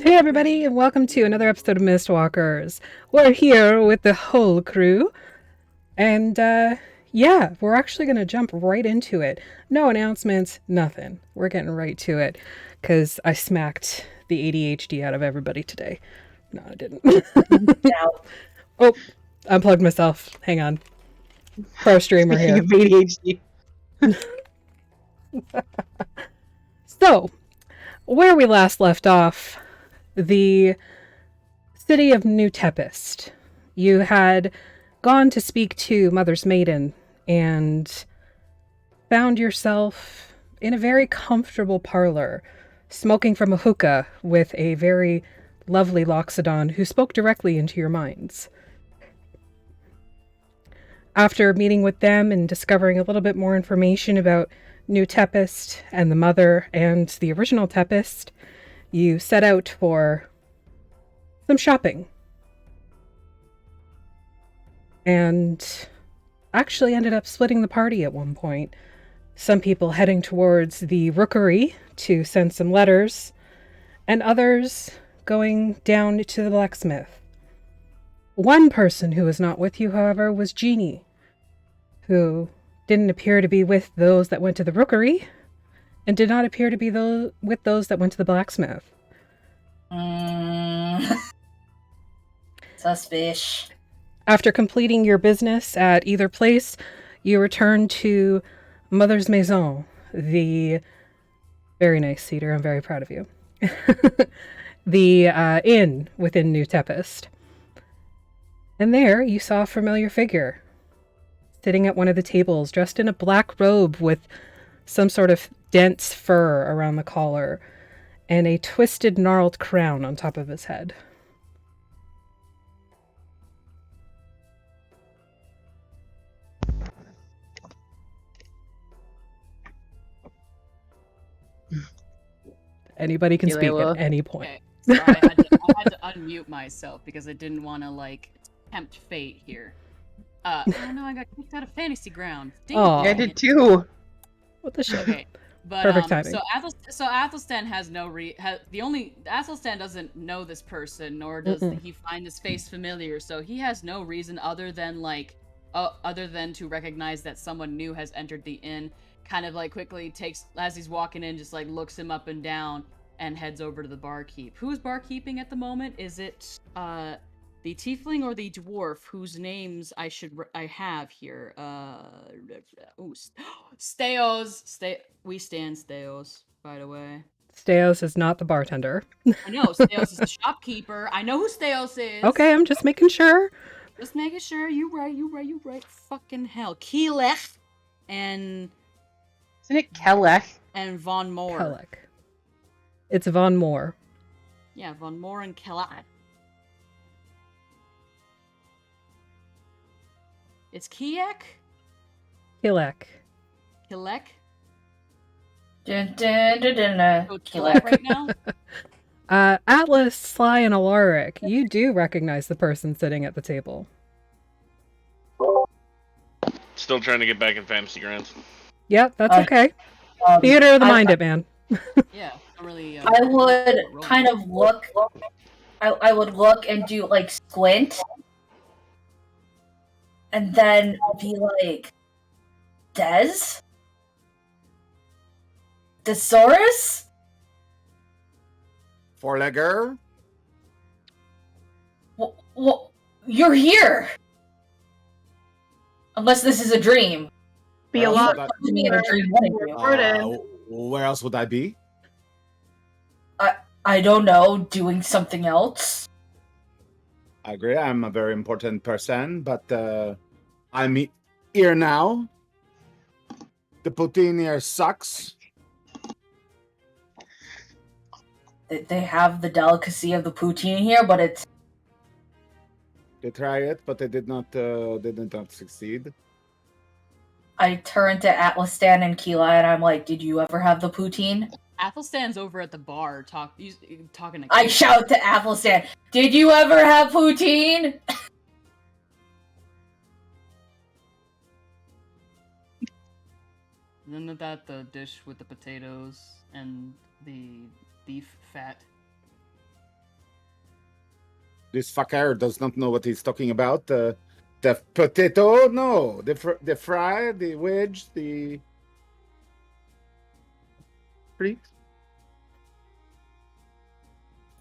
Hey everybody, and welcome to another episode of Mistwalkers. We're here with the whole crew, and yeah, we're actually going to jump right into it. No announcements, nothing. We're getting right to it, because I smacked the ADHD out of everybody today. No, I didn't. Oh, unplugged myself. Hang on. Pro streamer here. ADHD. So, where we last left off, the city of New Tempest. You had gone to speak to Mother's Maiden and found yourself in a very comfortable parlor, smoking from a hookah with a very lovely Loxodon who spoke directly into your minds. After meeting with them and discovering a little bit more information about New Tempest and the mother and the original Tempest, you set out for some shopping. And actually ended up splitting the party at one point. Some people heading towards the rookery to send some letters, and others going down to the blacksmith. One person who was not with you, however, was Jeannie, who didn't appear to be with those that went to the rookery, and did not appear to be with those that went to the blacksmith. Suspicious. After completing your business at either place, you return to Mother's Maison, the very nice Cedar. I'm very proud of you. The inn within New Tempest. And there you saw a familiar figure sitting at one of the tables, dressed in a black robe with some sort of dense fur around the collar and a twisted, gnarled crown on top of his head. Anybody can speak at any point. Okay. Sorry, I had to unmute myself because I didn't want to, tempt fate here. Oh no, I got kicked out of Fantasy Ground. Aw. I did too. What the shit? Okay, but Perfect timing. So Athelstan has no Athelstan doesn't know this person, nor does he find this face familiar. So he has no reason other than to recognize that someone new has entered the inn. Kind of quickly takes, as he's walking in, just looks him up and down and heads over to the barkeep. Who's barkeeping at the moment? Is it the tiefling or the dwarf whose names I have here? Steos. We stand Steos, by the way. Steos is not the bartender. I know, Steos is the shopkeeper. I know who Steos is. Okay, I'm just making sure. Just making sure. You right. Fucking hell. Kielech and... Isn't it Kelech? And Von Moore. Kelek. It's Von Moore. Yeah, Von Moore and Kelek. It's Kiek? Kilek. Kilek? Dun, dun, dun, dun, dun. So it's Kilek right now? Atlas, Sly, and Alaric, you do recognize the person sitting at the table. Still trying to get back in Fantasy Grounds. Yep, that's okay. Theater of the mind it, man. Yeah, don't really... I would kind of look... I would look and do, squint. And then be like... Dezoris? Four-legger? Well, you're here! Unless this is a dream. Be a lot To me in a dream. Where else would I be? I don't know, doing something else. I agree, I'm a very important person, but I'm here now. The poutine here sucks. They have the delicacy of the poutine here, but it's... They try it, but they did not succeed. I turn to Atlastan and Keela and I'm like, did you ever have the poutine? Athelstan's over at the bar talking to I shout to Atlastan, did you ever have poutine? Isn't that the dish with the potatoes and the beef fat? This fucker does not know what he's talking about. The potato, no. The fry, the wedge, the... Please?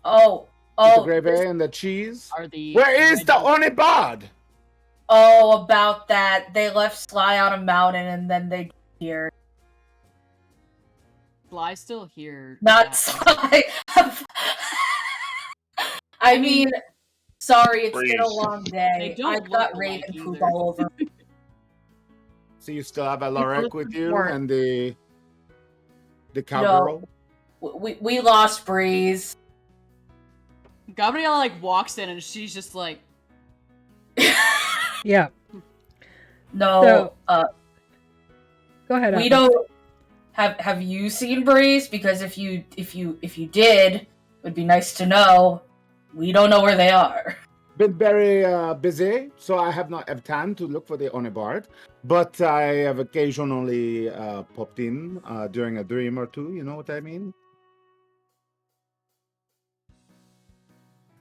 Oh, The oh, gravy this- and the cheese. Are the Where is the wedges- onibod? oh, about that. They left Sly on a mountain and then they disappeared. Sly's still here? Not Atlas? Sly. I mean, sorry, it's been a Breeze. long They day. don't I've look got alike raven poop either. all over. So you still have Alaric with you More. and the cowgirl? We lost Breeze. Gabriella like walks in and she's just like, Yeah. No, Go ahead. we Atlas. don't have you seen Breeze? Because if you did, it would be nice to know. We don't know where they are. Been very busy, so I have not had time to look for the onibard. But I have occasionally popped in during a dream or two. You know what I mean?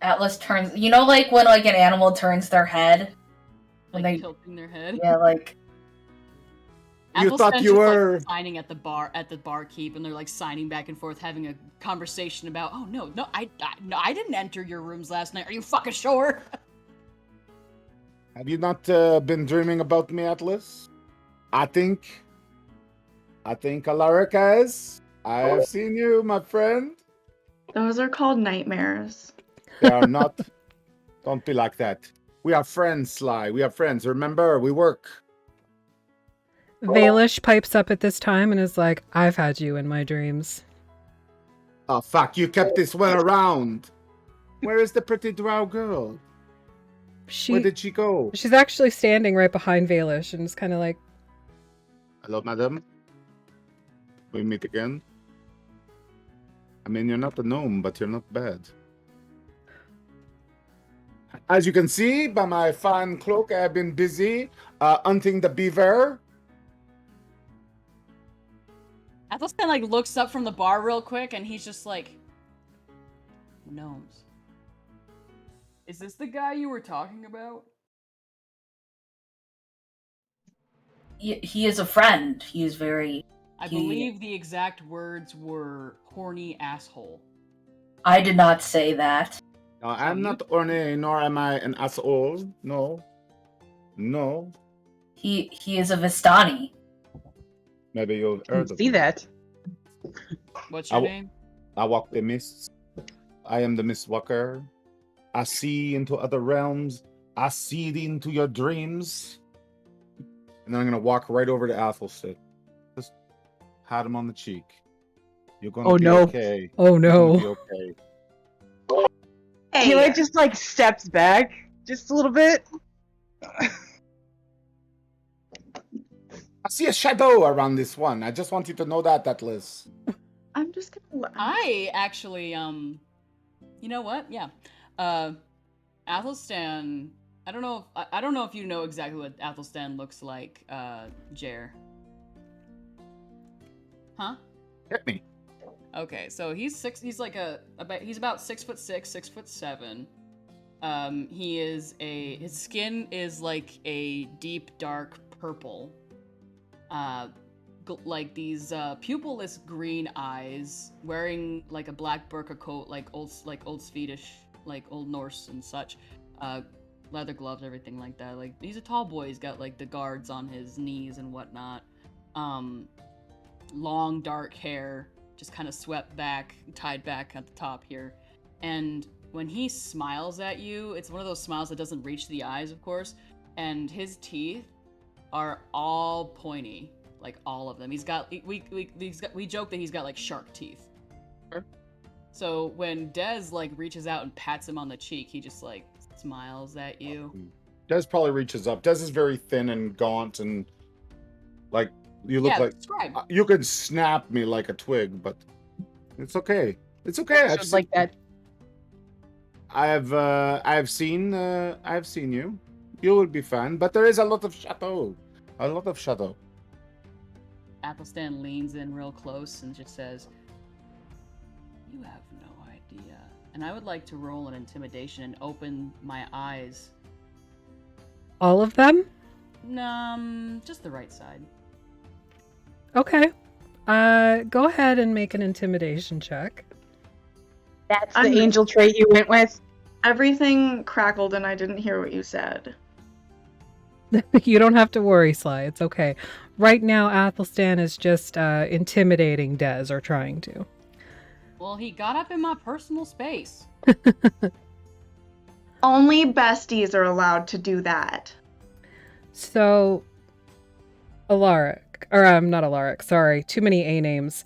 Atlas turns. You know, like when like an animal turns their head when like they tilting their head. yeah, like You Atlas thought spends you just, were- like, signing at the barkeep, and they're like signing back and forth, having a conversation about, oh no, I didn't enter your rooms last night. Are you fucking sure? Have you not been dreaming about me, Atlas? I think Alaric has. I have seen you, my friend. Those are called nightmares. They are not. Don't be like that. We are friends, Sly. We are friends. Remember, we work. Valish pipes up at this time and is like, I've had you in my dreams. Oh, fuck. You kept this one around. Where is the pretty drow girl? Where did she go? She's actually standing right behind Valish and is kind of like, Hello, madam. We meet again. I mean, you're not a gnome, but you're not bad. As you can see by my fine cloak, I have been busy hunting the beaver. Atlas kind of like looks up from the bar real quick, and he's just like, gnomes. Is this the guy you were talking about? he is a friend. He is very. I He- believe the exact words were horny asshole. I did not say that. No, I'm not orny, nor am I an asshole. No. No. He is a Vistani. Maybe you've I heard can of see me. that. What's your I- name? I walk the mists. I am the mist walker. I see into other realms. I see into your dreams. And then I'm gonna walk right over to Athelstan. Just pat him on the cheek. You're gonna Oh, be no. okay. oh You're gonna no. be okay. Hey, He like just like steps back just a little bit. I see a shadow around this one. I just want you to know that, Atlas. I'm just gonna. I actually, you know what? Yeah. Athelstan, I don't know if you know exactly what Athelstan looks like, Jer. Huh? Hit me. Okay, so he's about 6'6", 6'7". His skin is like a deep dark purple. Like these pupilless green eyes, wearing like a black burqa coat, like old Swedish, like Old Norse and such. Leather gloves, everything like that. Like he's a tall boy. He's got like the guards on his knees and whatnot. Long dark hair, just kind of swept back, tied back at the top here. And when he smiles at you, it's one of those smiles that doesn't reach the eyes, of course. And his teeth are all pointy, like all of them. We joke that he's got like shark teeth. Sure. So when Dez like reaches out and pats him on the cheek, he just like smiles at you. Des probably reaches up. Des is very thin and gaunt, and like you look like describe. you could snap me like a twig, but it's okay. It's okay. Shows like that. I've seen you. You will be fine, but there is a lot of shadow. A lot of shadow. Athelstan leans in real close and just says, "You have no idea." And I would like to roll an intimidation and open my eyes. All of them? Just the right side. Okay. Go ahead and make an intimidation check. That's the I'm- angel trait you went with. Everything crackled and I didn't hear what you said. You don't have to worry, Sly. It's okay. Right now, Athelstan is just intimidating Dez, or trying to. Well, he got up in my personal space. Only besties are allowed to do that. So, Alaric, or not Alaric, sorry, too many A names.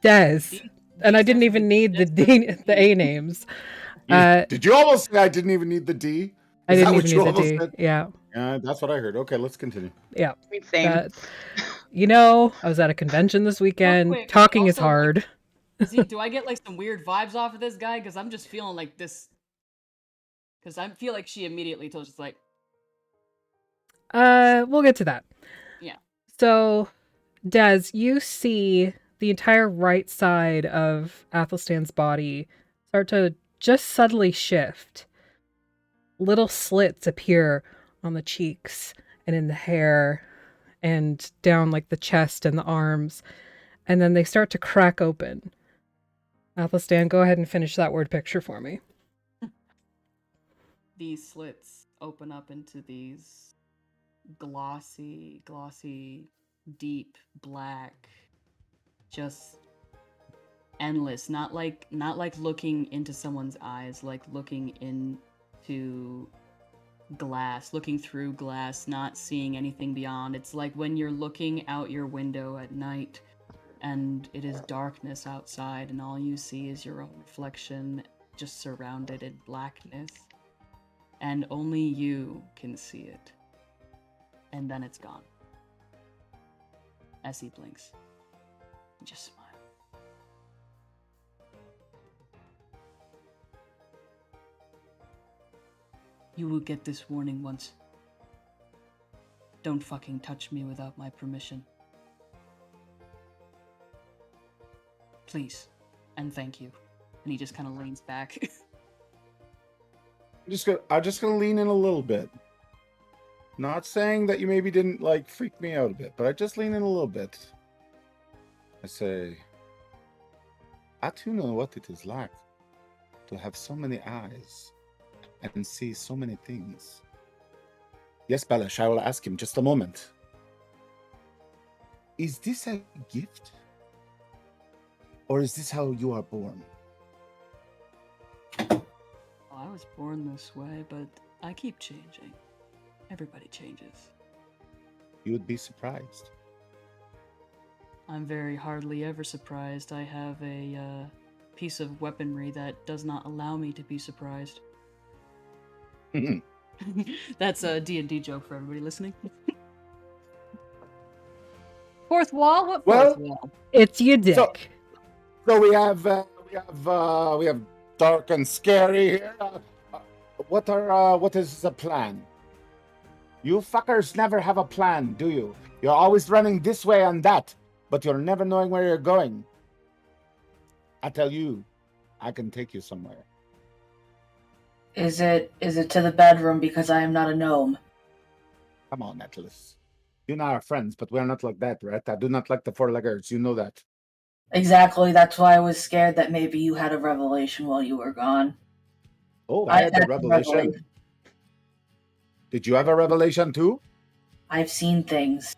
Dez, and I didn't even need the A names. Did you almost say I didn't even need the D? I Is didn't that what even you need the almost D. said? Yeah, That's what I heard. Okay, let's continue. yeah. Same. I was at a convention this weekend. quick, Talking is also, like, hard. Do I get like some weird vibes off of this guy? Because I'm just feeling like this. Because I feel like she immediately told us like, We'll get to that. Yeah. So, Des, you see the entire right side of Athelstan's body start to just subtly shift. Little slits appear on the cheeks and in the hair and down like the chest and the arms. And then they start to crack open. Athelstan, go ahead and finish that word picture for me. these slits open up into these glossy, deep black, just endless. Not like looking into someone's eyes, like looking into glass, looking through glass, not seeing anything beyond. It's like when you're looking out your window at night and it is darkness outside and all you see is your own reflection just surrounded in blackness, and only you can see it. And then it's gone. As he blinks. Just smile. You will get this warning once. Don't fucking touch me without my permission. Please. And thank you. And he just kind of leans back. I'm just gonna lean in a little bit. Not saying that you maybe didn't like freak me out a bit, but I just lean in a little bit. I say, I too know what it is like to have so many eyes and see so many things. Yes, Balash, I will ask him just a moment. Is this a gift? Or is this how you are born? I was born this way, but I keep changing. Everybody changes. You would be surprised. I'm very hardly ever surprised. I have a piece of weaponry that does not allow me to be surprised. That's a D&D joke for everybody listening. Fourth wall? What fourth wall? It's your dick. So we have dark and scary here. What is the plan? You fuckers never have a plan, do you? You're always running this way and that, but you're never knowing where you're going. I tell you, I can take you somewhere. Is it to the bedroom because I am not a gnome? Come on, Atlas. You and I are friends, but we're not like that, right? I do not like the four-leggers. You know that. Exactly, that's why I was scared that maybe you had a revelation while you were gone. Oh, I had a revelation. Did you have a revelation too? I've seen things.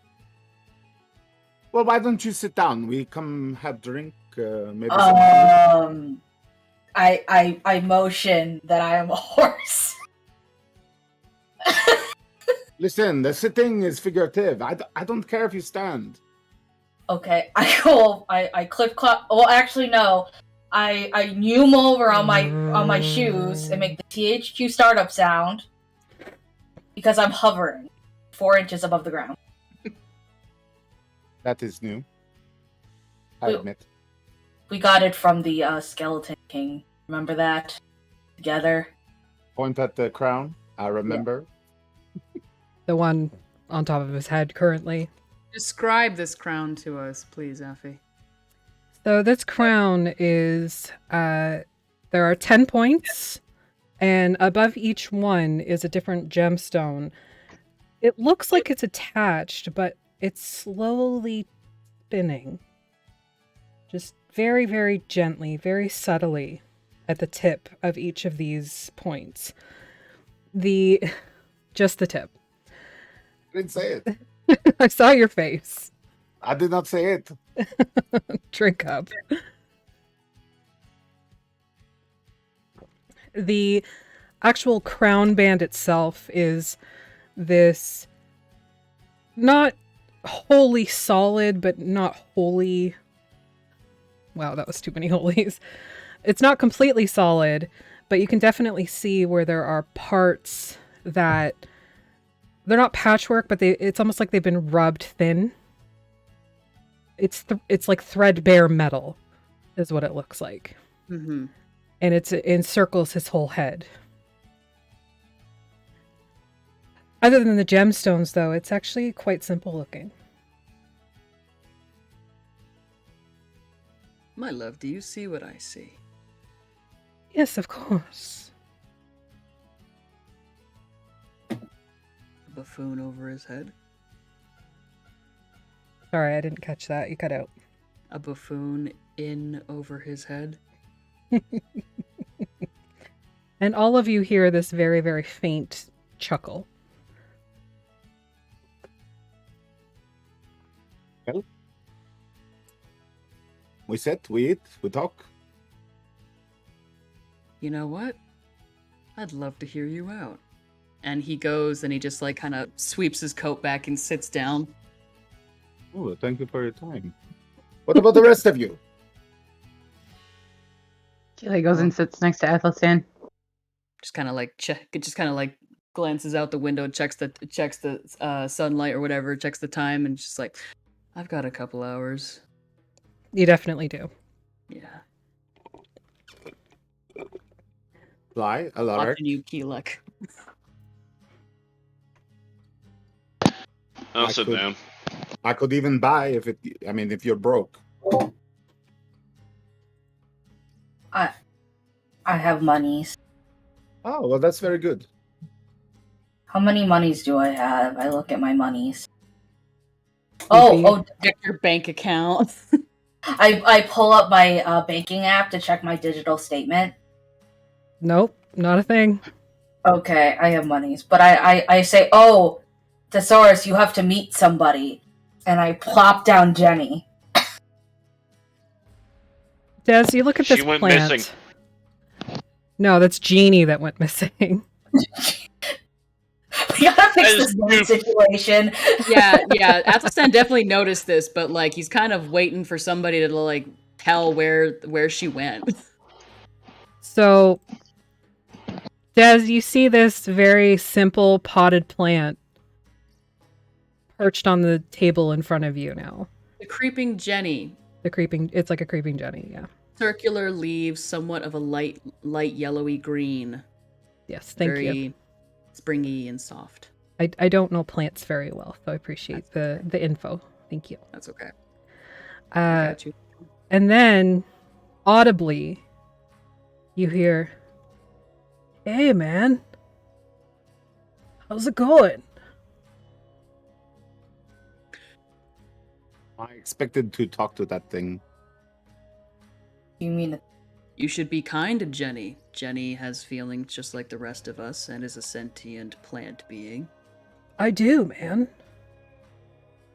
Well, why don't you sit down? We come have drink, maybe I motion that I am a horse. Listen, the sitting is figurative. I don't care if you stand. Okay, I clip clop. Well, actually, no. I noom over on my shoes and make the THQ startup sound because I'm hovering 4 inches above the ground. That is new. I admit. We got it from the Skeleton King. Remember that? Together. Point at the crown. I remember. The one on top of his head currently. Describe this crown to us, please, Effie. So this crown is There are 10 points, and above each one is a different gemstone. It looks like it's attached, but it's slowly spinning. Just very, very gently, very subtly at the tip of each of these points. Just the tip. I didn't say it. I saw your face. I did not say it. Drink up. The actual crown band itself is this not wholly solid, but not wholly... Wow, that was too many holies. It's not completely solid, but you can definitely see where there are parts that... They're not patchwork, but it's almost like they've been rubbed thin. It's like threadbare metal, is what it looks like. Mm-hmm. And it encircles his whole head. Other than the gemstones, though, it's actually quite simple looking. My love, do you see what I see? Yes, of course. A buffoon over his head? Sorry, I didn't catch that. You cut out. A buffoon in over his head? And all of you hear this very, very faint chuckle. Well, we sit, we eat, we talk. You know what? I'd love to hear you out. And he goes and he just like kind of sweeps his coat back and sits down. Oh, thank you for your time. What about the rest of you? Keely goes and sits next to Athelstan. Just kind of like glances out the window, checks the sunlight or whatever, checks the time, and just like, I've got a couple hours. You definitely do. Yeah. Fly, a lot. Watching you, Keeluk. I'll I sit could- down. I could even buy if you're broke. I have monies. Oh, well, that's very good. How many monies do I have? I look at my monies. Maybe- Oh, Check your bank account. I pull up my banking app to check my digital statement. Nope, not a thing. Okay, I have monies. But I say, oh, Dezoris, you have to meet somebody. And I plop down Jenny. Des, you look at this She went plant. missing. No, that's Jeannie that went missing. We gotta fix That this is Jenny situation. yeah. Athelstan definitely noticed this, but like he's kind of waiting for somebody to like tell where she went. So, Des, you see this very simple potted plant perched on the table in front of you now. The creeping Jenny. It's like a creeping Jenny, yeah. Circular leaves, somewhat of a light yellowy green. Yes, thank you. Very springy and soft. I don't know plants very well, so I appreciate the info. Thank you. That's okay. I got you. And then, audibly, you hear, "Hey, man. How's it going?" I expected to talk to that thing. You mean You should be kind to Jenny. Jenny has feelings just like the rest of us and is a sentient plant being. I do, man.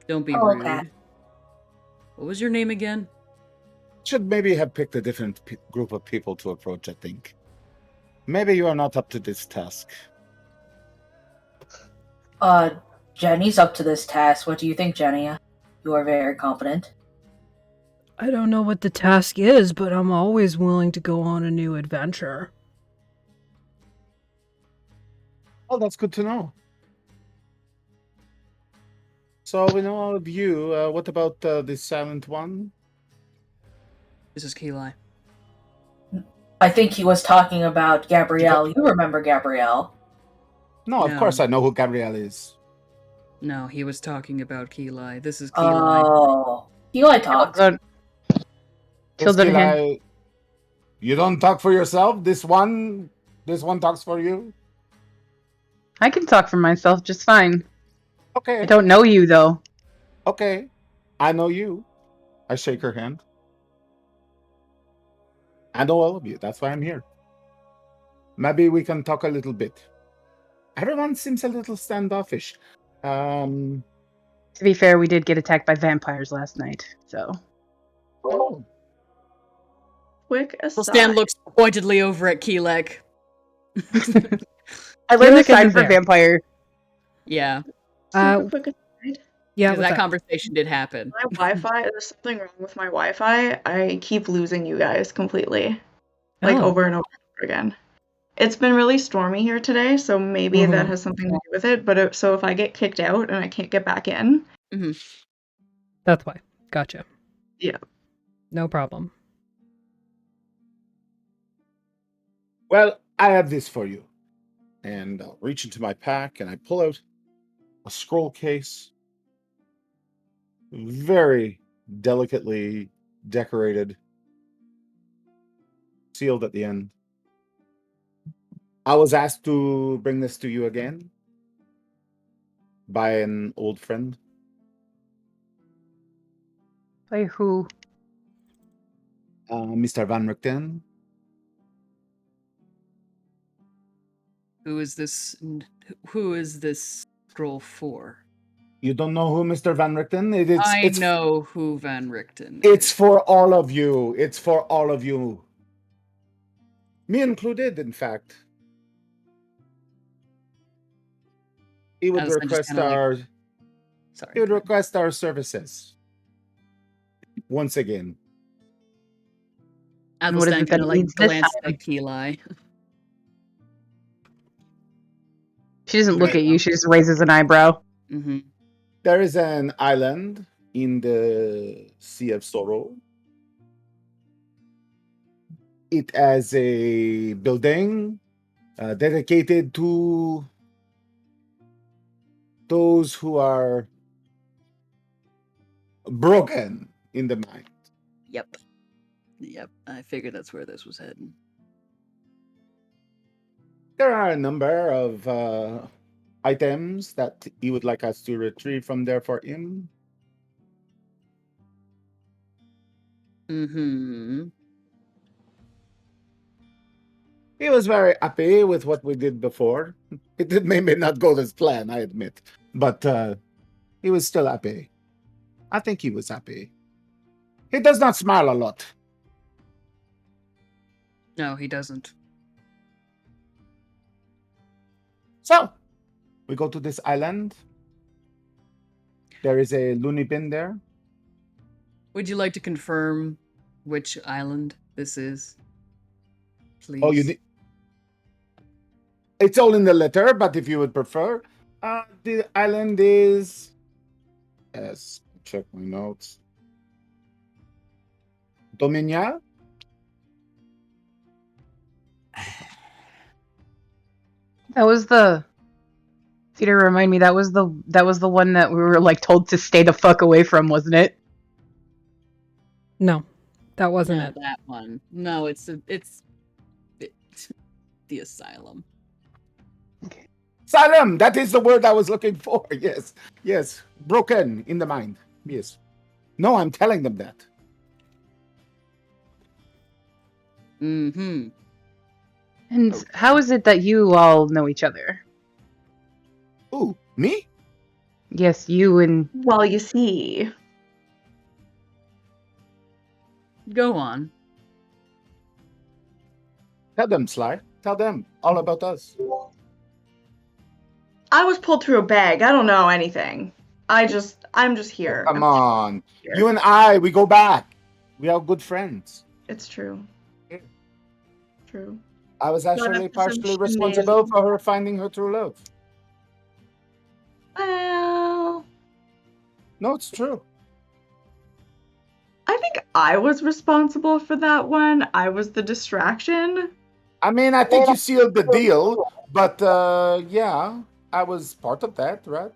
Don't be Oh, rude. okay. What was your name again? Should maybe have picked a different group of people to approach, I think. Maybe you are not up to this task. Jenny's up to this task. What do you think, Jenny? You are very competent. I don't know what the task is, but I'm always willing to go on a new adventure. Oh, that's good to know. So we know all of you. What about the silent one? This is Keli. I think he was talking about Gabrielle. You remember Gabrielle. No, of No. course I know who Gabrielle is. No, he was talking about Keli. This is Keli. Oh. Eli talks. Good. Yes, Tilda to hand. Keli, You don't talk for yourself. This one talks for you. I can talk for myself just fine. Okay. I don't know you though. Okay. I know you. I shake her hand. I know all of you. That's why I'm here. Maybe we can talk a little bit. Everyone seems a little standoffish. To be fair, we did get attacked by vampires last night, so. Oh. Quick Athel Stan aside. looks pointedly over at Keelek. I laid Keylek aside isn't for there. vampire. Yeah, Super quick aside. Yeah, because what's that up? conversation did happen. My Wi-Fi, there's something wrong with my Wi-Fi. I keep losing you guys completely. Like Oh. over and over again. It's been really stormy here today, so maybe that Mhm. has something to do with it. But so if I get kicked out and I can't get back in, That's why. Gotcha. yeah. No problem. Well, I have this for you. And I'll reach into my pack and I pull out a scroll case. Very delicately decorated. Sealed at the end. I was asked to bring this to you again by an old friend. By who? Mr. Van Richten. Who is this? Who is this scroll for? You don't know who Mr. Van Richten is? I know who Van Richten It's is. for all of you. It's for all of you. Me included, in fact. He would Athelstan just request kinda our Sorry. he would request our services. Once again. And what is Athelstan it that kind of he like needs this glanced time? at Keelai. She doesn't look at you, she just raises an eyebrow. Mm-hmm. There is an island in the Sea of Sorrow. It has a building dedicated to those who are broken in the mind. Yep. I figured that's where this was heading. There are a number of items that he would like us to retrieve from there for him. Mm-hmm. He was very happy with what we did before. It did maybe not go as planned, I admit, but he was still happy. I think he was happy. He does not smile a lot. No, he doesn't. So, we go to this island. There is a loony bin there. Would you like to confirm which island this is? Please. Oh, you need. It's all in the letter, but if you would prefer, the island is. Yes, check my notes. Dominia. That was the Peter, remind me, that was the one that we were like told to stay the fuck away from, wasn't it? No, that wasn't No, it. that one. No, it's the asylum. Asylum, that is the word I was looking for. Yes, yes. Broken in the mind. Yes. No, I'm telling them that. Mm-hmm. And how is it that you all know each other? Ooh, me? Yes, you and... Well, you see. Go on. Tell them, Sly. Tell them all about us. I was pulled through a bag. I don't know anything. I'm just here. Come on. Here. You and I, we go back. We are good friends. It's true. Yeah. True. I was actually Not partially assumption responsible is- for her finding her true love. Well, No, it's true. I think I was responsible for that one. I was the distraction. I mean, I think you sealed the deal, but yeah, I was part of that, right?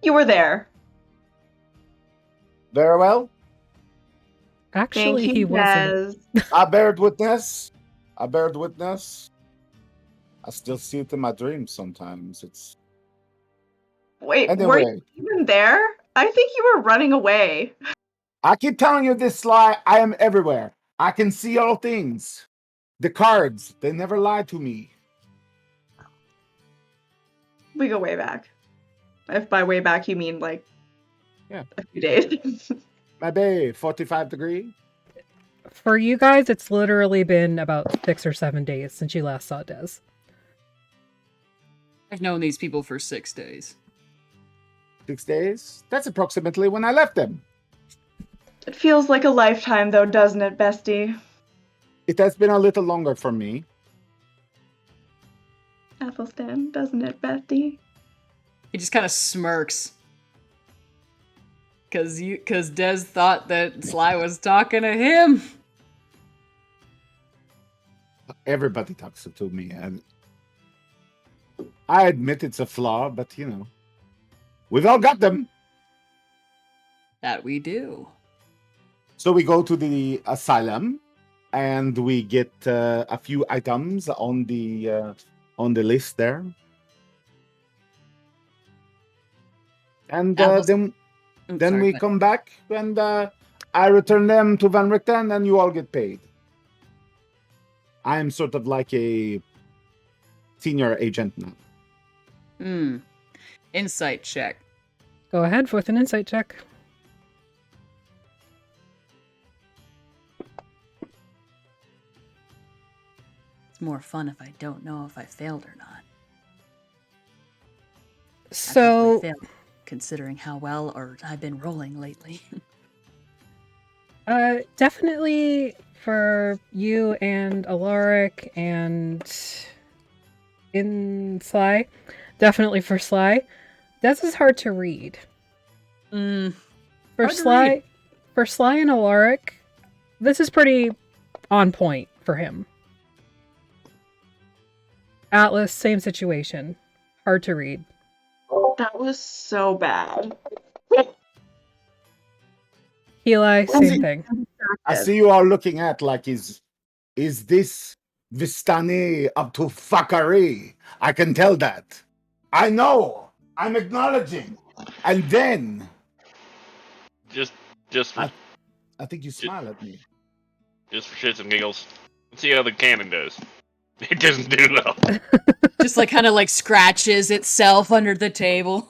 You were there. Very well. Actually, Thank he you, wasn't. Des. I bear witness. I bear witness. I still see it in my dreams sometimes. It's Wait, were anyway. you even there? I think you were running away. I keep telling you this, Sly. I am everywhere. I can see all things. The cards, they never lie to me. We go way back. If by way back you mean like Yeah. a few days. Maybe 45 degree. For you guys, it's literally been about 6 or 7 days since you last saw Des. I've known these people for 6 days. 6 days? That's approximately when I left them. It feels like a lifetime though, doesn't it, bestie? It has been a little longer for me. Athelstan, doesn't it, bestie? He just kind of smirks. Cause Des thought that Sly was talking to him. Everybody talks to me, and I admit it's a flaw, but you know, we've all got them. That we do. So we go to the asylum, and we get a few items on the list there, and then Oops, then sorry, we but- come back, and I return them to Van Richten, and you all get paid. I am sort of like a senior agent now. Insight check. Go ahead with an insight check. It's more fun if I don't know if I failed or not. I So, probably failed, considering how well I've been rolling lately. definitely for you and Alaric and in Sly. Definitely for Sly. This is hard to read. For Hard to Sly, read. for Sly and Alaric, this is pretty on point for him. Atlas, same situation. Hard to read. That was so bad. Eli, same thing. I see you all looking at like, is this Vistani up to fuckery? I can tell that. I know. I'm acknowledging. And then Just for, I think you smile at me. just for shits and giggles. Let's see how the cannon does. It doesn't do well. Just like kind of like scratches itself under the table.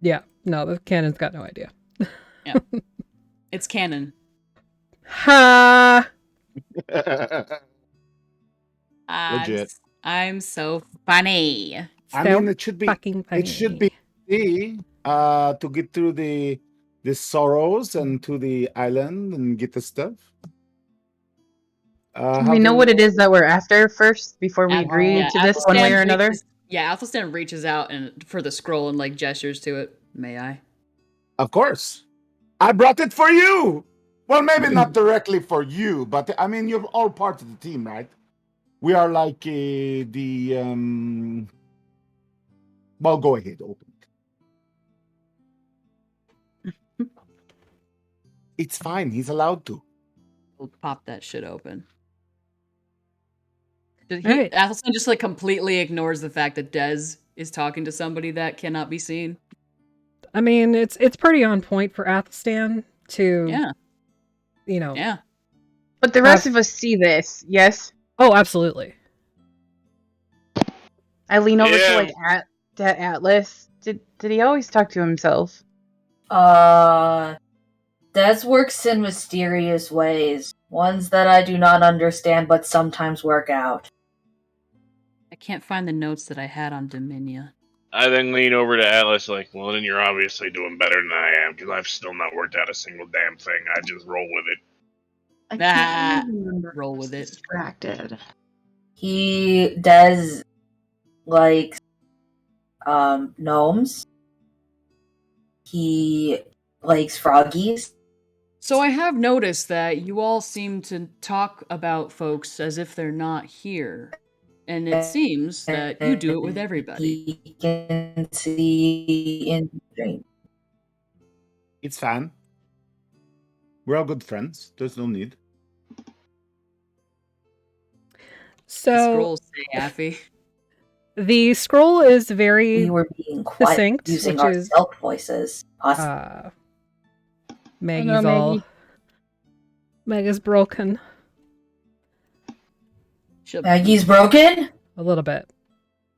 Yeah, no, the cannon's got no idea. It's canon. Ha! Legit. I'm so funny. I So mean, it should be fucking funny. it should be easy to get through the sorrows and to the island and get the stuff. Do we know what it is that we're after first before we agree Yeah, to this one way or another? Athelstan reaches out and for the scroll and like gestures to it. May I? Of course. I brought it for you. Well, maybe not directly for you, but I mean, you're all part of the team, right? We are like well, go ahead, open it. It's fine. He's allowed to. We'll pop that shit open. Right. Athelstan just like completely ignores the fact that Des is talking to somebody that cannot be seen. I mean, it's pretty on point for Athelstan to, Yeah. you know. Yeah. But the rest of us see this, yes? Oh, absolutely. I lean over Yeah. to Atlas. Did he always talk to himself? Des works in mysterious ways. Ones that I do not understand, but sometimes work out. I can't find the notes that I had on Dominia. I then lean over to Atlas like, well, then you're obviously doing better than I am, because I've still not worked out a single damn thing. I just roll with it. I can't really remember. Roll I was with it. distracted. He does like gnomes. He likes froggies. So I have noticed that you all seem to talk about folks as if they're not here. And it seems that you do it with everybody. He can see in dreams. It's fine. We're all good friends. There's no need. So The scrolls say Affy. the scroll is very We were being quiet, succinct, using which our is stealth voices. Maggie's Maggie. all Meg is broken Maggie's broken? a little bit.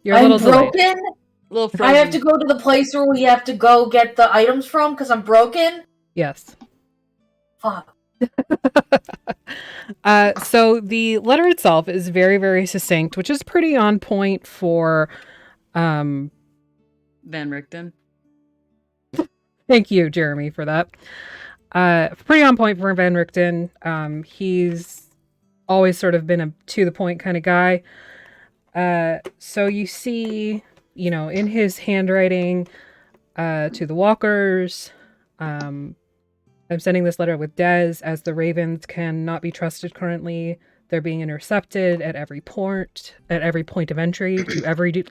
You're a I'm little delayed. broken? Little frozen. I have to go to the place where we have to go get the items from because I'm broken? Yes. Fuck. So the letter itself is very, very succinct, which is pretty on point for Van Richten. thank you, Jeremy, for that. Pretty on point for Van Richten. He's always sort of been a to the point kind of guy. So you see, in his handwriting, to the walkers, I'm sending this letter with Dez, as the ravens cannot be trusted currently. They're being intercepted at every point of entry to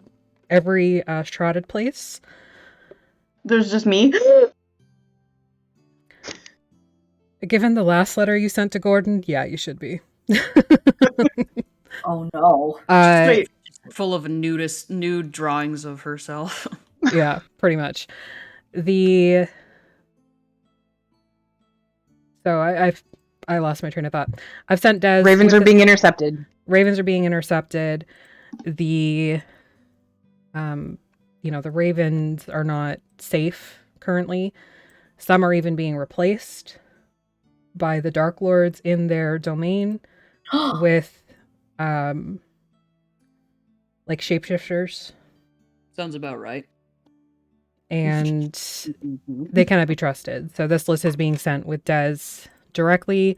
every shrouded place. There's just me. Given the last letter you sent to Gordon, yeah, you should be. Oh no. Wait. Full of nude drawings of herself. Yeah, pretty much. So I lost my train of thought. I've sent Des. Ravens are being intercepted. Ravens are being intercepted. The ravens are not safe currently. Some are even being replaced by the Dark Lords in their domain with like shapeshifters. Sounds about right. And they cannot be trusted. So this list is being sent with Des directly.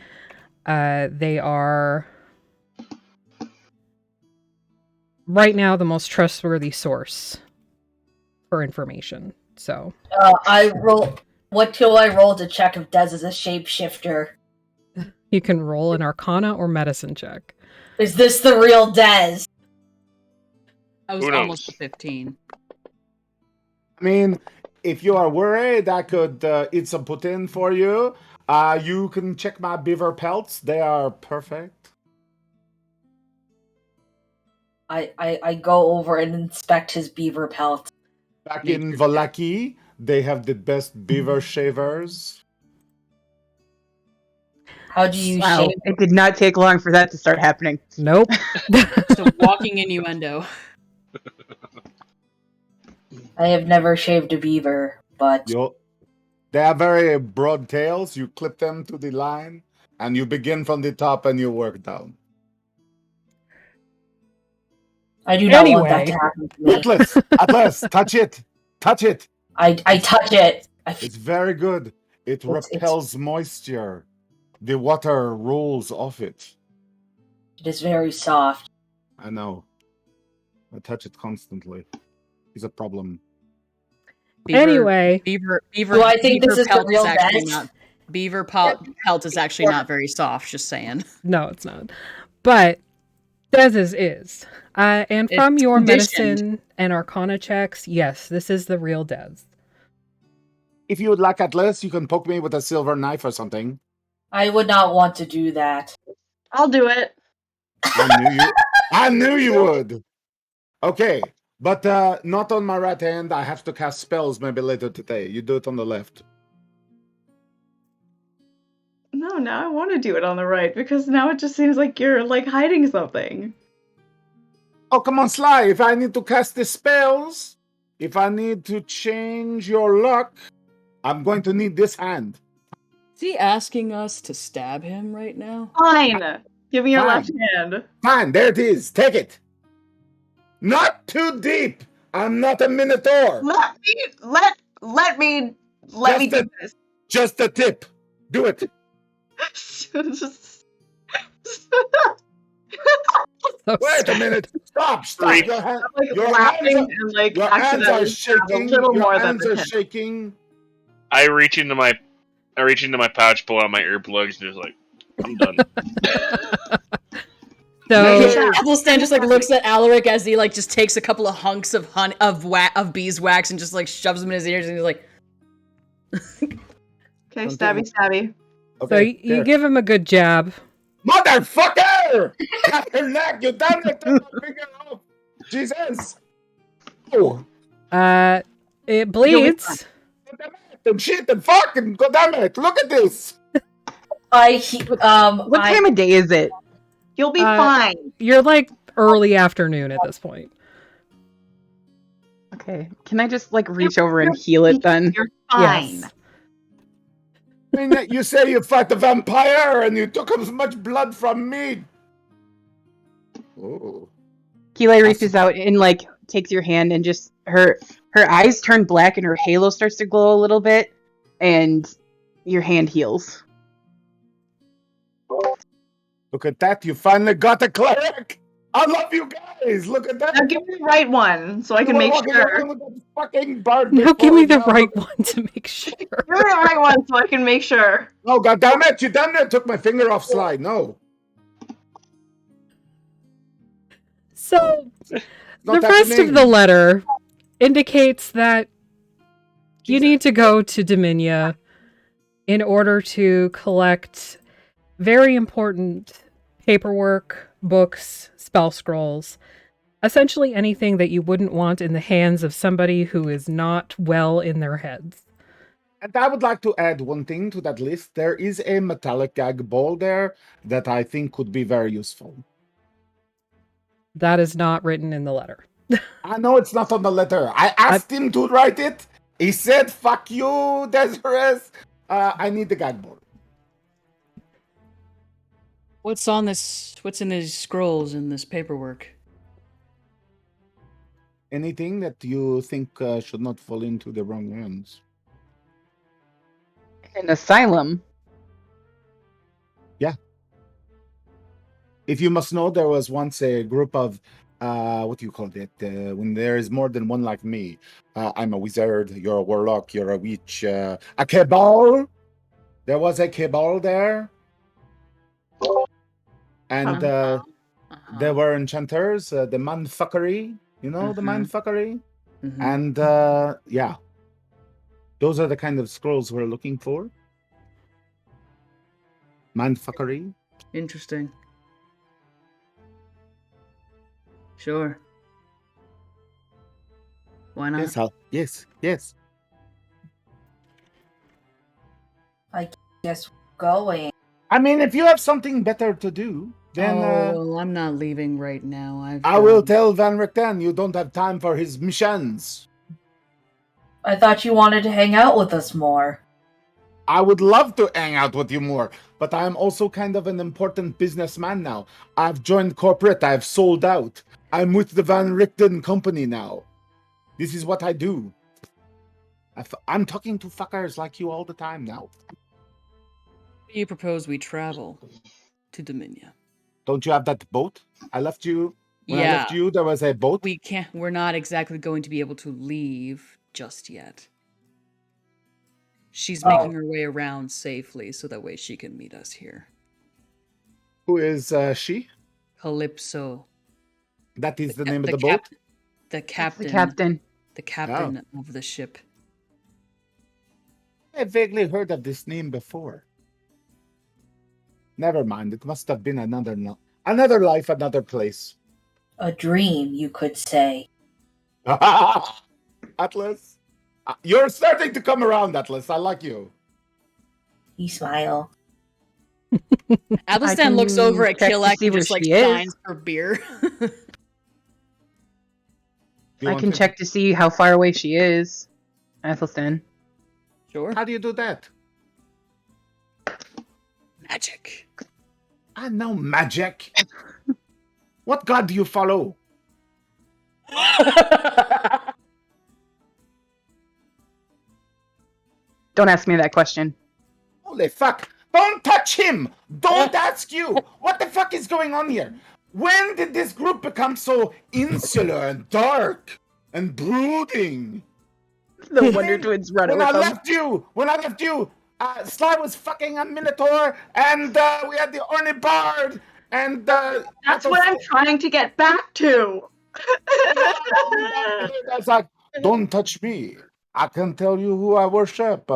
They are right now the most trustworthy source for information. So what till I roll to check if Des is a shapeshifter? you can roll an Arcana or Medicine check. Is this the real Des? I was Who knows? almost 15. I mean, if you are worried I could eat some poutine for you, you can check my beaver pelts. They are perfect. I go over and inspect his beaver pelt. Back in Valaki, they have the best beaver shavers. How do you Wow, shave? it did not take long for that to start happening. Nope. So walking innuendo. I have never shaved a beaver, but They have very broad tails. You clip them to the line, and you begin from the top and you work down. I do not want that Anyway. to happen to me. Atlas, touch it. Touch it. I touch it. It's very good. It repels moisture. The water rolls off it. It is very soft. I know. I touch it constantly. It's a problem. Anyway. Beaver Do I think this is the pelt real actually Des? not. Beaver pelt is actually not very soft. Just saying. No, it's not. But Dez's is. And from It's your conditioned. medicine and Arcana checks, yes, this is the real Dez. If you would like Atlas, you can poke me with a silver knife or something. I would not want to do that. I'll do it. I knew you would. Okay, but not on my right hand. I have to cast spells maybe later today. You do it on the left. No, now I want to do it on the right because now it just seems like you're like hiding something. Oh, come on, Sly. If I need to cast the spells, if I need to change your luck, I'm going to need this hand. Is he asking us to stab him right now? Fine. Give me your Fine. left hand. Fine, there it is. Take it. Not too deep. I'm not a minotaur. Let me do this. Just a tip. Do it. Just- So Wait a minute. Stop. Freak. Your, hand, I'm like your laughing hands and like are, your hands are accidentally stab shaking. a little Your more than hands the are tip. shaking. I reach into my pouch, pull out my earplugs, and just like, I'm done. So Athelstan just like looks at Alaric as he like just takes a couple of hunks of of beeswax and just like shoves them in his ears and he's like, Okay, stabby. So you give him a good jab. Motherfucker! Cut her neck! You done it! Took my finger off! Jesus! Oh, It bleeds. and shit and fucking goddamn it! Look at this! What time of day is it? You'll be fine. You're like early afternoon at this point. Okay. Can I just like reach over and heal it then? You're fine. Yes. I mean, that you say you fought the vampire and you took as much blood from me. Oh. Keeley reaches out and like takes your hand and just her eyes turn black and her halo starts to glow a little bit and your hand heals. Look at that! You finally got a cleric. I love you guys. Look at that. Now give me the right one so I can make sure. Fucking bird Now give me the before right one to make sure. Give me the right one so I can make sure. Oh god damn it! You done it! Took my finger off slide. No. So the Not rest of the letter indicates that you Jesus. need to go to Dominia in order to collect very important paperwork, books, spell scrolls, essentially anything that you wouldn't want in the hands of somebody who is not well in their heads. And I would like to add one thing to that list. There is a metallic gag ball there that I think could be very useful. That is not written in the letter. I know it's not on the letter. I asked him to write it. He said, "Fuck you, Dezoris. I need the gag ball." What's on this? What's in these scrolls in this paperwork? Anything that you think should not fall into the wrong hands. An asylum. If you must know, there was once a group of, what do you call it? When there is more than one like me. I'm a wizard, you're a warlock, you're a witch. A cabal? There was a cabal there. And there were enchanters, the mindfuckery. You know the mindfuckery? Mhm. And, yeah. Those are the kind of scrolls we're looking for. Mindfuckery. Interesting. Sure. Why not? Yes, yes. Guess going. I mean, if you have something better to do, then well, I'm not leaving right now. I will tell Van Richten you don't have time for his missions. I thought you wanted to hang out with us more. I would love to hang out with you more, but I am also kind of an important businessman now. I've joined corporate. I've sold out. I'm with the Van Richten company now. This is what I do. I'm talking to fuckers like you all the time now. You propose we travel to Dominia. Don't you have that boat? I left you. When I Yeah, left you, there was a boat. we can't. We're not exactly going to be able to leave just yet. She's making her way around safely, so that way she can meet us here. Who is she? Calypso. That is the name of the boat? The captain. The captain. The captain of the ship. I vaguely heard of this name before. Never mind. It must have been another life, another place. A dream, you could say. Atlas, you're starting to come around, Atlas. I like you. You smile. Athelstan looks over at check to Kilak see and where just like she is. signs for beer. I can check to see how far away she is. Athelstan. Sure. How do you do that? Magic. I know magic. What god do you follow? Don't ask me that question. Holy fuck. Don't touch him. Don't ask you. What the fuck is going on here? When did this group become so insular and dark and brooding? The Wonder Twins run When with I them. left you, Sly was fucking a Minotaur, and we had the Ornibard, and That's what I'm trying to get back to. That's like, don't touch me. I can tell you who I worship.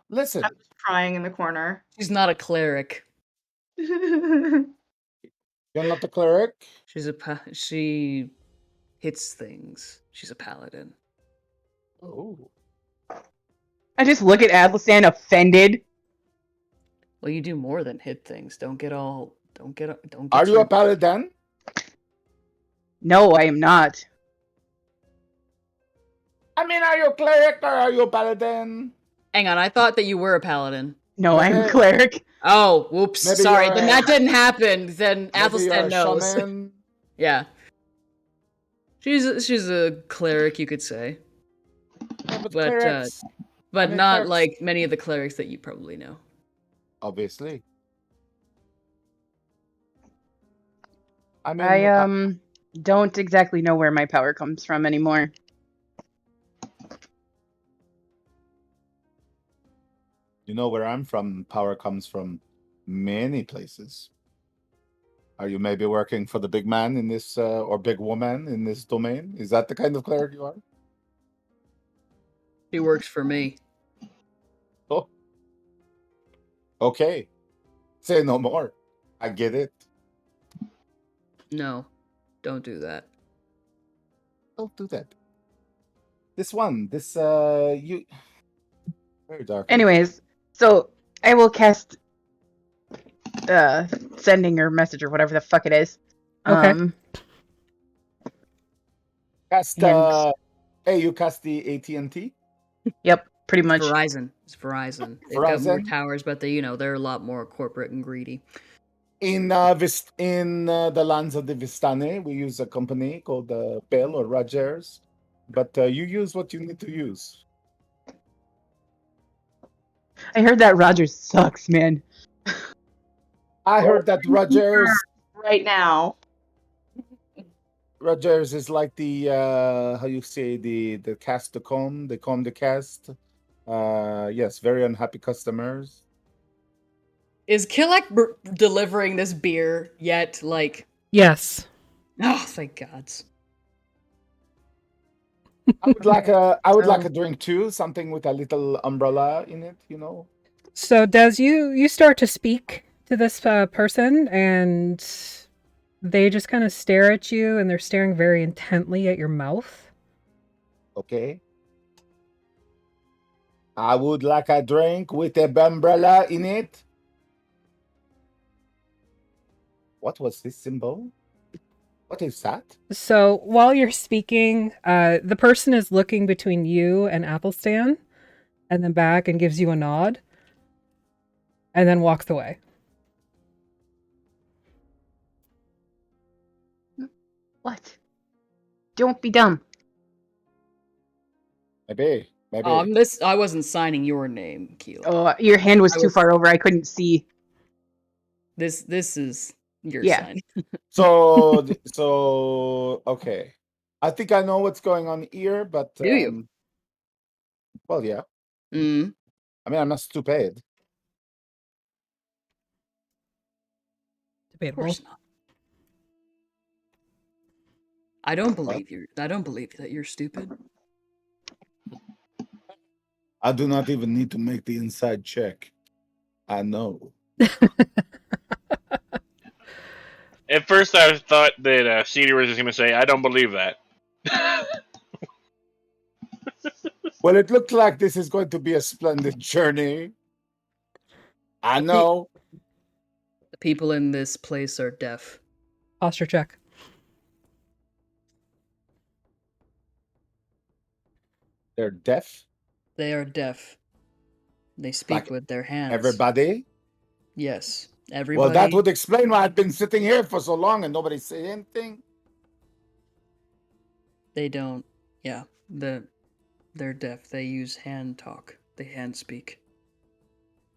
Listen, crying in the corner. She's not a cleric. You're not the cleric? She hits things. She's a paladin. Oh. I just look at Athelstan offended. Well, you do more than hit things. Don't get. Are too- you a paladin? No, I am not. I mean, are you a cleric or are you a paladin? Hang on, I thought that you were a paladin. No, I'm a Maybe- cleric. Oh, whoops. Maybe Sorry, you're then a- that didn't happen. Then Maybe you're Athelstan a knows. shaman? Yeah. She's a cleric, you could say. Yeah, But clerics, but mean, not clerics- like many of the clerics that you probably know. obviously. I mean, I don't exactly know where my power comes from anymore. you know where I'm from. Power comes from many places. Are you maybe working for the big man in this, or big woman in this domain? Is that the kind of cleric you are? She works for me. Oh. Okay. Say no more. I get it. No, don't do that. Don't do that. This you very dark. Anyways, so I will cast sending her message or whatever the fuck it is. Okay. Cast and- hey, you cast the AT&T? Yep, pretty much. Verizon. It's Verizon. They've got more Verizon? towers, but they're a lot more corporate and greedy. In the lands of the Vistani, we use a company called Bell or Rogers, but you use what you need to use. I heard that Rogers sucks, man. I heard that Rogers Right now. is like the how you say the cast the comb, they comb the cast. Yes, very unhappy customers. Is Killek delivering this beer yet? Like, Yes. oh, thank God. I would like a drink too, something with a little umbrella in it, you know. So, Des, you start to speak to this person, and they just kind of stare at you, and they're staring very intently at your mouth. Okay. I would like a drink with a umbrella in it. What was this symbol? What is that? So, while you're speaking, the person is looking between you and Athelstan, and then back and gives you a nod, and then walks away. What? Don't be dumb. Maybe. I wasn't signing your name, Keel. Oh, your hand was I too was- far over. I couldn't see. This is your Yeah. sign. So okay. I think I know what's going on here, but Do you? well, yeah. Mm. I mean, I'm not stupid. Of Debatable. course not. I don't believe that you're stupid. I do not even need to make the inside check. I know. At first, I thought that CD was just going to say, "I don't believe that." Well, it looked like this is going to be a splendid journey. I know. The people in this place are deaf. Posture check. They're deaf. They are deaf. They speak Like with their hands. Everybody. Yes, everybody. Well, that would explain why I've been sitting here for so long and nobody said anything. They don't. Yeah, they're deaf. They use hand talk. They hand speak.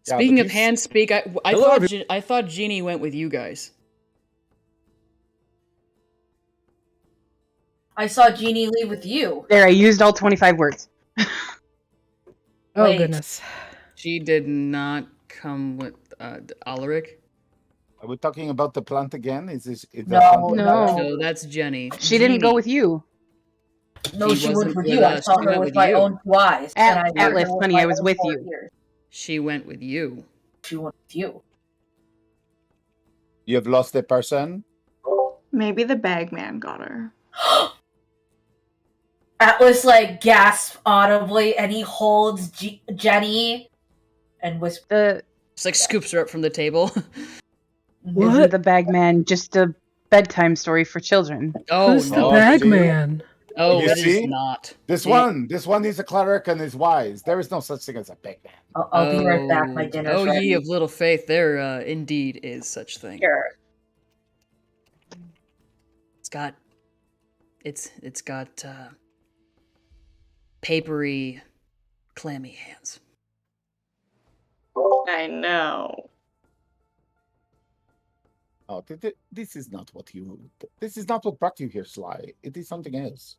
Yeah, Speaking but of you hand speak, I Hello, thought Jeannie went with you guys. I saw Jeannie leave with you. There, I used all 25 words. Oh, Wait. goodness. She did not come with Alaric. Are we talking about the plant again? Is that No, plant- No. No, that's Jenny. She didn't go Jeannie. with you. No, She she wasn't went with with you. I us. saw She her went with with my you. own two eyes. and I heard her Atlas, with honey, my I was own with 4 you. ears. She went with you. She went with you. You have lost a person? Maybe the bagman got her. Atlas like gasps audibly, and he holds Jenny and whispers. Just like scoops her up from the table. Isn't the bagman just a bedtime story for children? Oh Who's the no. bagman? Oh, You it is see? not. This one is a cleric and is wise. There is no such thing as a big man. I'll be right back. My dinner's Oh, ready. ye of little faith, there indeed is such thing. Sure. It's got papery, clammy hands. I know. Oh, this is not what you. This is not what brought you here, Sly. It is something else.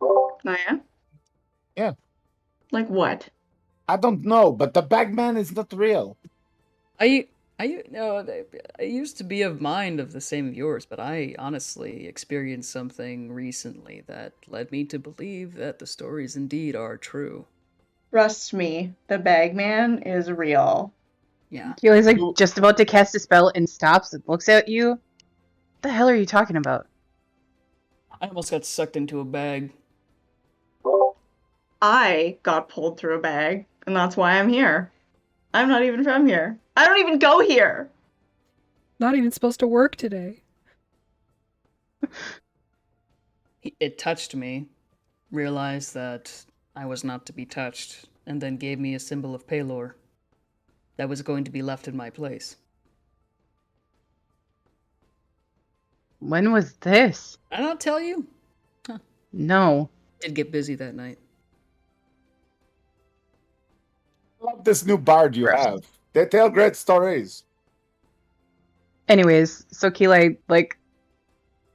Oh yeah? Yeah. Like what? I don't know, but the bagman is not real. I used to be of mind of the same of yours, but I honestly experienced something recently that led me to believe that the stories indeed are true. Trust me, the bagman is real. Yeah. Keely's like just about to cast a spell and stops and looks at you. What the hell are you talking about? I almost got sucked into a bag. I got pulled through a bag, and that's why I'm here. I'm not even from here. I don't even go here. Not even supposed to work today. It touched me, realized that I was not to be touched, and then gave me a symbol of Palor that was going to be left in my place. When was this? Did I not tell you? No. Did get busy that night. I love this new bard you have. They tell great stories. Anyways, so Keely, like,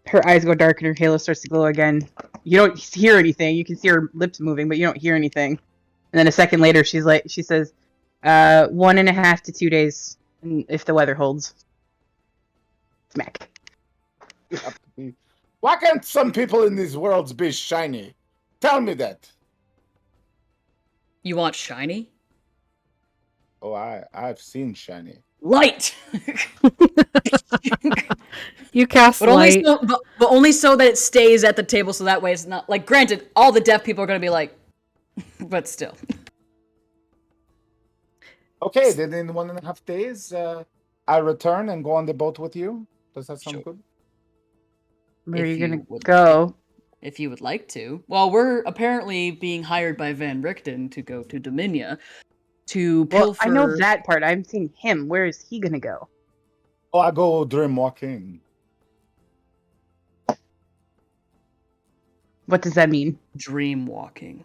her eyes go dark and her halo starts to glow again. You don't hear anything. You can see her lips moving, but you don't hear anything. And then a second later, she says, 1.5 to 2 days, if the weather holds. Smack. You have to be. Why can't some people in these worlds be shiny? Tell me that. You want shiny? Oh, I've seen shiny. Light! You cast But only light. so, but only so that it stays at the table, so that way it's not like. Granted, all the deaf people are gonna be like, but still. Okay, then in 1.5 days, I return and go on the boat with you. Does that sound Sure. good? Where are If you you gonna would go? If you would like to. Well, we're apparently being hired by Van Richten to go to Dominia to pilfer. Well, I know that part. I'm seeing him. Where is he gonna go? Oh, I go dream walking. What does that mean? Dream walking.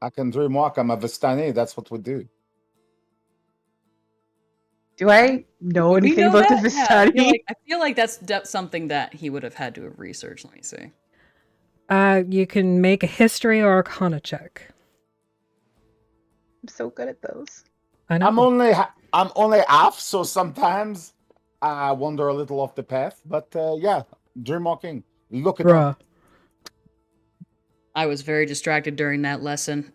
I can dream walk. I'm a Vistani. That's what we do. Do I know Would we anything know about the that? Yeah, Vistani? I feel like that's something that he would have had to have researched. Let me see. You can make a history or arcana check. I'm so good at those. I know. I'm only half, so sometimes I wander a little off the path. But yeah, dream walking. Look it up. Bruh. I was very distracted during that lesson.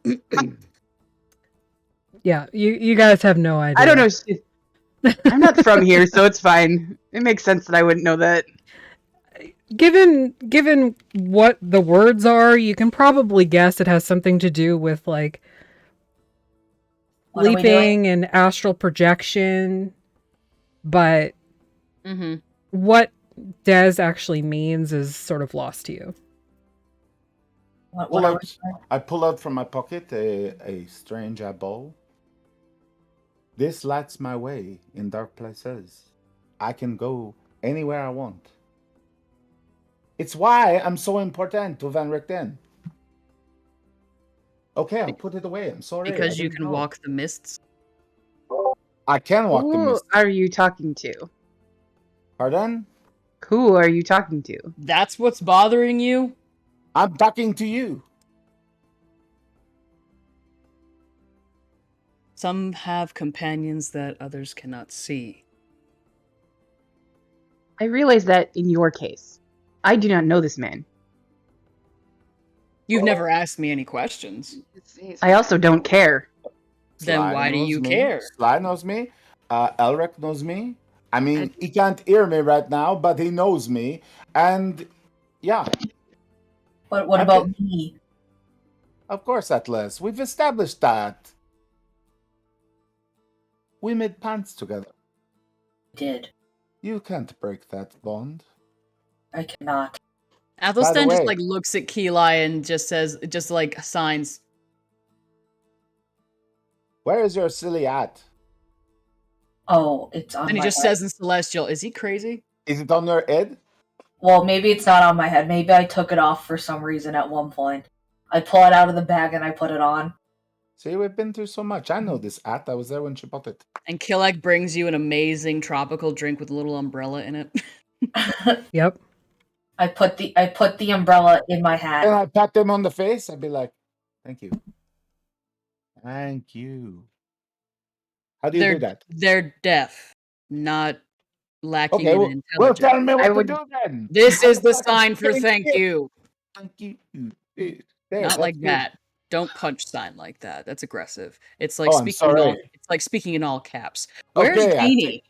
Yeah, you guys have no idea. I don't know shit. I'm not from here, so it's fine. It makes sense that I wouldn't know that. Given what the words are, you can probably guess it has something to do with like What are we leaping and astral projection. But Mm-hmm. what Des actually means is sort of lost to you. What are we doing? I pull out from my pocket a strange eyeball. This lights my way in dark places. I can go anywhere I want. It's why I'm so important to Van Richten. Okay, I'll put it away. I'm sorry. Because I you didn't can know. walk the mists. I can walk the Who mist. are you talking to? Pardon? Who are you talking to? That's what's bothering you? I'm talking to you. Some have companions that others cannot see. I realize that in your case. I do not know this man. You've never asked me any questions. I also don't care. Then Sly why do knows you me. care? Sly knows me. Elric knows me. I mean, he can't hear me right now, but he knows me. And yeah, But what I about think- me? of course, Atlas. We've established that. We made pants together. Did. You can't break that bond. I cannot. Athelstan just way- like looks at Keli and just says, just like signs. Where is your silly hat? Oh, it's on And he my just head. says in Celestial, is he crazy? Is it on your head? Well, maybe it's not on my head. Maybe I took it off for some reason at one point. I pull it out of the bag and I put it on. See, we've been through so much. I know this hat. I was there when she bought it. And Kilek brings you an amazing tropical drink with a little umbrella in it. Yep. I put the umbrella in my hat. And I pat them on the face. I'd be like, thank you. Thank you. How do you do that? They're deaf, not lacking Okay, in well, intelligence. tell me what I to would- do then. This is the Motherfucker, sign for thank you. you. Thank you. Not There, that's like good. that. Don't punch sign like that. That's aggressive. It's like Oh, I'm speaking in all, sorry. it's like speaking in all caps. Where's Okay, Jeannie?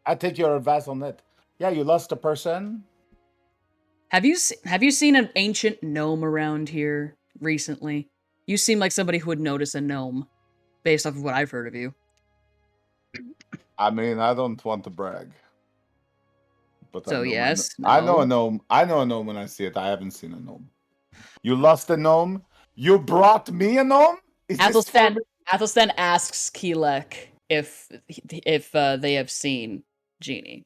I take your advice on that. Yeah, you lost a person. Have you seen an ancient gnome around here recently? You seem like somebody who would notice a gnome, based off of what I've heard of you. I mean, I don't want to brag. But So I know yes, I know no. a gnome. I know a gnome when I see it. I haven't seen a gnome. You lost a gnome? You brought me a gnome? Is this Athelstan asks Keelek if they have seen Jeannie.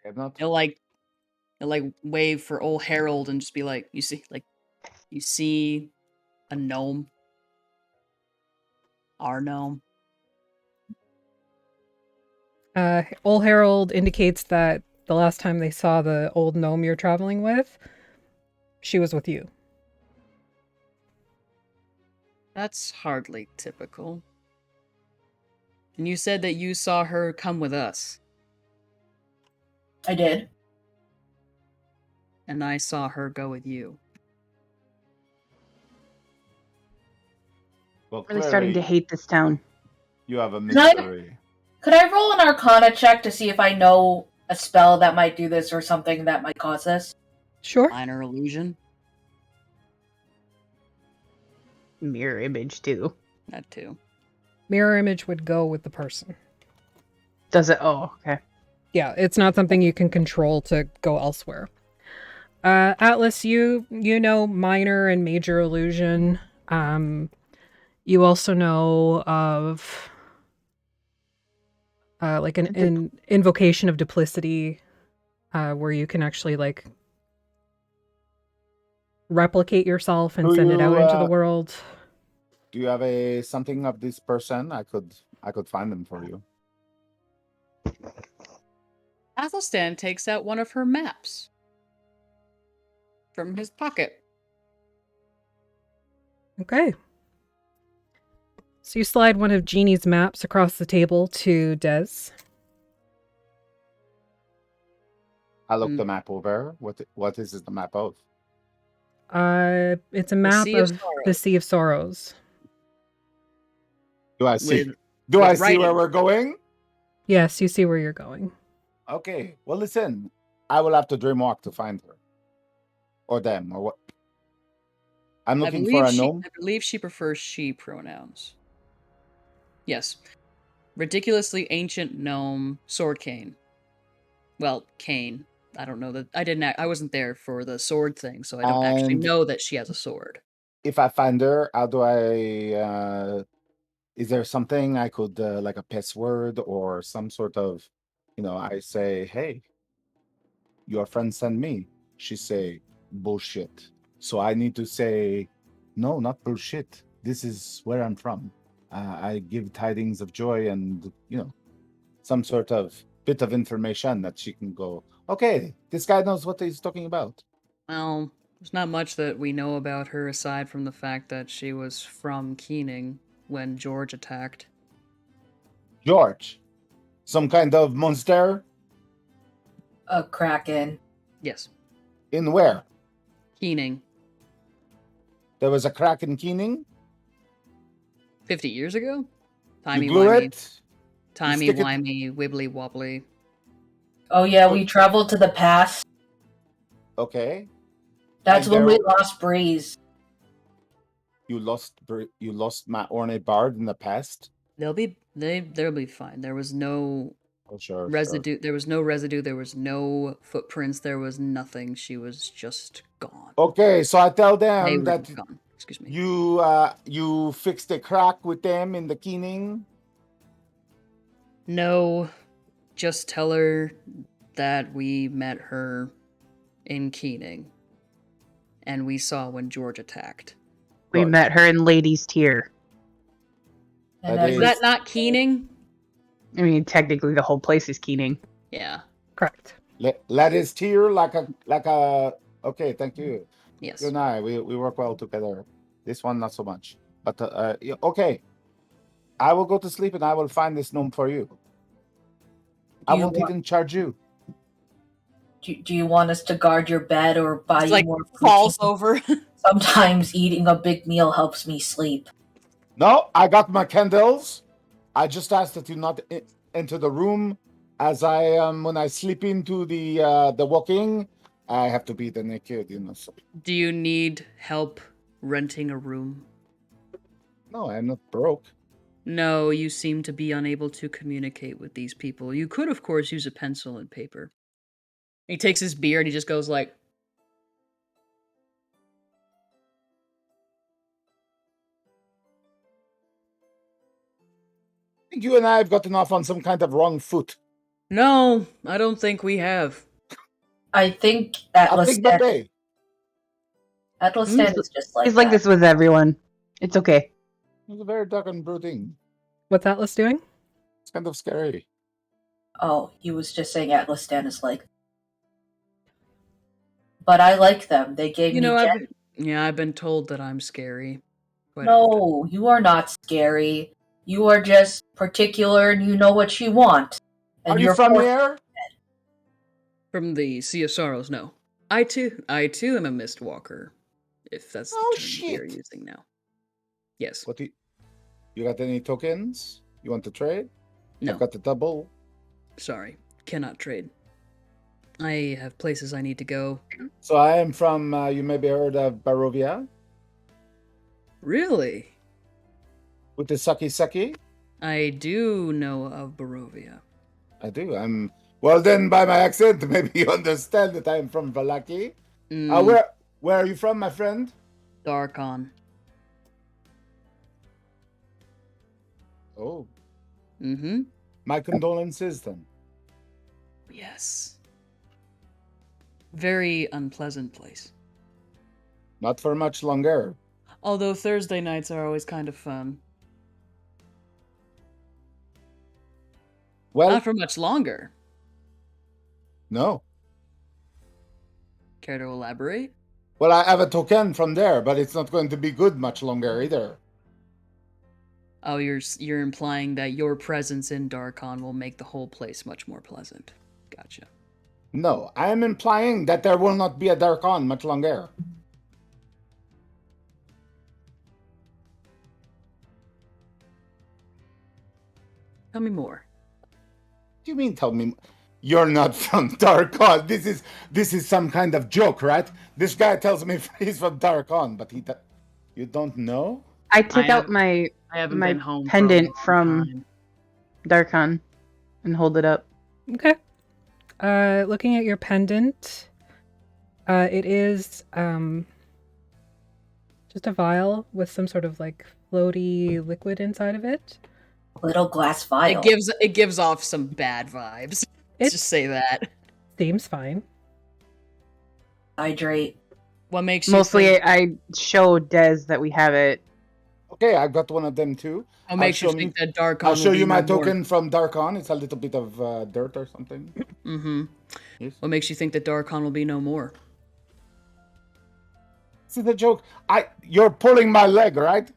I have not. He'll like wave for old Harold and just be like, you see a gnome? Our gnome? Old Harold indicates that the last time they saw the old gnome you're traveling with, she was with you. That's hardly typical. And you said that you saw her come with us, I did. and I saw her go with you. Well, Really starting to clearly, hate this town. you have a I- mystery. Could I roll an Arcana check to see if I know a spell that might do this or something that might cause this? Sure. Minor illusion? Mirror image too. That too. Mirror image would go with the person. Does it? Oh, okay. Yeah, it's not something you can control to go elsewhere. Atlas, you know minor and major illusion. You also know of like an invocation of duplicity, where you can actually like replicate yourself and Do send it out you, into the world. Do you have a something of this person? I could find them for you. Athelstan takes out one of her maps from his pocket. Okay. So you slide one of Jeannie's maps across the table to Des. I looked the map over. What is the map of? It's a map Sea of of the Sea of Sorrows. Do I see? With- Do with I see where writing. we're going? Yes, you see where you're going. Okay. Well, listen. I will have to dreamwalk to find her, or them, or what. I'm looking for a gnome. I believe she prefers she pronouns. Yes. Ridiculously ancient gnome, sword cane. Well, cane. I don't know that I wasn't there for the sword thing, so I don't actually And- know that she has a sword. If I find her, how do I? Is there something I could like a password or some sort of, I say, hey, your friend sent me. She say bullshit. So I need to say, no, not bullshit. This is where I'm from. I give tidings of joy and some sort of bit of information that she can go, okay, this guy knows what he's talking about. Well, there's not much that we know about her aside from the fact that she was from Keening when George attacked. George. Some kind of monster? A kraken. Yes. In where? Keening. There was a crack in Keening? 50 years ago? You Timey glue wimey. it? Timey stick it- wimey, wibbly wobbly. Oh yeah, we traveled to the past. Okay. That's And when we there- lost Breeze. You lost Matt Orne Bard in the past? They'll be fine. There was no Oh, sure. residue. There was no residue. There was no footprints. There was nothing. She was just gone. Okay, so I tell They them were that gone. Excuse me. you fixed a crack with them in the Keening? No, just tell her that we met her in Keening, and we saw when George attacked. We Good. met her in Ladies' Tier. And That Is is- that not Keening? I mean, technically, the whole place is Keening. Yeah. Correct. Let his tear like a. Okay, thank you. Yes. You and I, we work well together. This one, not so much. But yeah, okay. I will go to sleep and I will find this gnome for you. I Do you won't want- even charge you. Do you want us to guard your bed or buy It's you like more falls protein? over. Sometimes eating a big meal helps me sleep. No, I got my candles. I just asked that you not enter the room, as I when I slip into the walking, I have to be the naked, you know. So. Do you need help renting a room? No, I'm not broke. No, you seem to be unable to communicate with these people. You could, of course, use a pencil and paper. He takes his beer and he just goes like, I think you and I have gotten off on some kind of wrong foot. "No, I don't think we have." I think I think that Atlas day. is just like He's like that. this with everyone. It's okay. It was a very dark and brooding. What's Atlas doing? It's kind of scary. Oh, he was just saying Atlas is like. But I like them. They gave You me know, gen- I've been told that I'm scary. Quite often. No, you are not scary. You are just particular and you know what you want. And Are you you're from for- here? From the Sea of Sorrows, no. I too am a Mistwalker. If that's the Oh, term we are shit. using now. Yes. What you got any tokens? You want to trade? No. I've got the double. Sorry. Cannot trade. I have places I need to go. So I am from, you maybe heard of Barovia Really? with the Saki. I do know of Barovia. I do. Well then, by my accent, maybe you understand that I am from Valaki. Where are you from, my friend? Darkon. Oh, Mm-hmm. my condolences then. Yes. Very unpleasant place. Not for much longer. Although Thursday nights are always kind of fun. Well, Not for much longer. no. Care to elaborate? Well, I have a token from there, but it's not going to be good much longer either. Oh, you're implying that your presence in Darkon will make the whole place much more pleasant. Gotcha. No, I am implying that there will not be a Darkon much longer. Tell me more. What do you mean? Tell me, you're not from Darkon. This is some kind of joke, right? This guy tells me he's from Darkon, but you don't know? I took I out have- my I haven't My been home pendant for a long from- time. Darkon and hold it up. Okay. Looking at your pendant, it is just a vial with some sort of like floaty liquid inside of it. little glass vial. It gives off some bad vibes. Let's It just say that. seems fine. Hydrate. What makes you Mostly, think, I show Dez that we have it. Okay, I've got one of them too. what makes you show think that Darkon I'll will show be you my no more? token from Darkon. It's a little bit of dirt or something. Mm-hmm. Yes. What makes you think that Darkon will be no more? This is a joke. You're pulling my leg, right?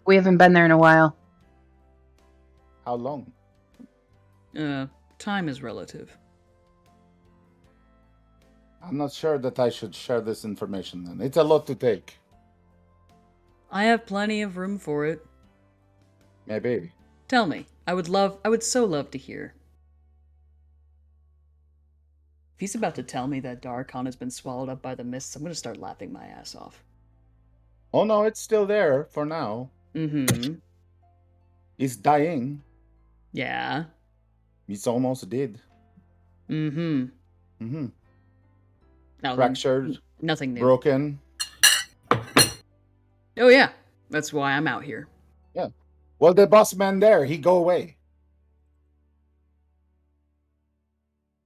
We haven't been there in a while. How long? Time is relative. I'm not sure that I should share this information then. It's a lot to take. I have plenty of room for it. Maybe. Tell me. I would so love to hear. If he's about to tell me that Darkon has been swallowed up by the mists, I'm gonna start laughing my ass off. Oh no, it's still there for now. Mm-hmm. He's dying. Yeah. He's almost dead. Mm-hmm. Mm-hmm. Now, Fractured. Nothing new. Broken. Oh yeah. That's why I'm out here. Yeah. Well, the boss man there, he go away.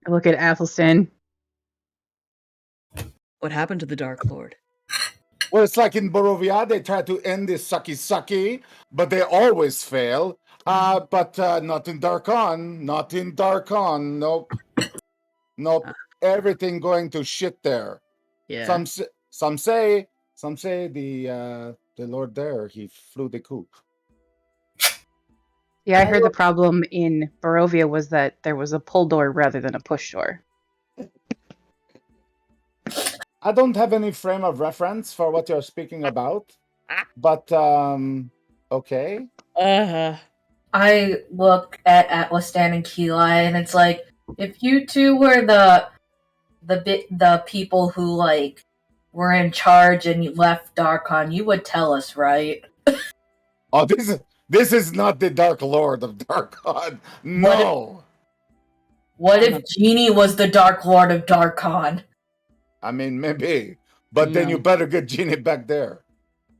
I look at Athelstan. What happened to the Dark Lord? Well, it's like in Barovia, they try to end this sucky, but they always fail. But not in Darkon. Not in Darkon. Nope. Nope. Everything going to shit there. Yeah. Some say the Lord there, he flew the coop. Yeah, I heard the problem in Barovia was that there was a pull door rather than a push door. I don't have any frame of reference for what you're speaking about, but okay. I look at Atlastan and Keli, and it's like, if you two were the people who like were in charge and you left Darkon, you would tell us, right? Oh, this is not the Dark Lord of Darkon. No. What if Genie was the Dark Lord of Darkon? I mean, maybe, but then you better get Genie back there,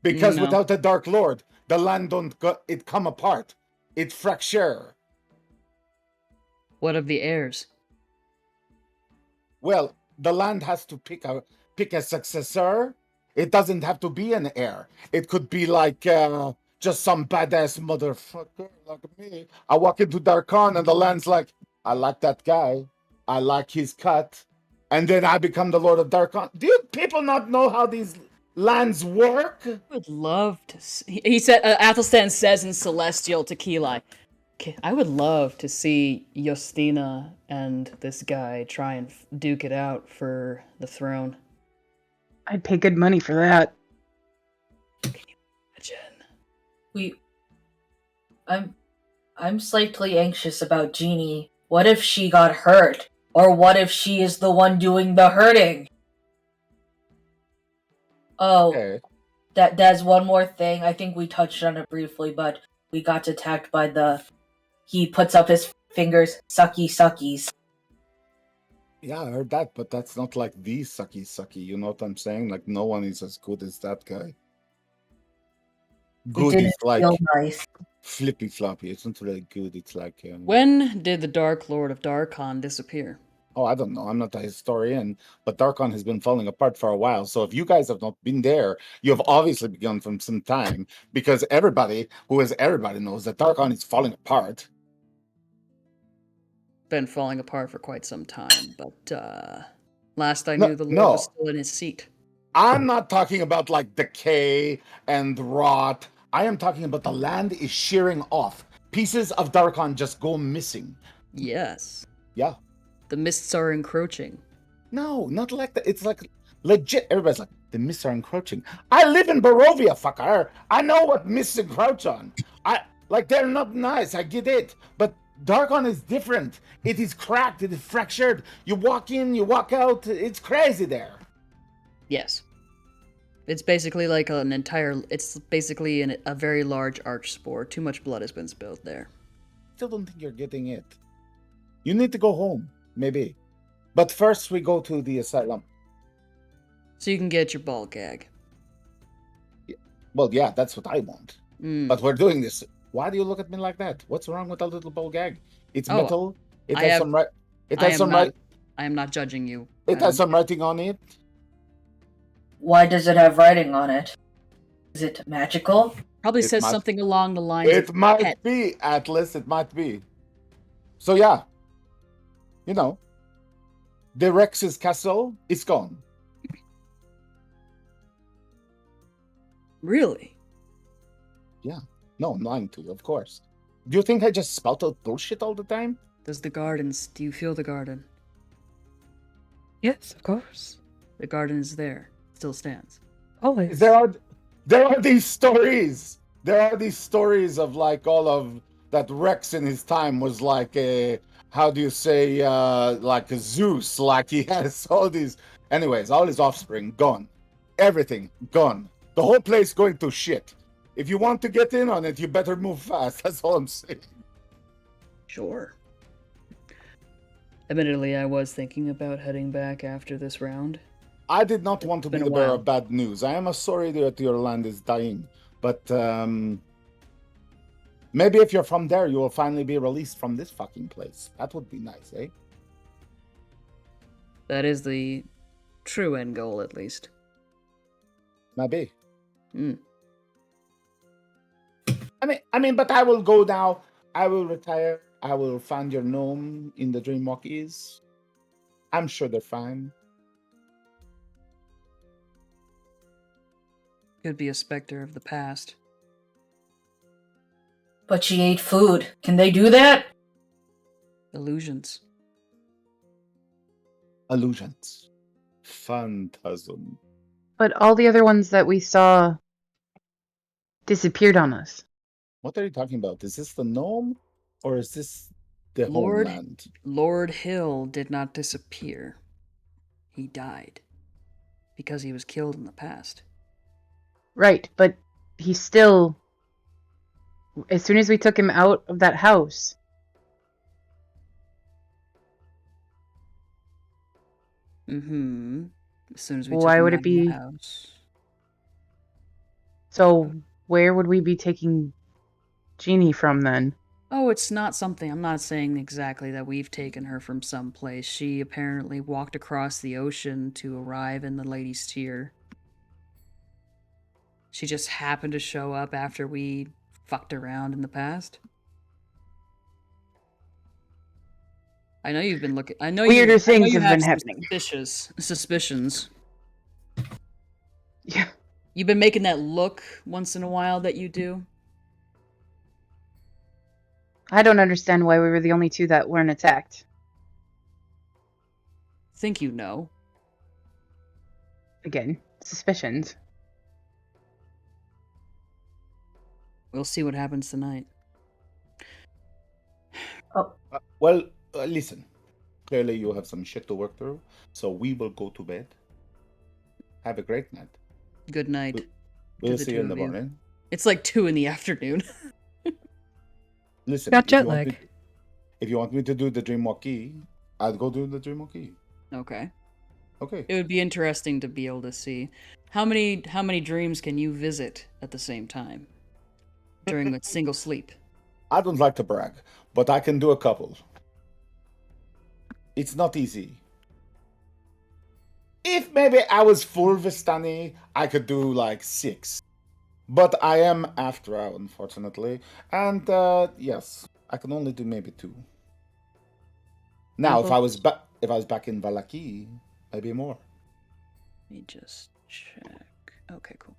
because without the Dark Lord, the land it come apart. It fracture. What of the heirs? Well, the land has to pick a successor. It doesn't have to be an heir. It could be like just some badass motherfucker like me. I walk into Darkon and the land's like, I like that guy. I like his cut. And then I become the Lord of Darkon. Do you people not know how these lands work? I would love to see... He said, Athelstan says in Celestial to Keli, I would love to see Justina and this guy try and duke it out for the throne. I'd pay good money for that. Can you imagine? I'm slightly anxious about Genie. What if she got hurt? Or what if she is the one doing the hurting? Oh, Okay. There's one more thing. I think we touched on it briefly, but we got attacked by he puts up his fingers, suckies. Yeah, I heard that, but that's not like the sucky. You know what I'm saying? Like, no one is as good as that guy. Good is like nice. flippy floppy. It's not really good. It's like When did the Dark Lord of Darkon disappear? Oh, I don't know. I'm not a historian, but Darkon has been falling apart for a while. So if you guys have not been there, you have obviously begun from some time, because everybody knows that Darkon is falling apart. Been falling apart for quite some time, but last I knew the Lord was still in his seat. I'm not talking about like decay and rot. I am talking about the land is shearing off. Pieces of Darkon just go missing. Yes. Yeah. The mists are encroaching. No, not like that. It's like legit. Everybody's like, the mists are encroaching. I live in Barovia, fucker. I know what mists encroach on. They're not nice. I get it. But Darkon is different. It is cracked. It is fractured. You walk in, you walk out. It's crazy there. Yes. It's basically like it's basically a very large arch spore. Too much blood has been spilled there. Still don't think you're getting it. You need to go home, maybe. But first we go to the asylum. So you can get your ball gag. Well, yeah, that's what I want. But we're doing this. Why do you look at me like that? What's wrong with a little ball gag? It's metal. It has some right. It has some right. I am not judging you. It has some writing on it. Why does it have writing on it? Is it magical? Probably says something along the lines of It might be, Atlas. It might be. So yeah. You know. The Rex's castle is gone. Really? Yeah. No, I'm lying to you, of course. Do you think I just spout out bullshit all the time? Do you feel the garden? Yes, of course. The garden is there. Still stands. Always. There are these stories. There are these stories of like all of that Rex in his time was like a, how do you say, like a Zeus, like he has all these. Anyways, all his offspring gone, everything gone, the whole place going to shit. If you want to get in on it, you better move fast. That's all I'm saying. Sure. Admittedly, I was thinking about heading back after this round. I did not want to be been a the bearer while. of bad news. I am sorry that your land is dying, but maybe if you're from there, you will finally be released from this fucking place. That would be nice, eh? That is the true end goal, at least. Maybe. Mm. I mean, but I will go now. I will retire. I will find your gnome in the Dreamwalkies. I'm sure they're fine. Could be a specter of the past. But she ate food. Can they do that? Illusions. Illusions. Phantasm. But all the other ones that we saw disappeared on us. What are you talking about? Is this the gnome? Or is this the Lord homeland? Lord Hill did not disappear. He died. Because he was killed in the past. Right, but he still... As soon as we took him out of that house... Mm-hmm. As soon as we Why took him would out it of the be... house. So, where would we be taking Jeannie from then? Oh, it's not something. I'm not saying exactly that we've taken her from someplace. She apparently walked across the ocean to arrive in the Lady's Tier. She just happened to show up after we fucked around in the past. I know you've been looking. Weirder things you have been some happening. Suspicions. Yeah. You've been making that look once in a while that you do. I don't understand why we were the only two that weren't attacked. Think you know. Again, suspicions. We'll see what happens tonight. Well, listen. Clearly you have some shit to work through, so we will go to bed. Have a great night. Good night. We'll the see two you in the of you. morning. It's like 2 in. Listen, Got jet lag. If you want me to do the Dreamwalkie, I'll go do the Dreamwalkie. Okay. Okay. It would be interesting to be able to see how many dreams can you visit at the same time during a single sleep. I don't like to brag, but I can do a couple. It's not easy. If maybe I was full Vistani, I could do like 6. But I am after hour, unfortunately. And yes, I can only do maybe 2. Now, if I was back in Valaki, maybe more. Let me just check. Okay, cool.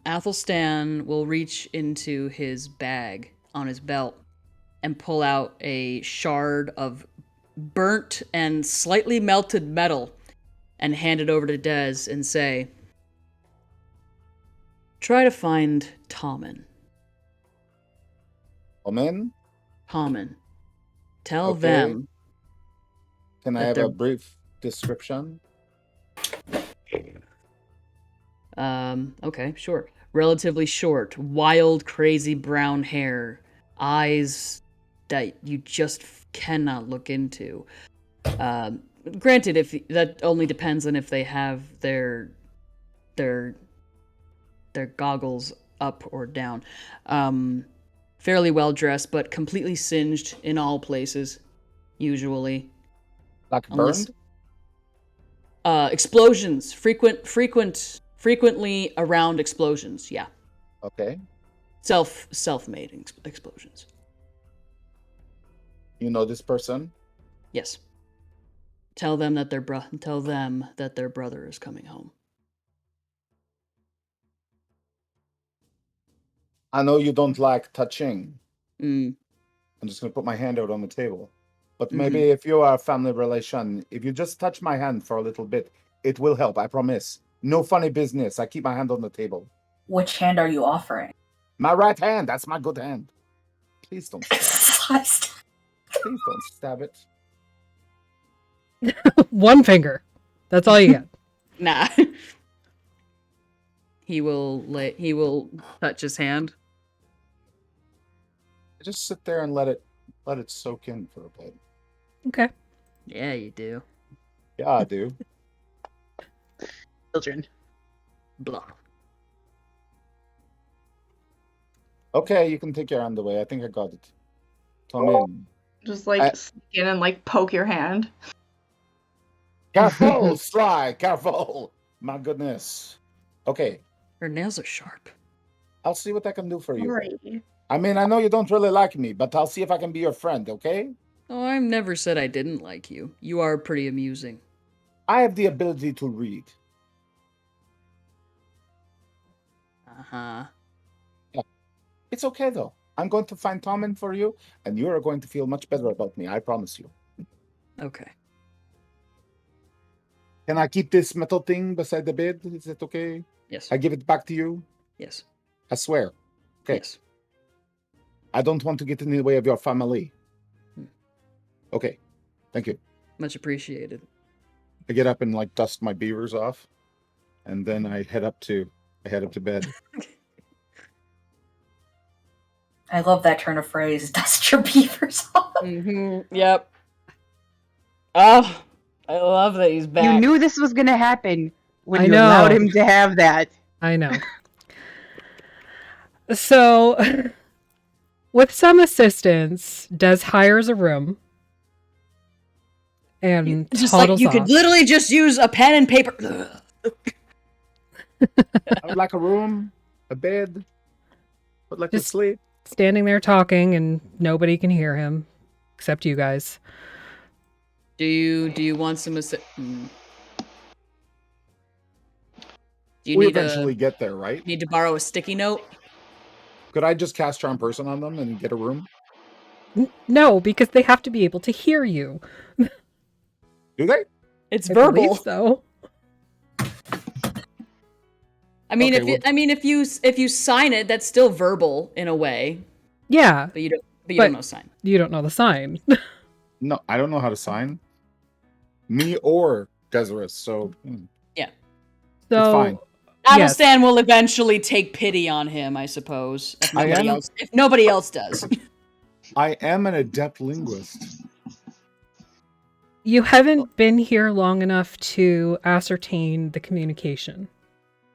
Athelstan will reach into his bag on his belt and pull out a shard of burnt and slightly melted metal and hand it over to Dez and say, "Try to find Tommen. Amen? Tommen. Tell Okay. them." Can I that have they're- a brief description? Okay, sure. Relatively short, wild, crazy brown hair, eyes that you just cannot look into. Granted, if that only depends on if they have their goggles up or down. Fairly well dressed, but completely singed in all places, usually. Like Unless burned? explosions, frequently around explosions. Yeah, Okay. self-made explosions. You know this person? Yes. Tell them that their brother is coming home. I know you don't like touching. Mm. I'm just going to put my hand out on the table. But maybe if you are a family relation, if you just touch my hand for a little bit, it will help. I promise. No funny business. I keep my hand on the table. Which hand are you offering? My right hand. That's my good hand. Please don't stab it. Please don't stab it. One finger. That's all you get. Nah. He will touch his hand. Just sit there and let it soak in for a bit. Okay. Yeah, you do. Yeah, I do. Children. Blah. Okay, you can take your hand away. I think I got it. Come in. Just like sneak in and like poke your hand. Careful, Sly. Careful. My goodness. Okay, Her nails are sharp. I'll see what I can do for you. Sorry. I mean, I know you don't really like me, but I'll see if I can be your friend, okay? Oh, I've never said I didn't like you. You are pretty amusing. I have the ability to read. Uh-huh. It's okay, though. I'm going to find Tommen for you, and you are going to feel much better about me. I promise you. Okay. Can I keep this metal thing beside the bed? Is it okay? Yes. I give it back to you? Yes. I swear. Okay. Yes. I don't want to get in the way of your family. Okay. Thank you. Much appreciated. I get up and like dust my beavers off, and then I head up to bed. I love that turn of phrase. Dust your beavers off. Yep. Oh, I love that he's back. You knew this was gonna happen when I you know. allowed him to have that. I know. So, with some assistance, Des hires a room and Just toddles like you off. could literally just use a pen and paper. I would like a room, a bed. Would like to Just- sleep. Standing there talking, and nobody can hear him except you guys. Do you want some Do you We need eventually get there, right? need to borrow a sticky note? Could I just cast Charm Person on them and get a room? No, because they have to be able to hear you. Do they? It's I verbal. believe so. I mean, Okay, if you sign it, that's still verbal in a way, Yeah, but you don't But- know sign. you don't know the sign. No, I don't know how to sign. Me or Dezoris, so So, it's fine. Yes. Athelstan will eventually take pity on him, I suppose. If nobody else does. I am an adept linguist. You haven't been here long enough to ascertain the communication.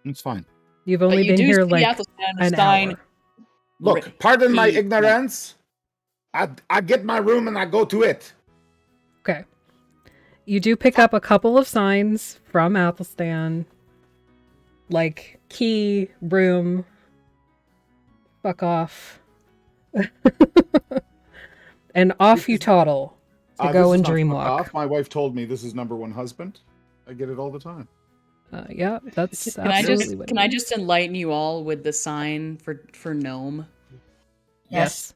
It's fine. You've But only you been do here see like Athelstan an sign. hour. Look, pardon my He- ignorance. I get my room and I go to it. Okay. You do pick up a couple of signs from Athelstan, like key, room, fuck off, and off you toddle to go This and is not dream fuck walk. off. My wife told me this is number one husband. I get it all the time. Yeah, that's Can I absolutely just what can it I is. just enlighten you all with the sign for gnome? Yes.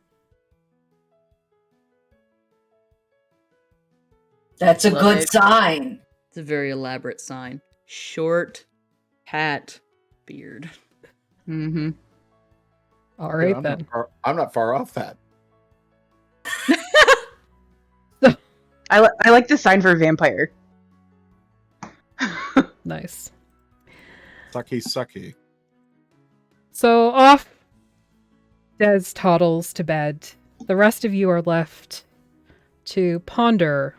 That's a Love good it. sign. It's a very elaborate sign. Short hat beard. Mm-hmm. All right I'm then. I'm not far off that. I like the sign for vampire. Nice. Sucky. So off Des toddles to bed. The rest of you are left to ponder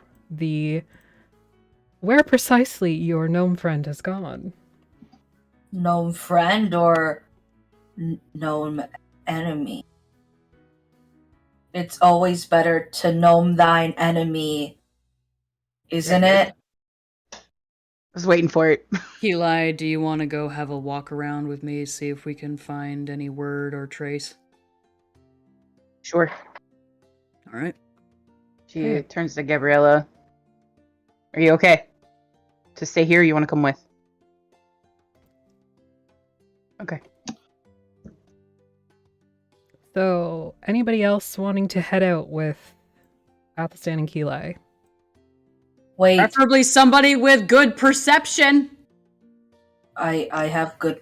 where precisely your gnome friend has gone. Gnome friend or gnome enemy? It's always better to gnome thine enemy, isn't it? I was waiting for it. Eli, do you want to go have a walk around with me, see if we can find any word or trace? Sure. All right. She turns to Gabriella. Are you okay? To stay here, or you want to come with? Okay. So, anybody else wanting to head out with Athelstan and Keelai. Wait, Preferably somebody with good perception. I have good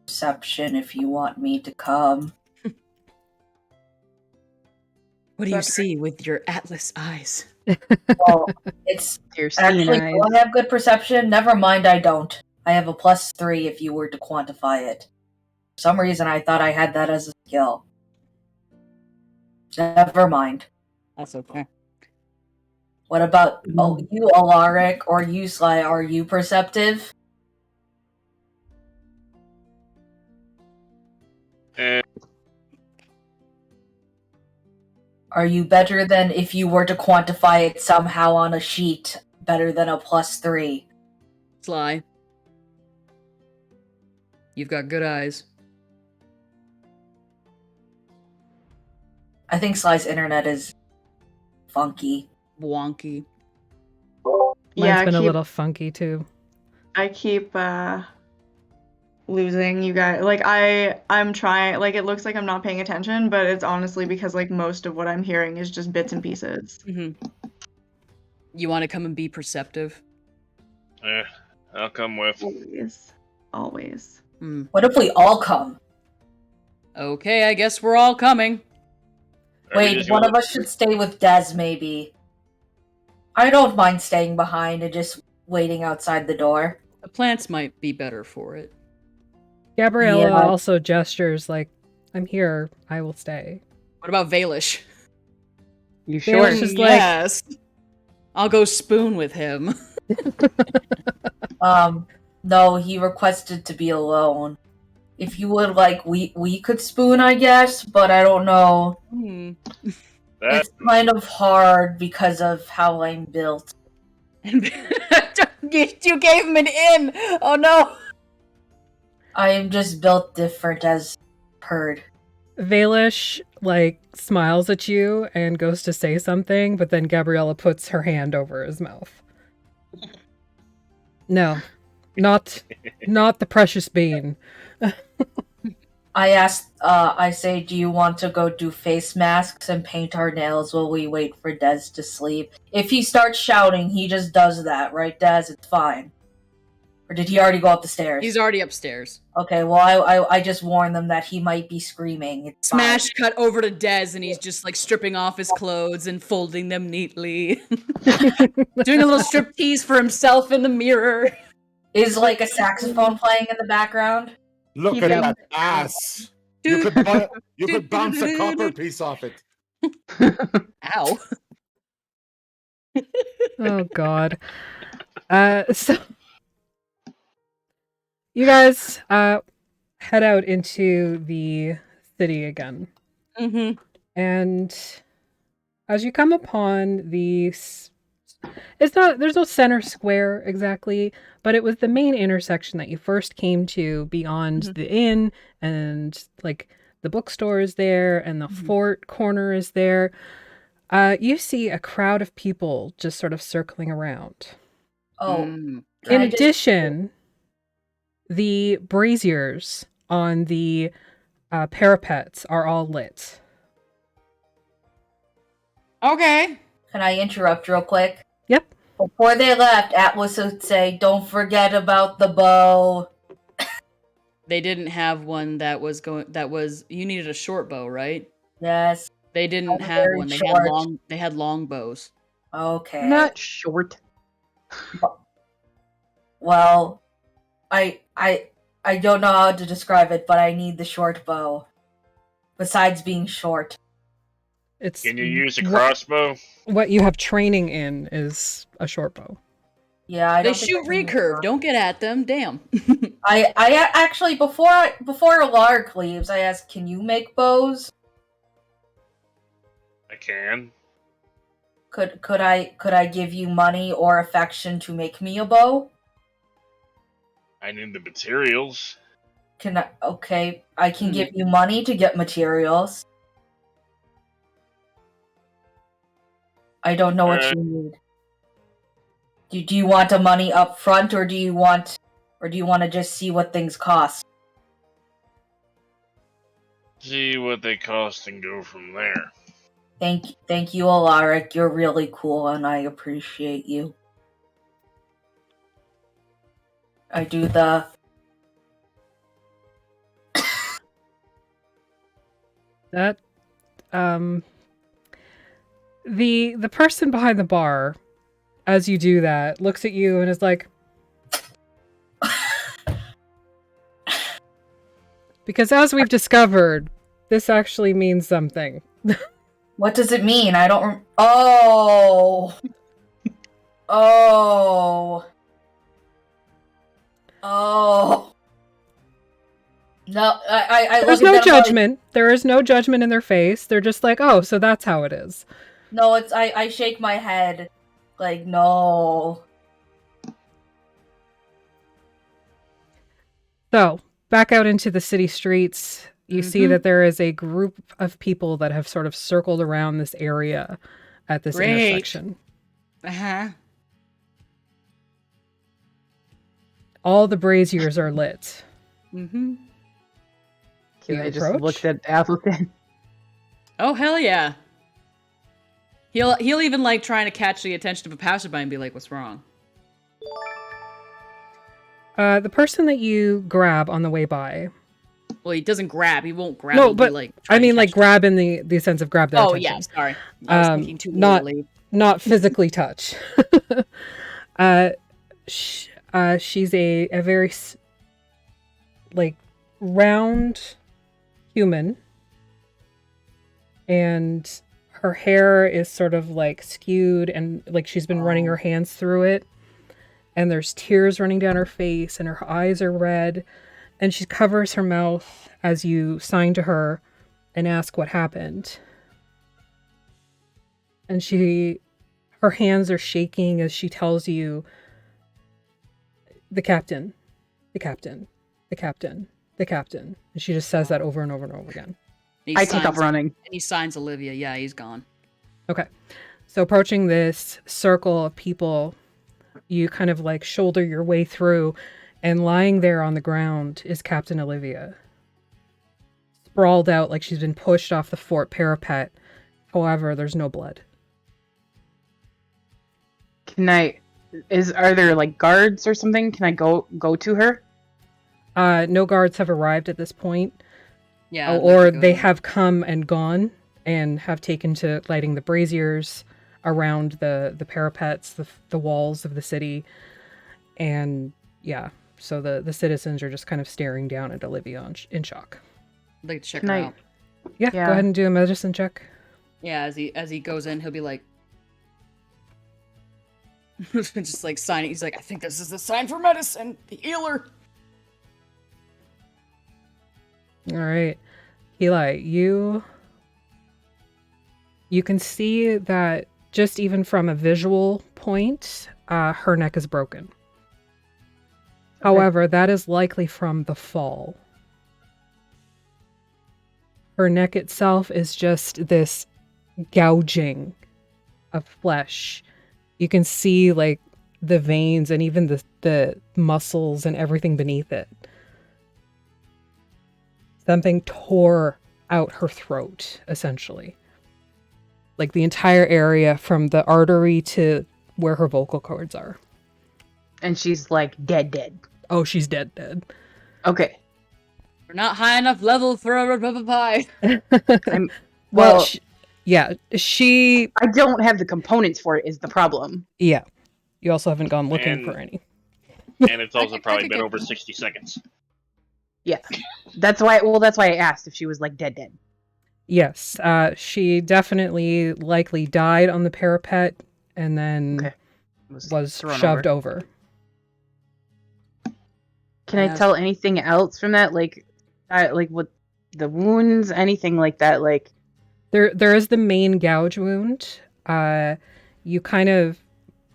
perception if you want me to come. What do you see with your Atlas eyes? Well, it's Your seeing actually, eyes. do I have good perception? Never mind, I don't. I have a +3 if you were to quantify it. For some reason, I thought I had that as a skill. Never mind. That's okay. What about you, Alaric, or you, Sly? Are you perceptive? Eh, Are you better than if you were to quantify it somehow on a sheet? Better than a +3? Sly. You've got good eyes. I think Sly's internet is funky. Wonky. Mine's Yeah, been a little funky too. I keep losing you guys. Like I'm trying, like it looks like I'm not paying attention, but it's honestly because like most of what I'm hearing is just bits and pieces. Mm-hmm. You want to come and be perceptive? I'll come with. Always. What if we all come? Okay, I guess we're all coming. Are we Wait, just one gonna- of us should stay with Des, maybe. I don't mind staying behind and just waiting outside the door. The plants might be better for it. Gabriella Yeah. also gestures like, I'm here, I will stay. What about Valish? You sure? Valish is like- Yes. I'll go spoon with him. No, he requested to be alone. If you would like, we could spoon, I guess, but I don't know. That, It's kind of hard because of how I'm built. You gave him an in! Oh no! I am just built different as heard. Valish like smiles at you and goes to say something, but then Gabriella puts her hand over his mouth. No, not the precious bean. I say, do you want to go do face masks and paint our nails while we wait for Des to sleep? If he starts shouting, he just does that, right, Des? It's fine. Or did he already go up the stairs? He's already upstairs. Okay, well, I just warned them that he might be screaming. It's Smash cut over to Dez, and he's just like stripping off his clothes and folding them neatly. Doing a little striptease for himself in the mirror. Is like a saxophone playing in the background? Look Keep at him- that ass. You could bounce a copper piece off it. Ow. Oh God. So you guys head out into the city again. Mm-hmm. And as you come upon there's no center square exactly, but it was the main intersection that you first came to beyond the inn, and like the bookstore is there and the fort corner is there. You see a crowd of people just sort of circling around. Oh, Mm. can In I just- addition, the braziers on the parapets are all lit. Okay. Can I interrupt real quick? Yep. Before they left, Atlas would say, "Don't forget about the bow." They didn't have one that was you needed a short bow, right? Yes. They didn't I'm have very one. They short. had long bows. Okay. Not short. Well, I don't know how to describe it, but I need the short bow. Besides being short. It's can you use a wha- crossbow? What you have training in is a short bow. Yeah, I They don't think shoot I can use recurve. that. Don't get at them. Damn. I actually before Lark leaves, I asked, "Can you make bows?" I can. Could I give you money or affection to make me a bow? I need the materials. Okay, I can give you money to get materials. I don't know what you need. Do you want the money up front, or do you want to just see what things cost? See what they cost and go from there. Thank you, Alaric. You're really cool, and I appreciate you. I do the... That, the person behind the bar, as you do that, looks at you and is like, because as we've discovered, this actually means something. What does it mean? I don't... Oh! Oh! Oh! No, I There's look no at them like, judgment. There is no judgment in their face. They're just like, oh, so that's how it is. no, it's... I shake my head. Like, no. So, back out into the city streets, you see that there is a group of people that have sort of circled around this area at this Great. intersection. Uh-huh. All the braziers are lit. Mm-hmm. Can You I just approach? looked at Athelstane? Oh, hell yeah. He'll even like trying to catch the attention of a passerby and be like, what's wrong? The person that you grab on the way by. Well, he doesn't grab. He won't grab. No, He'll be, but like, I trying to mean, like catch grab in the sense of grab their Oh, attention. yeah, sorry. I was thinking too not literally. not physically touch. She's a very like round human, and her hair is sort of like skewed and like she's been running her hands through it, and there's tears running down her face and her eyes are red, and she covers her mouth as you sign to her and ask what happened. And her hands are shaking as she tells you, the captain, the captain, the captain, the captain. And she just says that over and over and over again. I take off running. And he signs Olivia. Yeah, he's gone. Okay. So approaching this circle of people, you kind of like shoulder your way through, and lying there on the ground is Captain Olivia. Sprawled out like she's been pushed off the fort parapet. However, there's no blood. Are there like guards or something? Can I go to her? No guards have arrived at this point. Yeah. Or they have come and gone and have taken to lighting the braziers around the parapets, the walls of the city. And yeah, so the citizens are just kind of staring down at Olivia in shock. I'd like to check Can her I- out. Yeah, Yeah. go ahead and do a medicine check. Yeah, as he goes in, he'll be like, just like signing. He's like, I think this is the sign for medicine, the healer. All right. Eli, you can see that just even from a visual point, her neck is broken. However, that is likely from the fall. Her neck itself is just this gouging of flesh. You can see like the veins and even the muscles and everything beneath it. Something tore out her throat, essentially. Like the entire area from the artery to where her vocal cords are. And she's like dead. Oh, she's dead. Okay. We're not high enough level for a rubber pie. Well, Well, she... I don't have the components for it is the problem. Yeah. You also haven't gone looking And- for any. And it's also I probably could been get over them. 60 seconds. Yeah. That's why I asked if she was like dead. Yes. She definitely likely died on the parapet and then Okay. was thrown shoved over. Can I tell anything else from that? Like what the wounds, anything like that? Like There is the main gouge wound. You kind of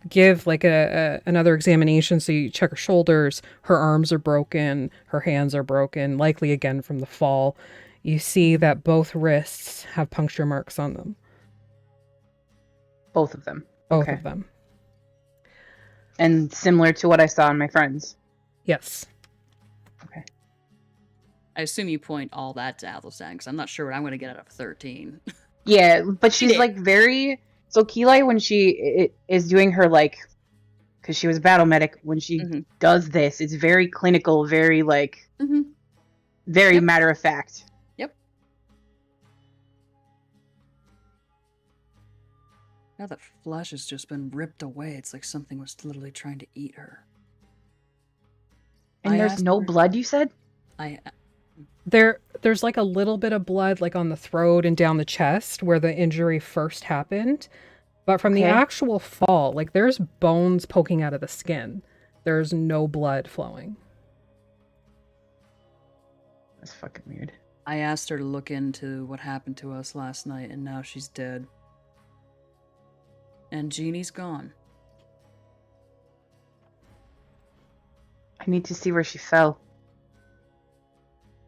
give like another examination. So you check her shoulders. Her arms are broken. Her hands are broken, likely again from the fall. You see that both wrists have puncture marks on them. both of them. Both Okay. of them. And similar to what I saw in my friends. Yes. I assume you point all that to Athelstan, because I'm not sure what I'm going to get out of 13. Yeah, but she's did. like very. So Keelai, when she is doing her like, because she was a battle medic, when she Mhm. does this, it's very clinical, very like, Mhm. very Yep. matter of fact. Yep. Now that flesh has just been ripped away, it's like something was literally trying to eat her. And I there's asked no her- blood, you said? There's like a little bit of blood like on the throat and down the chest where the injury first happened. But from the Okay. actual fall, like there's bones poking out of the skin. There's no blood flowing. That's fucking weird. I asked her to look into what happened to us last night, and now she's dead. And Jeannie's gone. I need to see where she fell.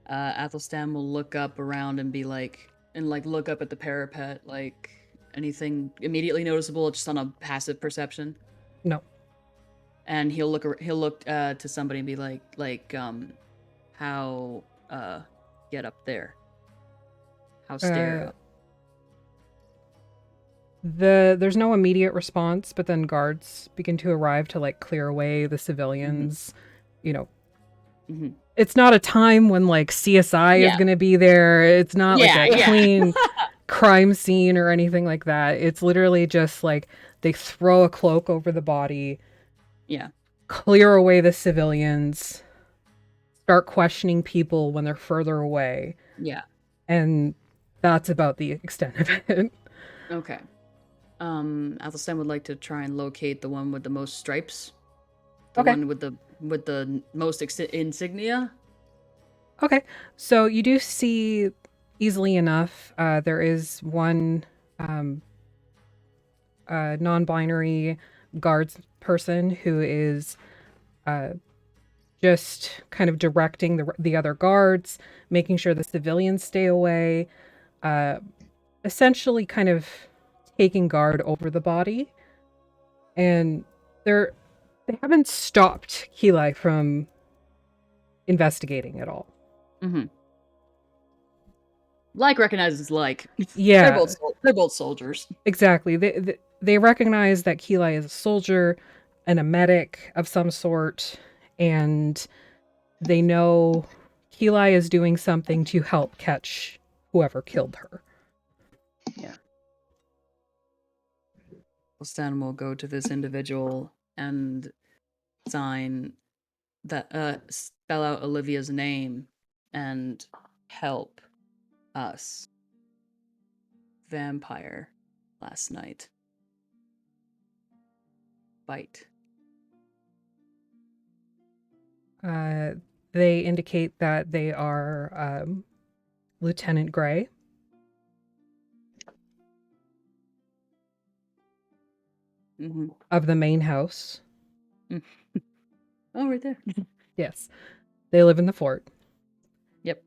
Athelstan will look up around and be like, look up at the parapet, like, anything immediately noticeable just on a passive perception. No. And he'll look to somebody and be how get up there? How stare up? There's no immediate response, but then guards begin to arrive to like clear away the civilians. You know, it's not a time when like CSI is going to be there. It's not like a clean crime scene or anything like that. It's literally just like they throw a cloak over the body. Yeah. Clear away the civilians. Start questioning people when they're further away. Yeah. And that's about the extent of it. Okay. Athelstan would like to try and locate the one with the most stripes. The one with the most insignia. Okay. So you do see easily enough, there is one non-binary guards person who is just kind of directing the other guards, making sure the civilians stay away, essentially kind of taking guard over the body. And they haven't stopped Keelai from investigating at all. Like recognizes like. Yeah. They're both soldiers. Exactly. They recognize that Keelai is a soldier and a medic of some sort, and they know Keelai is doing something to help catch whoever killed her. Yeah. Stan will go to this individual and sign that spell out Olivia's name and help us. Vampire last night. Bite. They indicate that they are Lieutenant Gray. Of the main house. Oh, right there. Yes. They live in the fort. Yep.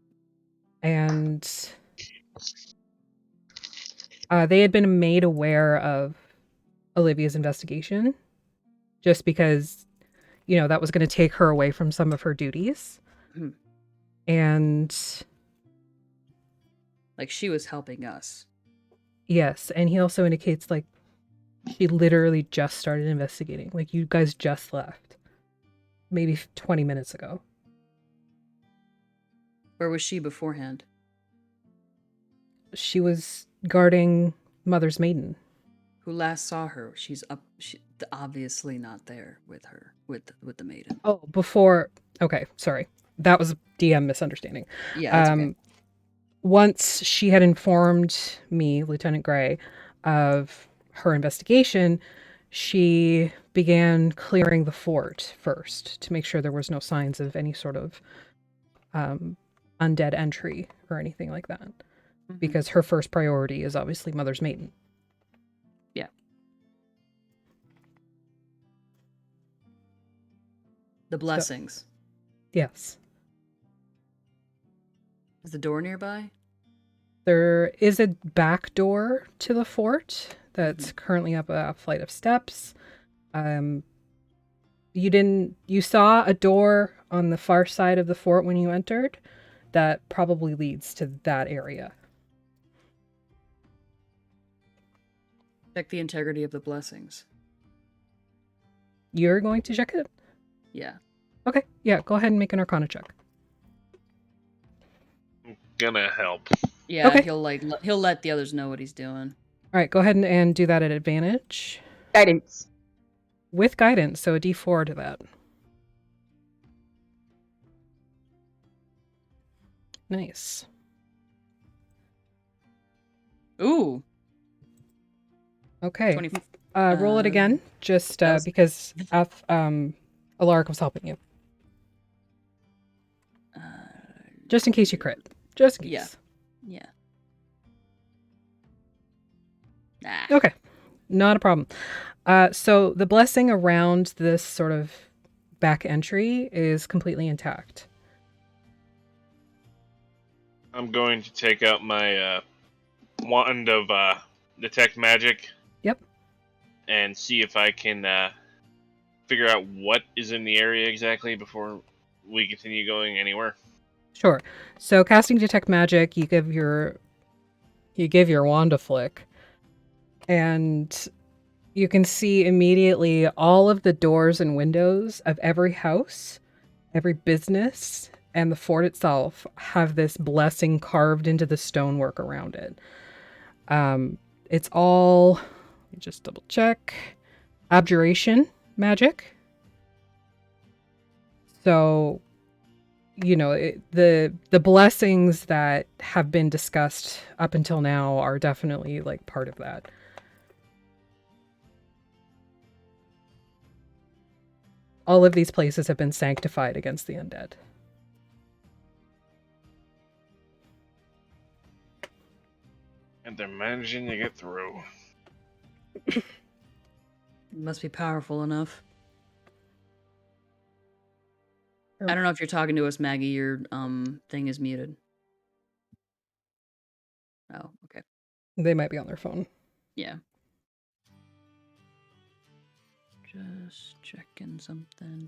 And they had been made aware of Olivia's investigation just because, you know, that was going to take her away from some of her duties. And like she was helping us. Yes. And he also indicates like she literally just started investigating. Like you guys just left. Maybe 20 minutes ago. Where was she beforehand? She was guarding Mother's Maiden. Who last saw her? She's obviously not there with her, with the maiden. Oh, before. Okay, sorry. That was a DM misunderstanding. Yeah, that's okay. Once she had informed me, Lieutenant Gray, of her investigation, she began clearing the fort first to make sure there was no signs of any sort of undead entry or anything like that. Because her first priority is obviously Mother's Maiden. Yeah. The blessings. So, yes. Is the door nearby? There is a back door to the fort that's currently up a flight of steps. You saw a door on the far side of the fort when you entered that probably leads to that area. Check the integrity of the blessings. You're going to check it? Yeah. Okay, yeah, go ahead and make an Arcana check. Gonna help. Yeah, Okay. he'll let the others know what he's doing. All right, go ahead and do that at advantage. Guidance. With guidance, so a d4 to that. Nice. Ooh. Okay. 20, Roll it again, just that was- because Alaric was helping you. Just in case you crit. Just in case. Yeah. Ah. Okay. Not a problem. So the blessing around this sort of back entry is completely intact. I'm going to take out my wand of detect magic. Yep. And see if I can figure out what is in the area exactly before we continue going anywhere. Sure. So casting detect magic, you give your wand a flick, and you can see immediately all of the doors and windows of every house, every business, and the fort itself have this blessing carved into the stonework around it. It's all, let me just double check, abjuration magic. So, you know, the blessings that have been discussed up until now are definitely like part of that. All of these places have been sanctified against the undead. And they're managing to get through. Must be powerful enough. I don't know if you're talking to us, Maggie. Your thing is muted. Oh, okay. They might be on their phone. Yeah. Just checking something.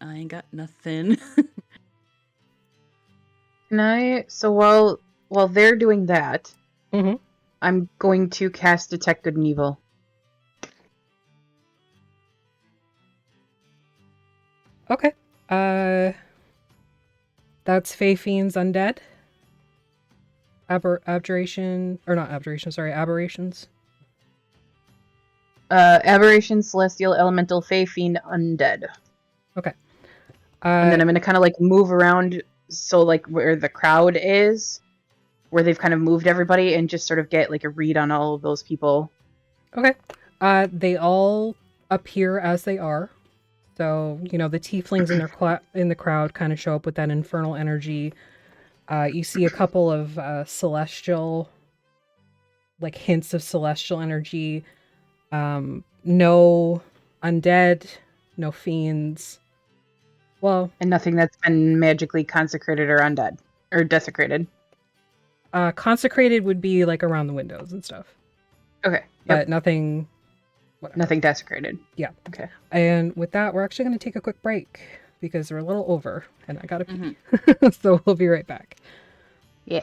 I ain't got nothing. Can I? So while they're doing that, Mhm. I'm going to cast Detect Good and Evil. Okay. That's Fey Fiend's undead. Abjuration, or not abjuration, sorry, aberrations. Aberration, Celestial, Elemental, Fey, Fiend, Undead. Okay. And then I'm gonna kind of like move around, so like where the crowd is, where they've kind of moved everybody, and just sort of get like a read on all of those people. Okay. They all appear as they are. So, you know, the tieflings in the crowd kind of show up with that infernal energy. You see a couple of celestial, like hints of celestial energy. No undead, no fiends. Well, And nothing that's been magically consecrated or undead. Or desecrated. consecrated would be like around the windows and stuff. Okay. But nothing... Whatever. Nothing desecrated. Yeah. Okay. And with that, we're actually going to take a quick break because we're a little over and I gotta pee. Mm-hmm. So we'll be right back. Yeah.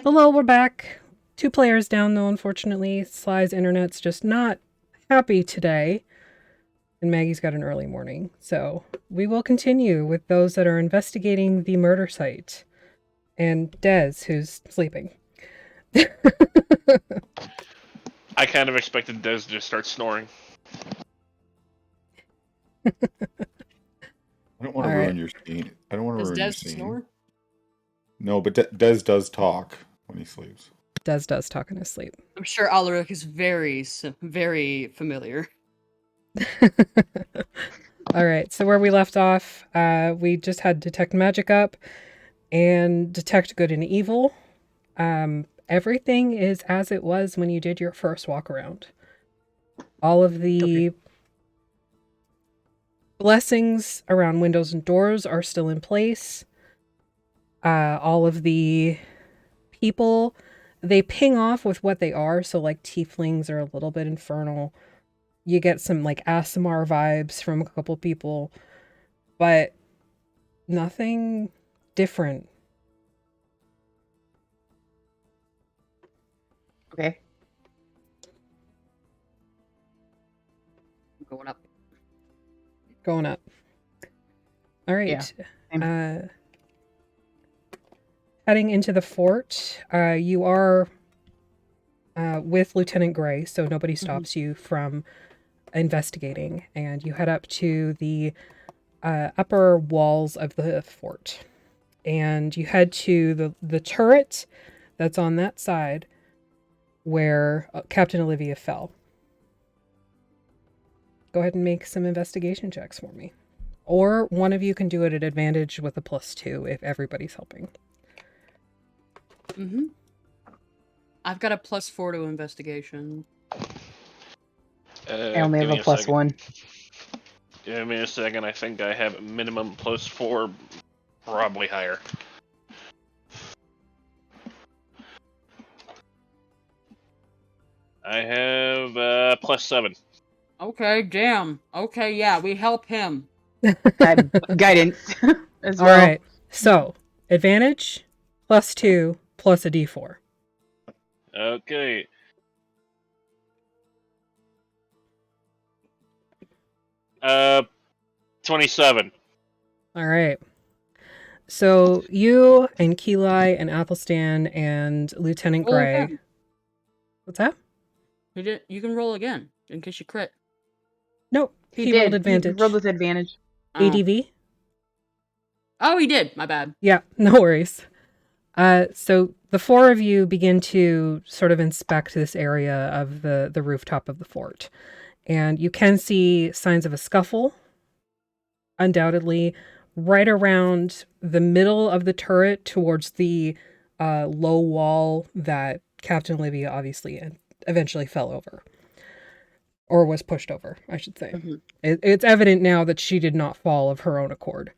Hello, we're back. 2 players down, though, unfortunately. Sly's internet's just not happy today. And Maggie's got an early morning. So we will continue with those that are investigating the murder site. And Dez, who's sleeping. I kind of expected Des to just start snoring. I don't want to All ruin right. your scene. I don't want to Does ruin Des your scene. snore? No, but Des does talk when he sleeps. Dez does talk in his sleep. I'm sure Alaric is very familiar. All right, so where we left off, we just had Detect Magic up and Detect Good and Evil. Everything is as it was when you did your first walk around. All of the blessings around windows and doors are still in place. All of the people, they ping off with what they are. So like tieflings are a little bit infernal. You get some like ASMR vibes from a couple people, but nothing different. Okay. I'm going up. Going up. All right. Yeah. Heading into the fort, you are with Lieutenant Gray, so nobody stops you from investigating, and you head up to the upper walls of the fort. And you head to the turret that's on that side where Captain Olivia fell. Go ahead and make some investigation checks for me. Or one of you can do it at advantage with a +2 if everybody's helping. Mm-hmm. I've got a +4 to investigation. I only have a +1. Give me a second. I think I have a minimum +4, probably higher. I have +7. Okay, damn. Okay, yeah, we help him. Guidance as All well. right. So, advantage, +2, plus a d4. Okay. Uh, 27. All right. So, you and Keli and Athelstan and Lieutenant Roll Gray. again. What's that? You can roll again, in case you crit. Nope. He rolled did. advantage. He rolled with advantage. Oh. ADV? Oh, he did. My bad. Yeah, no worries. So the 4 of you begin to sort of inspect this area of the rooftop of the fort. And you can see signs of a scuffle, undoubtedly, right around the middle of the turret towards the low wall that Captain Olivia obviously and eventually fell over. Or was pushed over, I should say. Mm-hmm. It's evident now that she did not fall of her own accord.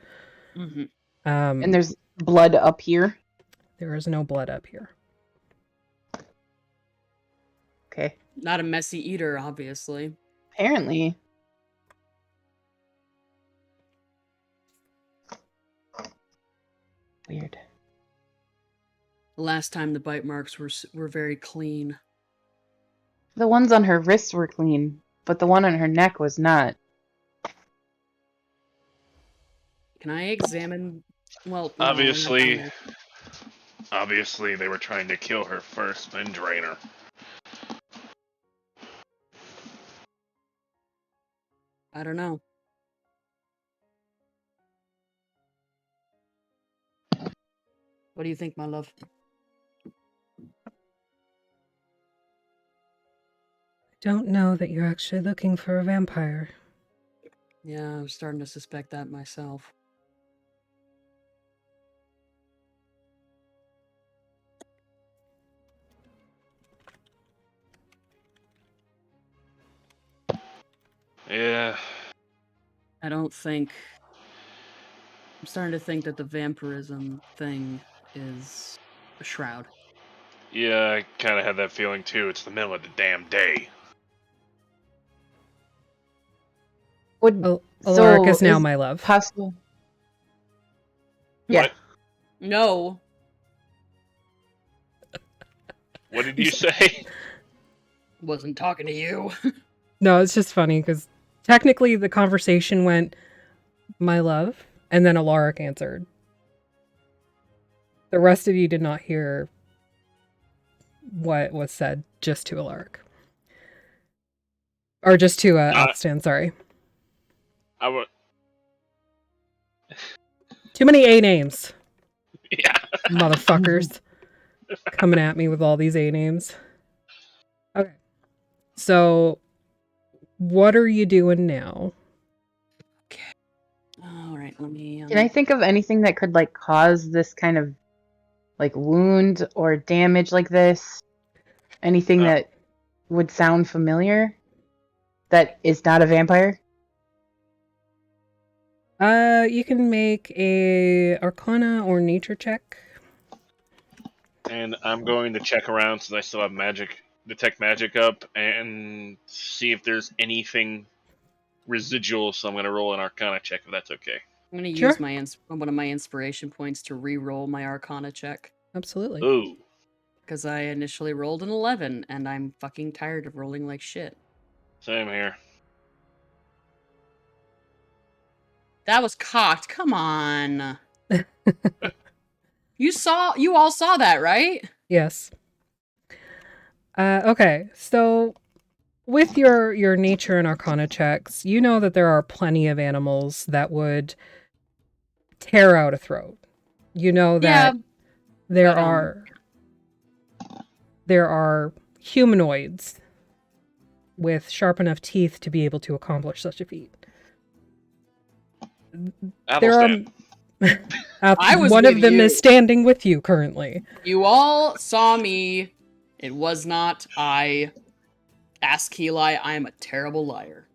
Mm-hmm. And there's blood up here. There is no blood up here. Okay. Not a messy eater, obviously. Apparently. Weird. Last time the bite marks were very clean. The ones on her wrists were clean, but the one on her neck was not. Can I examine? Well, no, Obviously, they were trying to kill her first, then drain her. I don't know. What do you think, my love? Don't know that you're actually looking for a vampire. Yeah, I was starting to suspect that myself. Yeah. I'm starting to think that the vampirism thing is a shroud. Yeah, I kind of had that feeling too. It's the middle of the damn day. Alaric is now my love. Possible. Yeah. What? No. What did you say? Wasn't talking to you. No, it's just funny because technically the conversation went, "My love," and then Alaric answered. The rest of you did not hear what was said just to Alaric. Or just to Athstan, sorry. I would. Too many A names. Yeah. Motherfuckers. Coming at me with all these A names. Okay. So, what are you doing now? Okay. All right, let me. Can I think of anything that could like cause this kind of like wound or damage like this? Anything that would sound familiar that is not a vampire? You can make a Arcana or Nature check. And I'm going to check around since I still have detect magic up, and see if there's anything residual. So I'm going to roll an Arcana check if that's okay. I'm gonna Sure. use my one of my inspiration points to re-roll my Arcana check Absolutely. Ooh. because I initially rolled an 11, and I'm fucking tired of rolling like shit. Same here. That was cocked. Come on. You all saw that, right? Yes. Okay, so with your nature and arcana checks, you know that there are plenty of animals that would tear out a throat. You know that there are humanoids with sharp enough teeth to be able to accomplish such a feat. There are I was one with of them you. is standing with you currently. You all saw me. It was not I. Ask Heli, I am a terrible liar.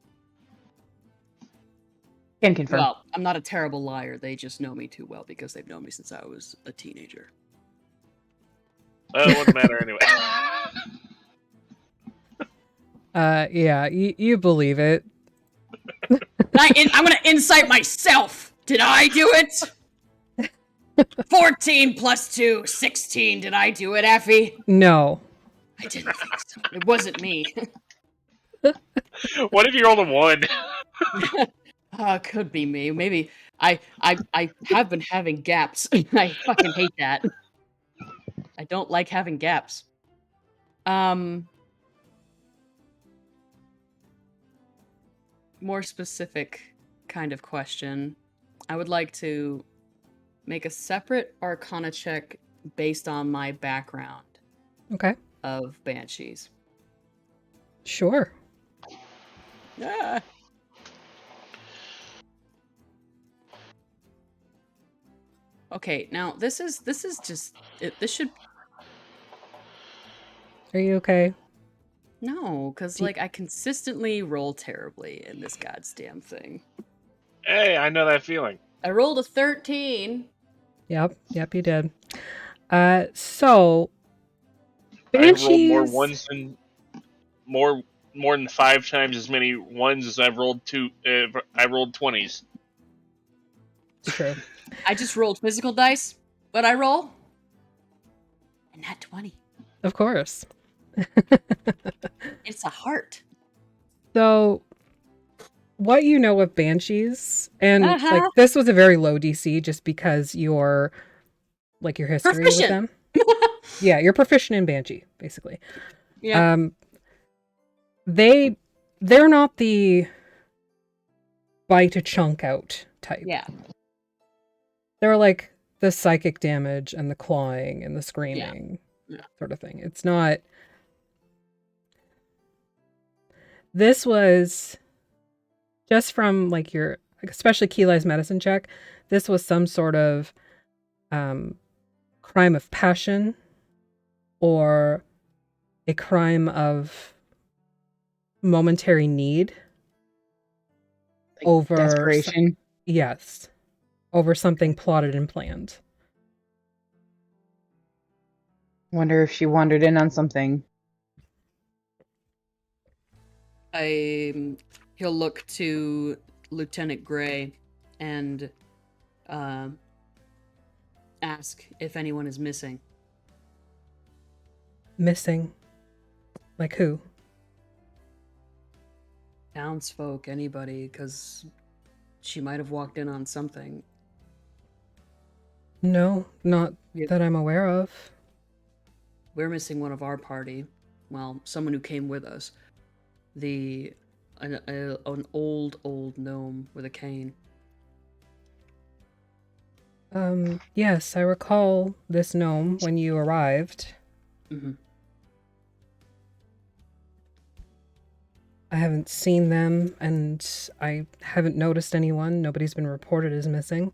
Can confirm. Well, I'm not a terrible liar. They just know me too well because they've known me since I was a teenager. It wouldn't matter anyway. Yeah, you believe it. I'm gonna incite myself. Did I do it? 14 plus 2, 16. Did I do it, Effie? No. I didn't think so. It wasn't me. What if you rolled a 1? Could be me. Maybe I have been having gaps. I fucking hate that. I don't like having gaps. More specific kind of question. I would like to make a separate Arcana check based on my background. Okay. Of banshees. Sure. Yeah. Okay, now this is just this should. Are you okay? No, because like I consistently roll terribly in this goddamn thing. Hey, I know that feeling. I rolled a 13. Yep, you did. So I've rolled more banshees. ones than more than 5 times as many ones as I've rolled I rolled 20s. It's true. I just rolled physical dice. What I roll? And not 20. Of course. It's a heart. So, what you know of banshees, and like this was a very low DC just because your history with them. Yeah, you're proficient in banshee, basically. Yeah. They're not the bite a chunk out type. Yeah. They're like the psychic damage and the clawing and the screaming sort of thing. It's not. This was just from like your, especially Keeli's medicine check. This was some sort of crime of passion or a crime of momentary need Like over desperation. Yes. Over something plotted and planned. Wonder if she wandered in on something. He'll look to Lieutenant Gray and ask if anyone is missing. Missing? Like who? Townsfolk, anybody, because she might have walked in on something. No, not Yeah. that I'm aware of. We're missing one of our party. Well, someone who came with us. An old gnome with a cane. Yes, I recall this gnome when you arrived. Mm-hmm. I haven't seen them, and I haven't noticed anyone. Nobody's been reported as missing.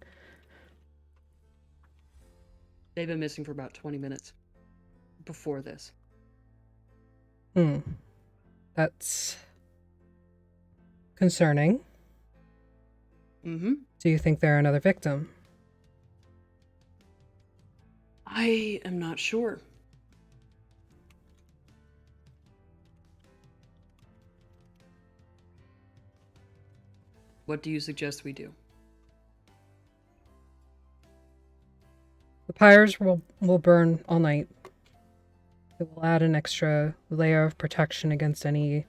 They've been missing for about 20 minutes before this. That's concerning. Mm-hmm. Do you think they're another victim? I am not sure. What do you suggest we do? The pyres will burn all night. It will add an extra layer of protection against any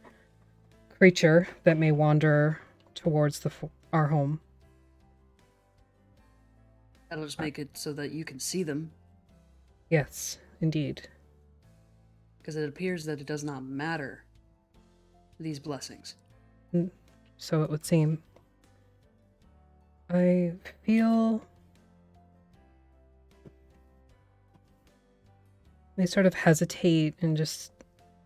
creature that may wander towards our home. That'll just make it so that you can see them, Yes, indeed. because it appears that it does not matter, these blessings. So it would seem. I feel they sort of hesitate and just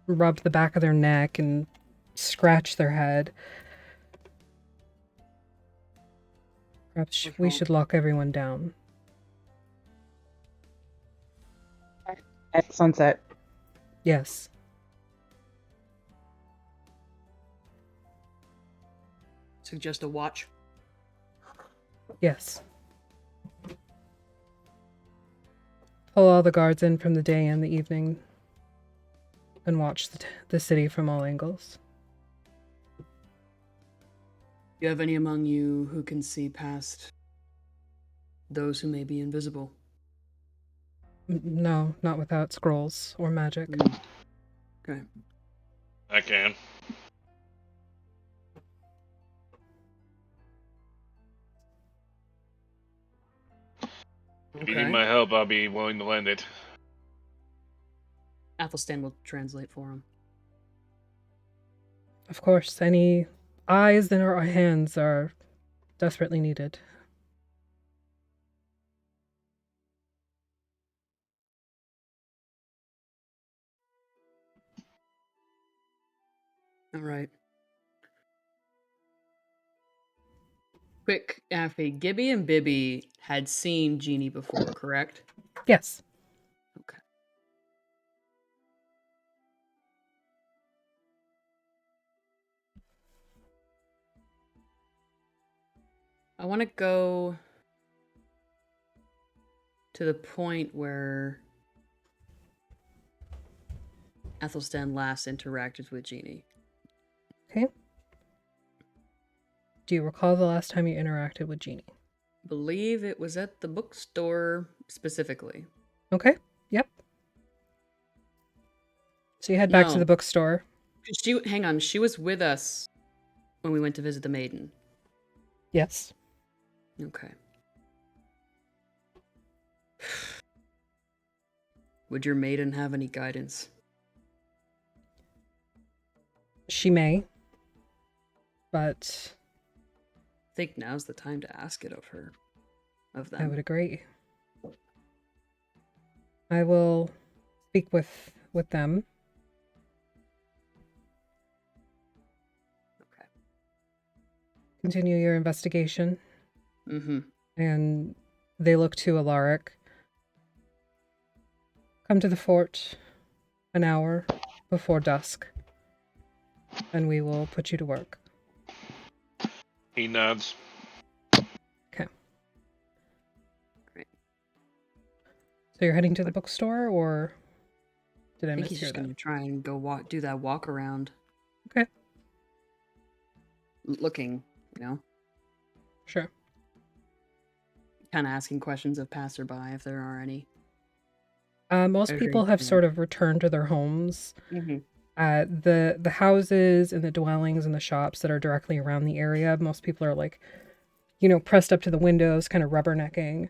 rub the back of their neck and scratch their head. Perhaps we should lock everyone down. At sunset. Yes. Suggest a watch. Yes. Pull all the guards in from the day and the evening and watch the city from all angles. Do you have any among you who can see past those who may be invisible? No, not without scrolls or magic. Okay. I can. If you need my help, I'll be willing to lend it. Athelstan will translate for him. Of course, any eyes in our hands are desperately needed. All right. Quick, Affy. Gibby and Bibby had seen Jeannie before, correct? Yes. Okay. I want to go to the point where Athelstan last interacted with Jeannie. Okay. Do you recall the last time you interacted with Jeannie? Believe it was at the bookstore specifically. Okay. Yep. So you head back to the bookstore. Hang on, she was with us when we went to visit the maiden. Yes. Okay. Would your maiden have any guidance? She may. But I think now's the time to ask it of her. Of them. I would agree. I will speak with them. Okay. Continue your investigation. Mm-hmm. And they look to Alaric. Come to the fort an hour before dusk, and we will put you to work. He nods. Okay. Great. So you're heading to the bookstore, or did I I think mishear he's just that? gonna try and go do that walk around. Okay. Looking, you know? Sure. Kind of asking questions of passerby if there are any. Most people have sort of returned to their homes. Mm-hmm. The houses and the dwellings and the shops that are directly around the area, most people are like, pressed up to the windows, kind of rubbernecking.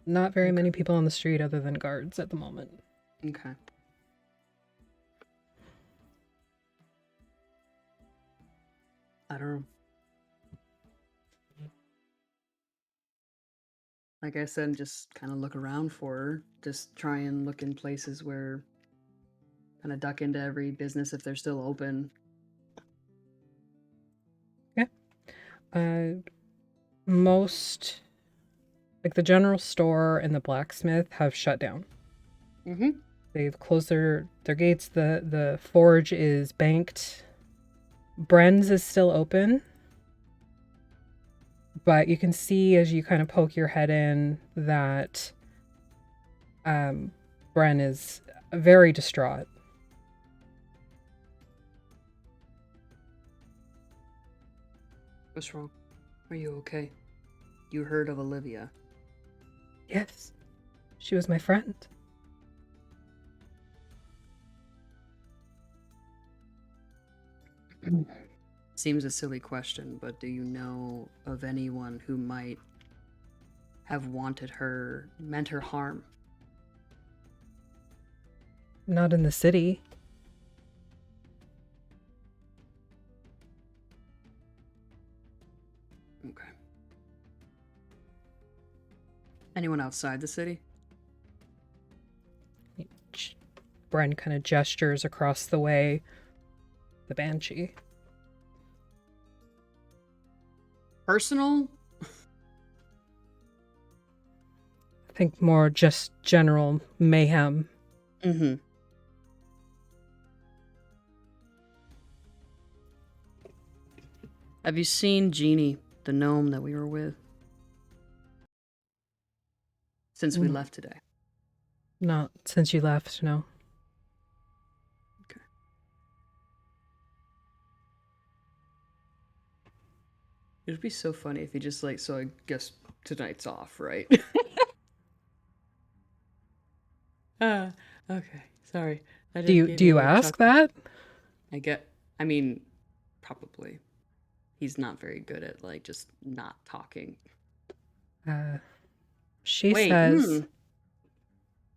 Not very many people on the street other than guards at the moment. Okay. I don't know. Like I said, just kind of look around for her. Just try and look in places where, kind of duck into every business if they're still open. Most, like the general store and the blacksmith, have shut down. Mm-hmm. They've closed their gates. The forge is banked. Bren's is still open. But you can see as you kind of poke your head in that Bren is very distraught. What's wrong? Are you okay? You heard of Olivia? Yes, she was my friend. Seems a silly question, but do you know of anyone who might have wanted her, meant her harm? Not in the city. Okay. Anyone outside the city? Bren kind of gestures across the way. The Banshee. Personal? I think more just general mayhem. Mm-hmm. Have you seen Jeannie, the gnome that we were with? Since we left today. Not since you left, no. Okay. It would be so funny if he just so I guess tonight's off, right? Okay. Sorry. Do you ask that? I mean, probably. He's not very good at just not talking. She Wait, says.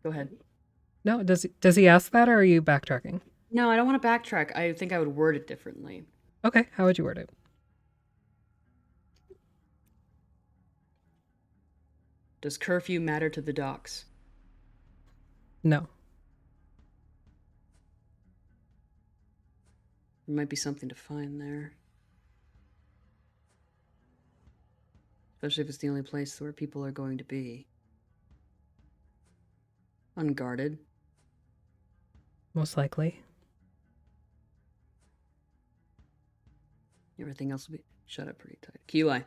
Go ahead. No, does he ask that, or are you backtracking? No, I don't want to backtrack. I think I would word it differently. Okay, how would you word it? Does curfew matter to the docks? No. There might be something to find there. Especially if it's the only place where people are going to be. Unguarded. Most likely. Everything else will be shut up pretty tight. Keyline.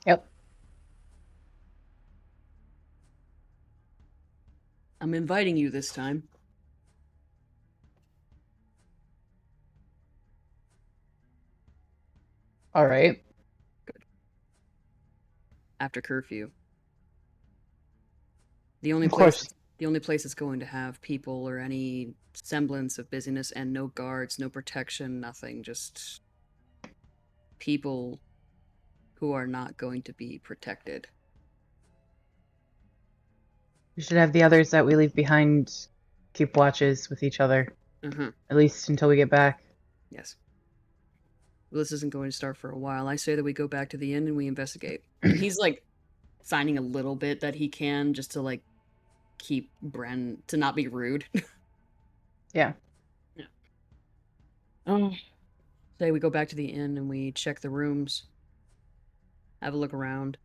Yep. I'm inviting you this time. All right. Good. After curfew. The only place it's going to have people or any semblance of busyness, and no guards, no protection, nothing. Just people who are not going to be protected. We should have the others that we leave behind keep watches with each other. Uh-huh. At least until we get back. Yes. Well, this isn't going to start for a while. I say that we go back to the inn and we investigate. And he's signing a little bit that he can just to keep Bren to not be rude. Yeah. Say we go back to the inn and we check the rooms. Have a look around.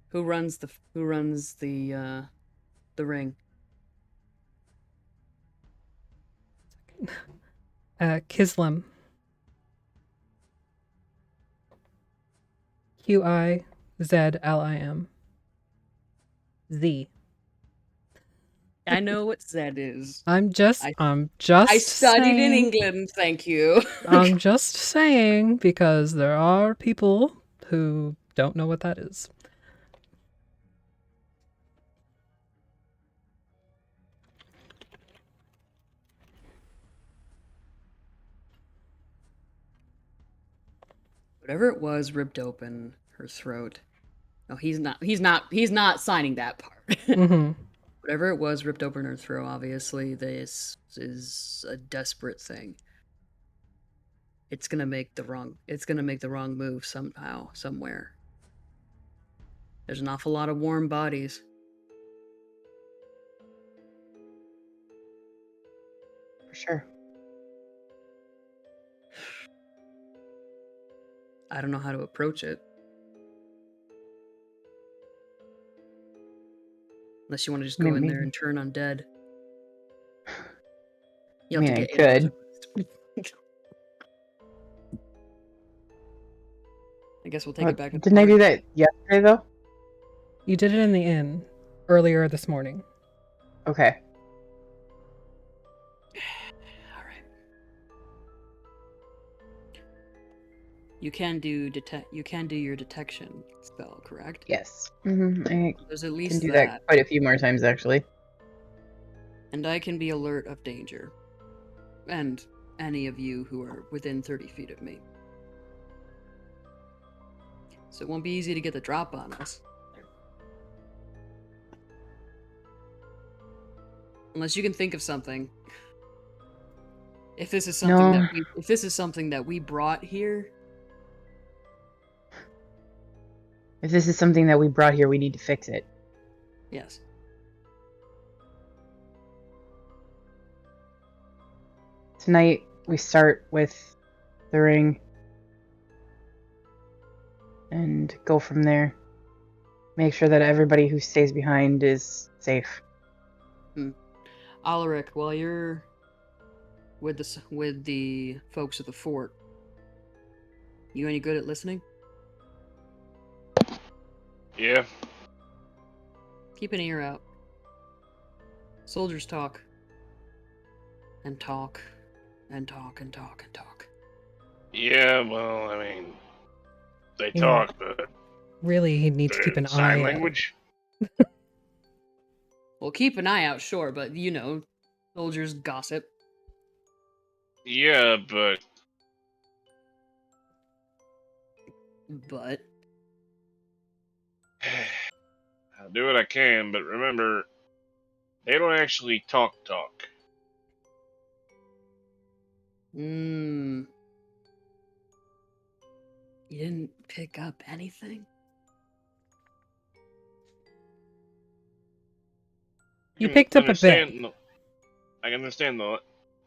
Who runs the ring? Kislim. Qizlim. Z. I know what Zed is. I'm just I studied saying, in England, thank you. I'm just saying because there are people who don't know what that is. Whatever it was ripped open her throat. No, he's not signing that part. Mm-hmm. Whatever it was ripped open her throat, obviously this is a desperate thing. It's gonna make the wrong move somehow, somewhere. There's an awful lot of warm bodies. For sure. I don't know how to approach it. Unless you want to just go in there and turn undead. You have to get could. I guess we'll take it back to the Didn't I do that yesterday, though? You did it in the inn earlier this morning. Okay. All right. You can do your detection spell, correct? Yes. I There's at least can do that quite a few more times, actually. And I can be alert of danger. And any of you who are within 30 feet of me. So it won't be easy to get the drop on us. Unless you can think of something. If this is something that we brought here. If this is something that we brought here, we need to fix it. Yes. Tonight, we start with the ring. And go from there. Make sure that everybody who stays behind is safe. Alaric, while you're with the folks at the fort, you any good at listening? Yeah. Keep an ear out. Soldiers talk. And talk. And talk and talk and talk. Yeah, well, I mean, they talk, but really, he'd need to keep an eye sign out. language. Well, keep an eye out, sure, but soldiers gossip. Yeah, but I'll do what I can. But remember, they don't actually talk. You didn't pick up anything? You picked up a bit. I can understand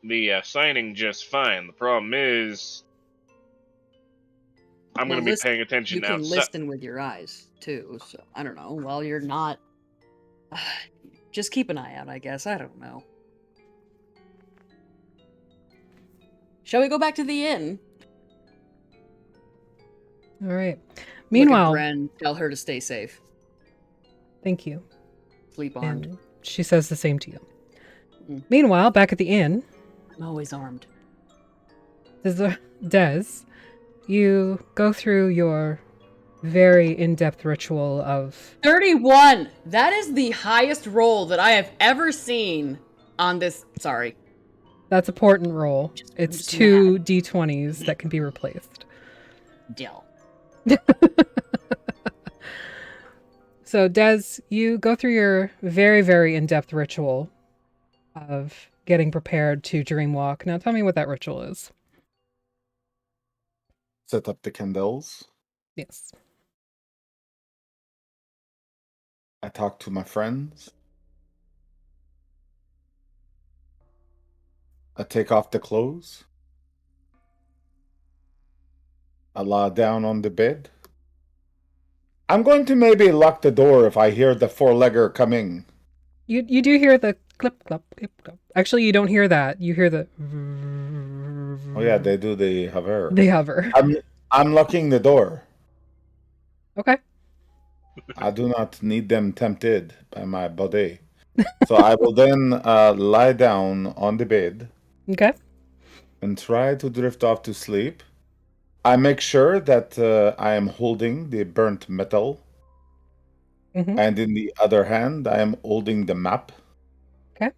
the signing just fine. The problem is, I'm going to be paying attention now. You can listen with your eyes, too, so I don't know. While you're not... just keep an eye out, I guess. I don't know. Shall we go back to the inn? All right. Meanwhile... Look at Bren, tell her to stay safe. Thank you. Sleep armed. And she says the same to you. Meanwhile, back at the inn... I'm always armed. Des, you go through your very in-depth ritual of... 31! That is the highest roll that I have ever seen on this... Sorry. That's a portent roll. It's 2 d20s that can be replaced. Deal. So, Des, you go through your very, very in-depth ritual of getting prepared to dreamwalk. Now, tell me what that ritual is. Set up the candles. Yes. I talk to my friends. I take off the clothes. I lie down on the bed. I'm going to maybe lock the door if I hear the four-legger coming. You do hear the clip, clip, clip, clip. Actually, you don't hear that. You hear the... Oh yeah, they do the hover. They hover. I'm locking the door. Okay. I do not need them tempted by my body. So I will then lie down on the bed Okay. and try to drift off to sleep. I make sure that I am holding the burnt metal, Mm-hmm. and in the other hand, I am holding the map. Okay.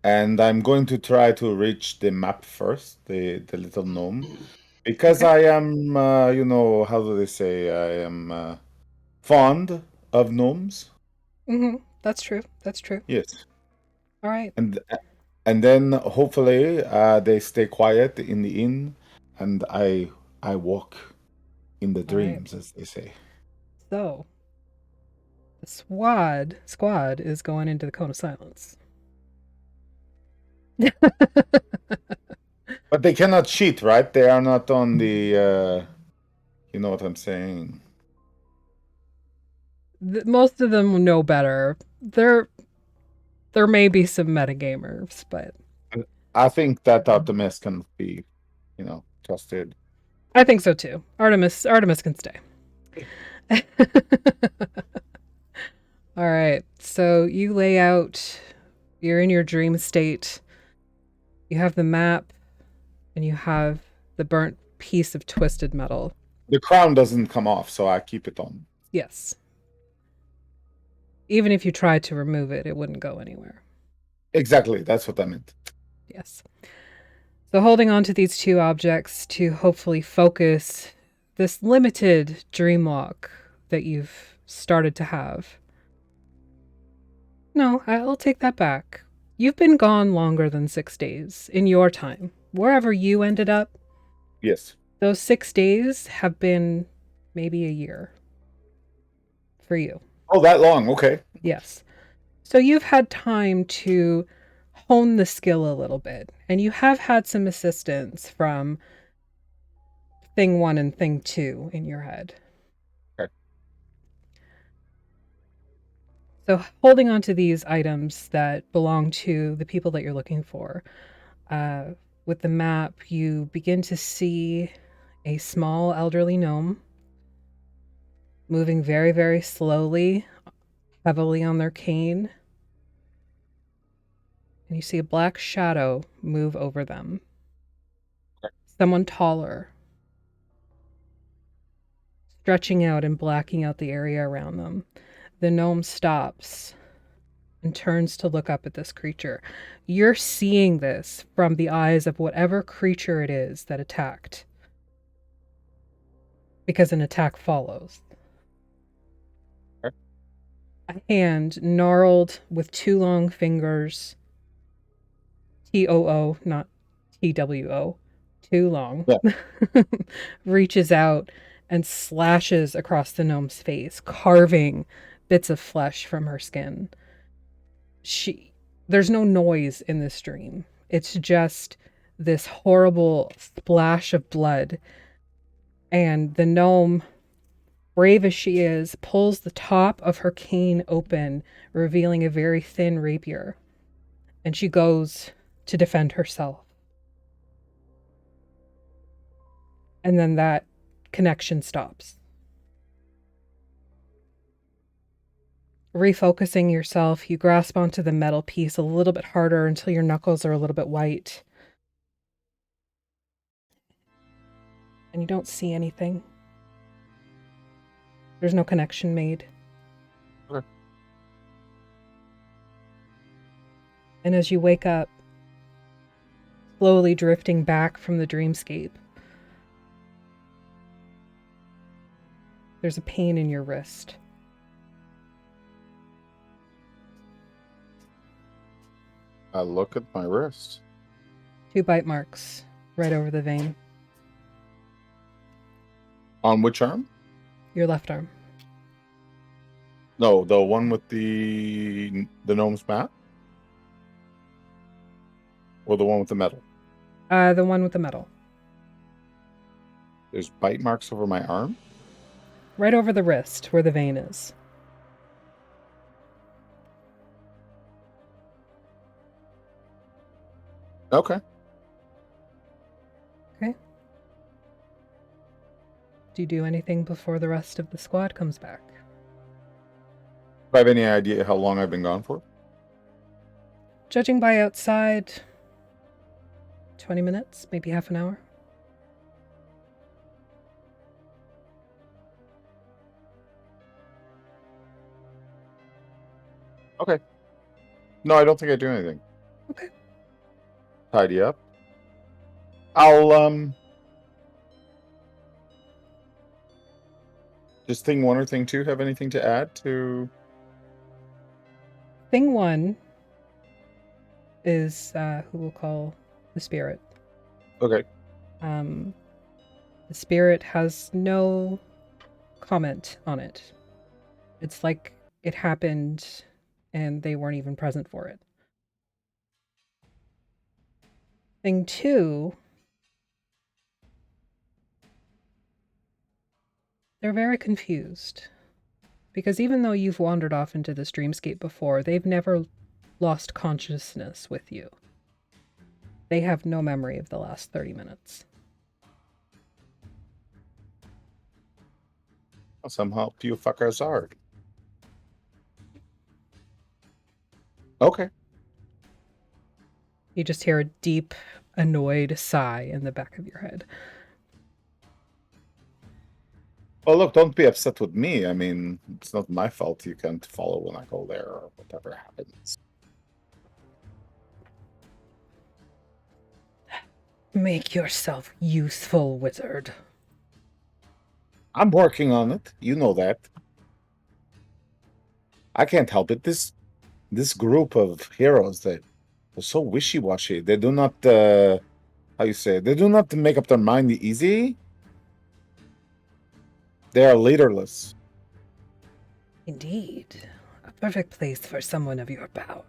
And I'm going to try to reach the map first, the little gnome, because Okay. I am, how do they say? I am fond of gnomes. Mm-hmm. That's true. That's true. Yes, All right. and then hopefully they stay quiet in the inn, and I walk in the All right. dreams, as they say. So the squad is going into the cone of silence. But they cannot cheat, right? They are not on the. You know what I'm saying? Most of them know better. There may be some metagamers, but I think that Artemis can be, trusted. I think so too. Artemis can stay. All right. So you lay out, you're in your dream state. You have the map and you have the burnt piece of twisted metal. The crown doesn't come off, so I keep it on. Yes. Even if you tried to remove it, it wouldn't go anywhere. Exactly, that's what I meant. Yes. So holding on to these two objects to hopefully focus this limited dream walk that you've started to have. No, I'll take that back. You've been gone longer than 6 days in your time. Wherever you ended up, Yes. those 6 days have been maybe a year for you. Oh, that long, okay. Yes. So you've had time to hone the skill a little bit, and you have had some assistance from thing 1 and thing 2 in your head. Okay. So holding on to these items that belong to the people that you're looking for, with the map, you begin to see a small elderly gnome moving very, very slowly, heavily on their cane. And you see a black shadow move over them. Someone taller, stretching out and blacking out the area around them. The gnome stops and turns to look up at this creature. You're seeing this from the eyes of whatever creature it is that attacked. Because an attack follows. Okay. A hand gnarled with 2 long fingers. TOO, not TWO. Too long. Yeah. Reaches out and slashes across the gnome's face, carving bits of flesh from her skin. There's no noise in this dream. It's just this horrible splash of blood. And the gnome, brave as she is, pulls the top of her cane open, revealing a very thin rapier. And she goes to defend herself. And then that connection stops. Refocusing yourself, you grasp onto the metal piece a little bit harder until your knuckles are a little bit white. And you don't see anything. There's no connection made. Okay. And as you wake up, slowly drifting back from the dreamscape, there's a pain in your wrist. I look at my wrist. 2 bite marks right over the vein. On which arm? Your left arm. No, the one with the gnome's map? Or the one with the metal? The one with the metal. There's bite marks over my arm? Right over the wrist where the vein is. Okay. Okay. Do you do anything before the rest of the squad comes back? Do I have any idea how long I've been gone for? Judging by outside, 20 minutes, maybe half an hour. Okay. No, I don't think I do anything. Okay. Tidy up. I'll Does thing 1 or thing 2 have anything to add to? Thing 1 is who we'll call the spirit. Okay. The spirit has no comment on it. It's like it happened and they weren't even present for it. Thing 2, they're very confused. Because even though you've wandered off into this dreamscape before, they've never lost consciousness with you. They have no memory of the last 30 minutes. Well, somehow you fuckers are. Okay. You just hear a deep, annoyed sigh in the back of your head. Well, look, don't be upset with me. I mean, it's not my fault you can't follow when I go there or whatever happens. Make yourself useful, wizard. I'm working on it. You know that. I can't help it. This group of heroes that are so wishy-washy. They do not how you say it? They do not make up their mind easy. They are leaderless. Indeed. A perfect place for someone of your power.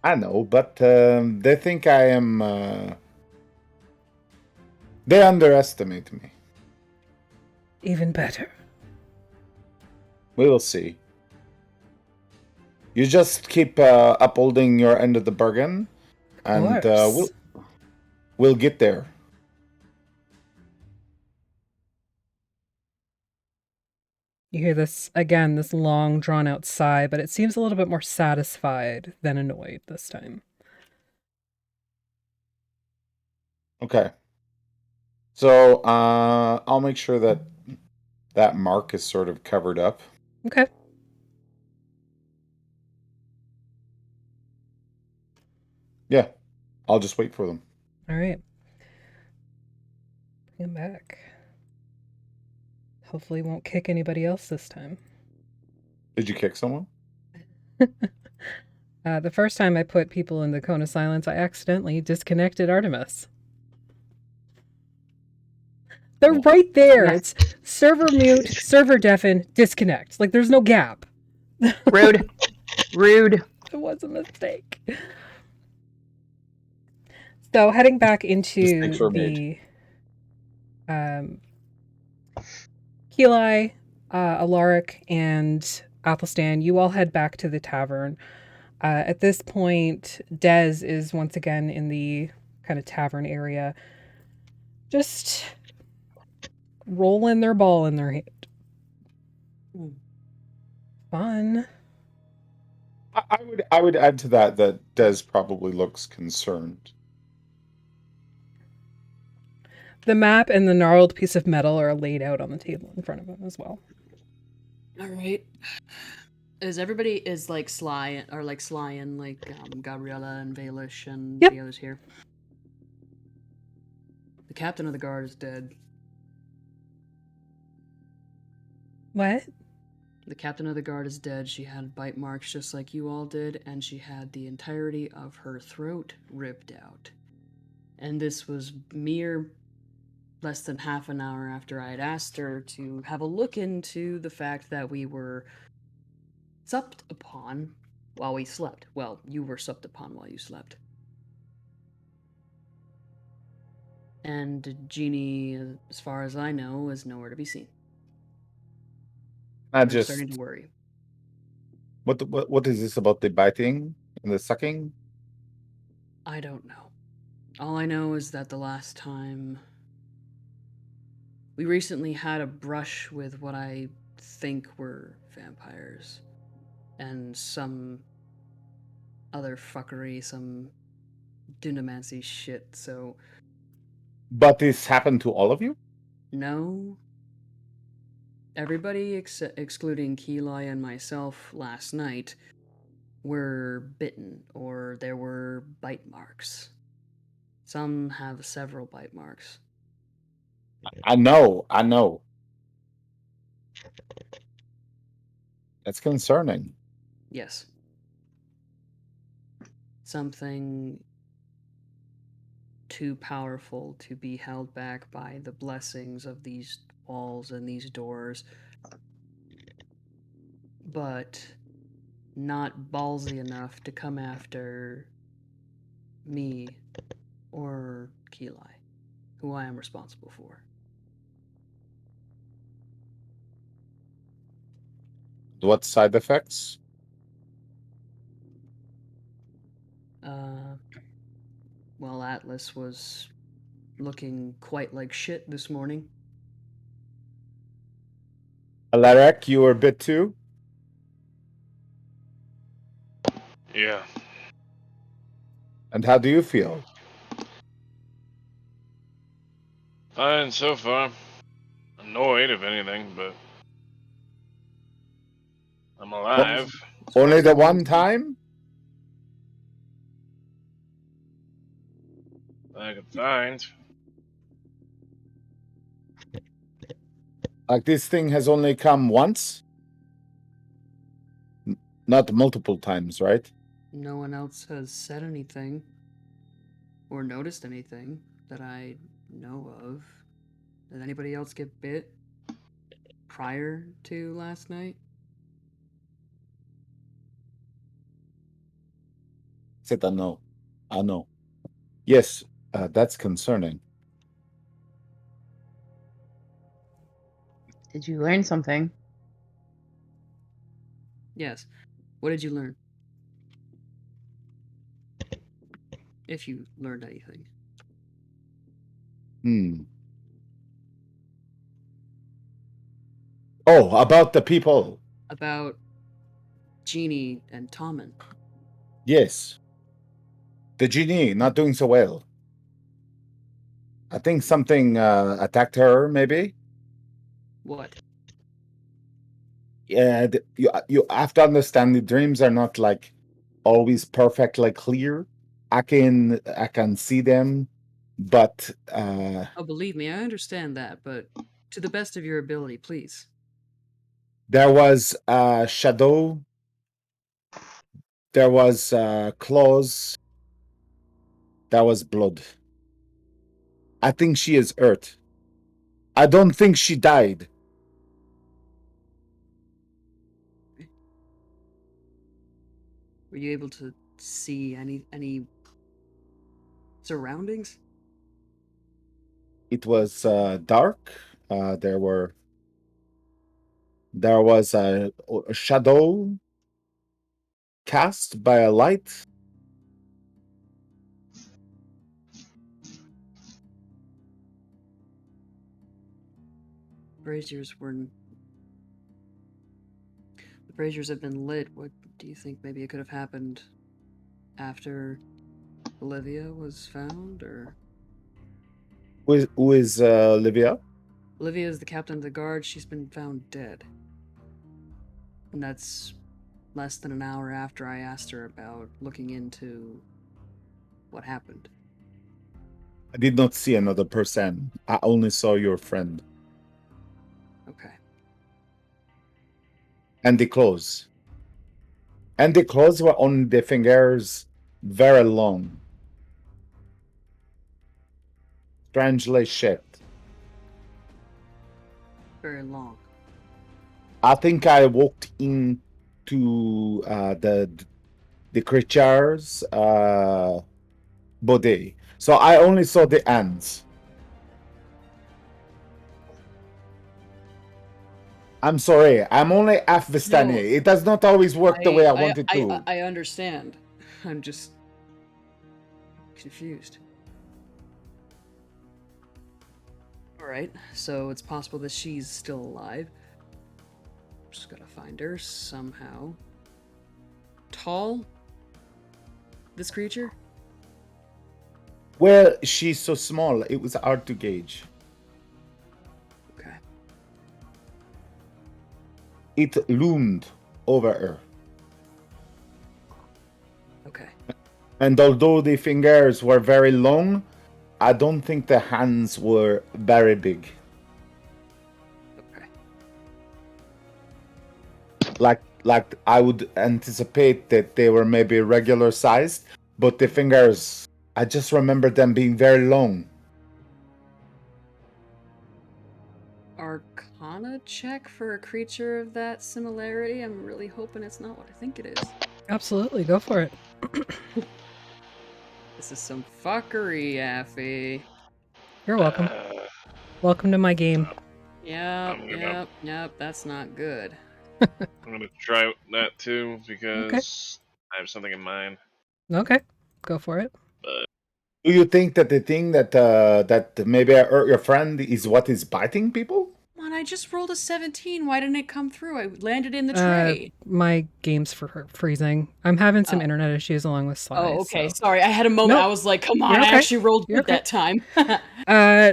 I know, but they think I am they underestimate me. Even better. We will see. You just keep upholding your end of the bargain, and we'll get there. You hear this, again, this long, drawn-out sigh, but it seems a little bit more satisfied than annoyed this time. Okay. So I'll make sure that that mark is sort of covered up. Okay. Yeah. I'll just wait for them. All right. Bring him back. Hopefully won't kick anybody else this time. Did you kick someone? The first time I put people in the cone of silence, I accidentally disconnected Artemis. They're right there. Yes. It's server mute, server deafen, disconnect. Like there's no gap. Rude. Rude. It was a mistake. So heading back into Mistakes were the Keli, Alaric, and Athelstan, you all head back to the tavern. At this point, Dez is once again in the kind of tavern area, just rolling their ball in their hand. Fun. I would add to that Des probably looks concerned. The map and the gnarled piece of metal are laid out on the table in front of him as well. All right. Is like Sly or like Sly and like Gabriella and Valish and Yep. the others here? The captain of the guard is dead. What? The captain of the guard is dead. She had bite marks just like you all did, and she had the entirety of her throat ripped out. And this was mere less than half an hour after I had asked her to have a look into the fact that we were supped upon while we slept. Well, you were supped upon while you slept. And Jeannie, as far as I know, is nowhere to be seen. I I'm just starting to worry. what is this about the biting and the sucking? I don't know. All I know is that the last time we recently had a brush with what I think were vampires and some other fuckery, some dunamancy shit, so But this happened to all of you? no. Everybody excluding Keli and myself last night were bitten, or there were bite marks. Some have several bite marks. I know. That's concerning. Yes. Something too powerful to be held back by the blessings of these walls and these doors, but not ballsy enough to come after me or Keli, who I am responsible for. What side effects? Well, Atlas was looking quite like shit this morning. Alarek, you were bit too? Yeah. And how do you feel? Fine so far. Annoyed, if anything, but I'm alive. As far Only as the I'm one concerned, time? I could find. Like this thing has only come once? Not multiple times, right? no one else has said anything or noticed anything that I know of. Did anybody else get bit prior to last night? Said I know. I know. Yes, that's concerning. Did you learn something? Yes. What did you learn? If you learned anything. Oh, about the people. About Jeannie and Tommen. Yes. The genie not doing so well. I think something attacked her, maybe. What? Yeah, you have to understand the dreams are not like always perfectly clear. I can see them, but Oh, believe me, I understand that, but to the best of your ability, please. there was a shadow. There was claws. There was blood. I think she is hurt. I don't think she died. Were you able to see any surroundings? It was dark. There was a shadow cast by a light. Braziers were. The braziers have been lit. What do you think maybe it could have happened after Olivia was found, or? Who is Olivia? Olivia is the captain of the guard. She's been found dead. And that's less than an hour after I asked her about looking into what happened. I did not see another person. I only saw your friend. Okay. And the clothes. And the clothes were on the fingers very long. Strangely shaped. Very long. I think I walked into the creature's body. So I only saw the ends. I'm sorry. I'm only half Vistani. No, It does not always work the way I want it to. I understand. I'm just confused. Alright, so it's possible that she's still alive. Just gotta find her somehow. Tall, this creature? Well, she's so small, it was hard to gauge. Okay. It loomed over her. Okay. And although the fingers were very long, I don't think the hands were very big. Okay. Like I would anticipate that they were maybe regular sized, but the fingers, I just remember them being very long. Arcana check for a creature of that similarity? I'm really hoping it's not what I think it is. Absolutely, go for it. This is some fuckery, Affy. You're welcome. Welcome to my game. Yep, that's not good. I'm gonna try that too because I have something in mind. Okay, go for it. Do you think that the thing that maybe I hurt your friend is what is biting people? Come on, I just rolled a 17. Why didn't it come through? I landed in the tray. My game's freezing. I'm having some Oh. internet issues along with Sly. Oh, okay. so- Sorry, I had a moment. Nope. I was like, come on, You're I okay. actually rolled You're good that time.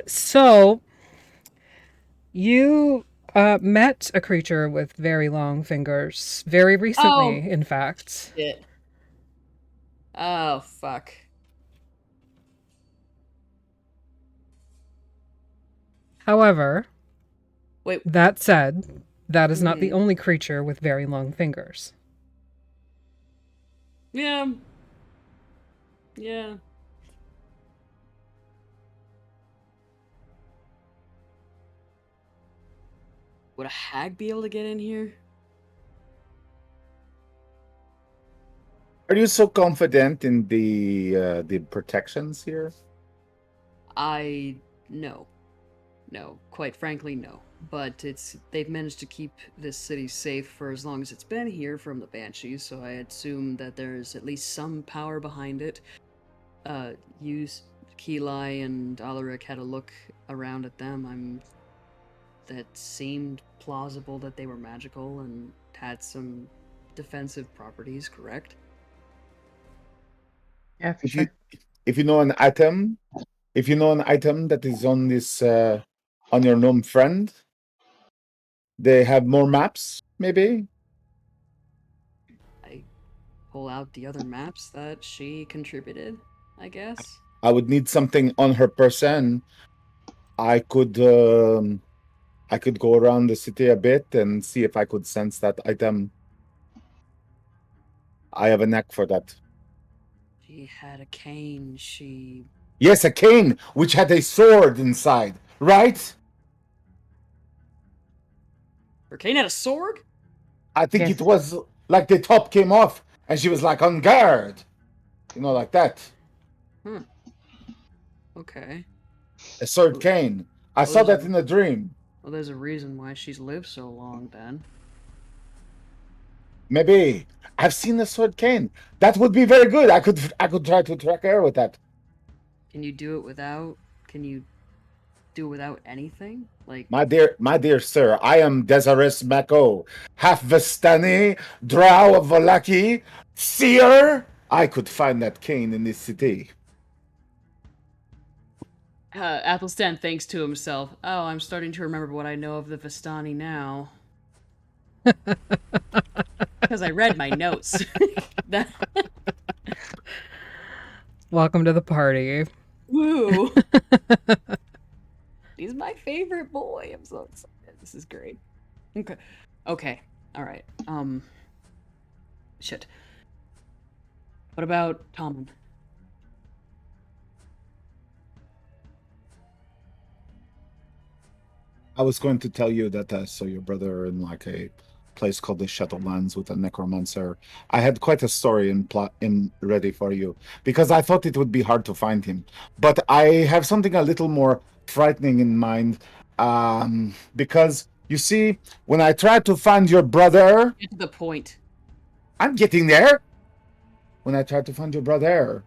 So you met a creature with very long fingers very recently, in fact. Shit. Oh, fuck. However, Wait. that said, that is not the only creature with very long fingers. Yeah. Yeah. Would a hag be able to get in here? Are you so confident in the protections here? No, quite frankly, no. But they've managed to keep this city safe for as long as it's been here from the Banshees, so I assume that there's at least some power behind it. Keli and Alaric had a look around at them. That seemed plausible that they were magical and had some defensive properties, correct? Yeah, for sure. If you know an item that is on this on your gnome friend, they have more maps, maybe? I pull out the other maps that she contributed, I guess. I would need something on her person. I could go around the city a bit and see if I could sense that item. I have a knack for that. She had a cane. Yes, a cane which had a sword inside, right? Her cane had a sword? I think Yes. it was like the top came off and she was like on guard. You know, like that. Okay. A sword cane. I saw that in a dream. Well, there's a reason why she's lived so long, then. Maybe. I've seen a sword cane. That would be very good. I could try to track her with that. Can you do it without anything? Like, My dear sir, I am Dezoris Mako, half Vestani, drow of Volaki, seer. I could find that cane in this city. Athelstan thinks to himself, oh, I'm starting to remember what I know of the Vistani now. Because I read my notes. Welcome to the party. Woo! He's my favorite boy. I'm so excited. This is great. Okay. All right. Shit. What about Tommen? I was going to tell you that I saw your brother in like a place called the Shadowlands with a necromancer. I had quite a story in ready for you because I thought it would be hard to find him. But I have something a little more frightening in mind. Because you see, when I tried to find your brother, Get to the point. I'm getting there. When I tried to find your brother,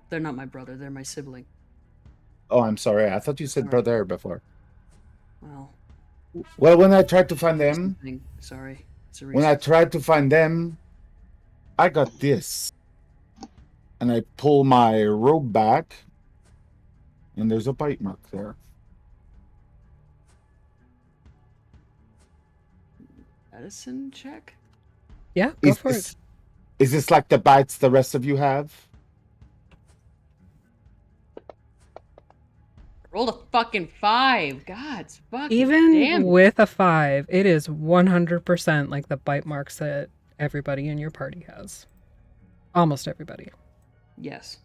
They're not my brother. They're my sibling. oh, I'm sorry. I thought you said Sorry. brother before. Well, When I tried to find them, sorry. It's a when I reason. tried to find them, I got this. And I pull my robe back, and there's a bite mark there. Medicine check? Yeah, go for it. Is this like the bites the rest of you have? Rolled a fucking 5. God, fucking Even damn. with a 5, it is 100% like the bite marks that everybody in your party has. Almost everybody. Yes.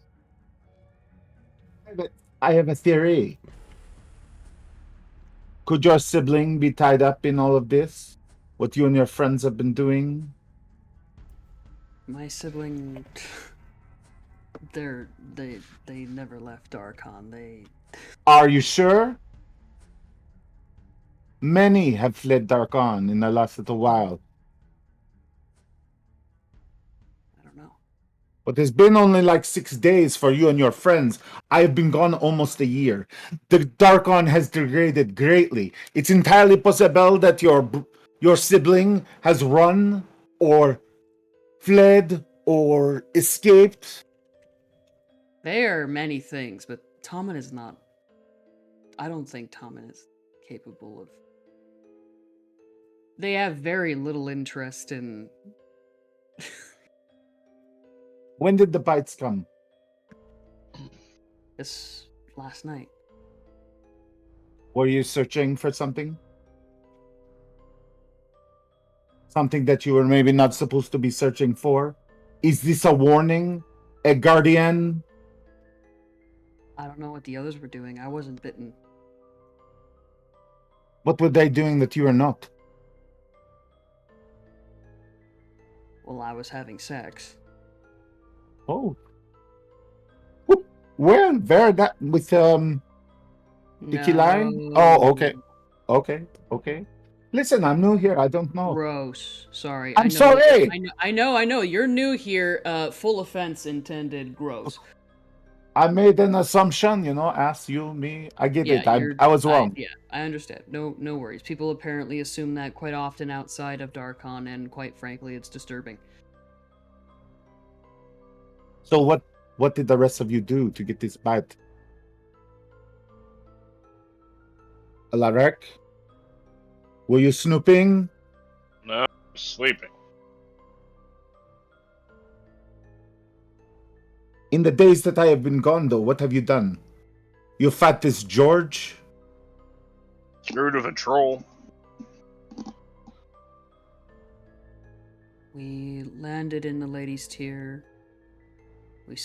I have a theory. Could your sibling be tied up in all of this? What you and your friends have been doing? My sibling, they never left Darkon. They. Are you sure? Many have fled Darkon in the last little while. I don't know. But it's been only like 6 days for you and your friends. I've been gone almost a year. The Darkon has degraded greatly. It's entirely possible that your sibling has run or fled or escaped. They are many things, but Tommen is not. I don't think Tommen is capable of. They have very little interest in. When did the bites come? This last night. Were you searching for something? Something that you were maybe not supposed to be searching for? Is this a warning? A guardian? I don't know what the others were doing. I wasn't bitten. What were they doing that you are not? Well, I was having sex. Oh. Where? That with Ikilai? Oh, okay. Okay. Listen, I'm new here. I don't know. Gross. Sorry. I'm sorry. I know. You're new here. Full offense intended. Gross. I made an assumption, ask you, me. I get Yeah, it. I was wrong. I understand. No worries. People apparently assume that quite often outside of Darkon, and quite frankly, it's disturbing. So what did the rest of you do to get this bite? Alarek? Were you snooping? No, sleeping. In the days that I have been gone, though, what have you done? You fought this George? Root of a troll. We landed in the ladies' tier. We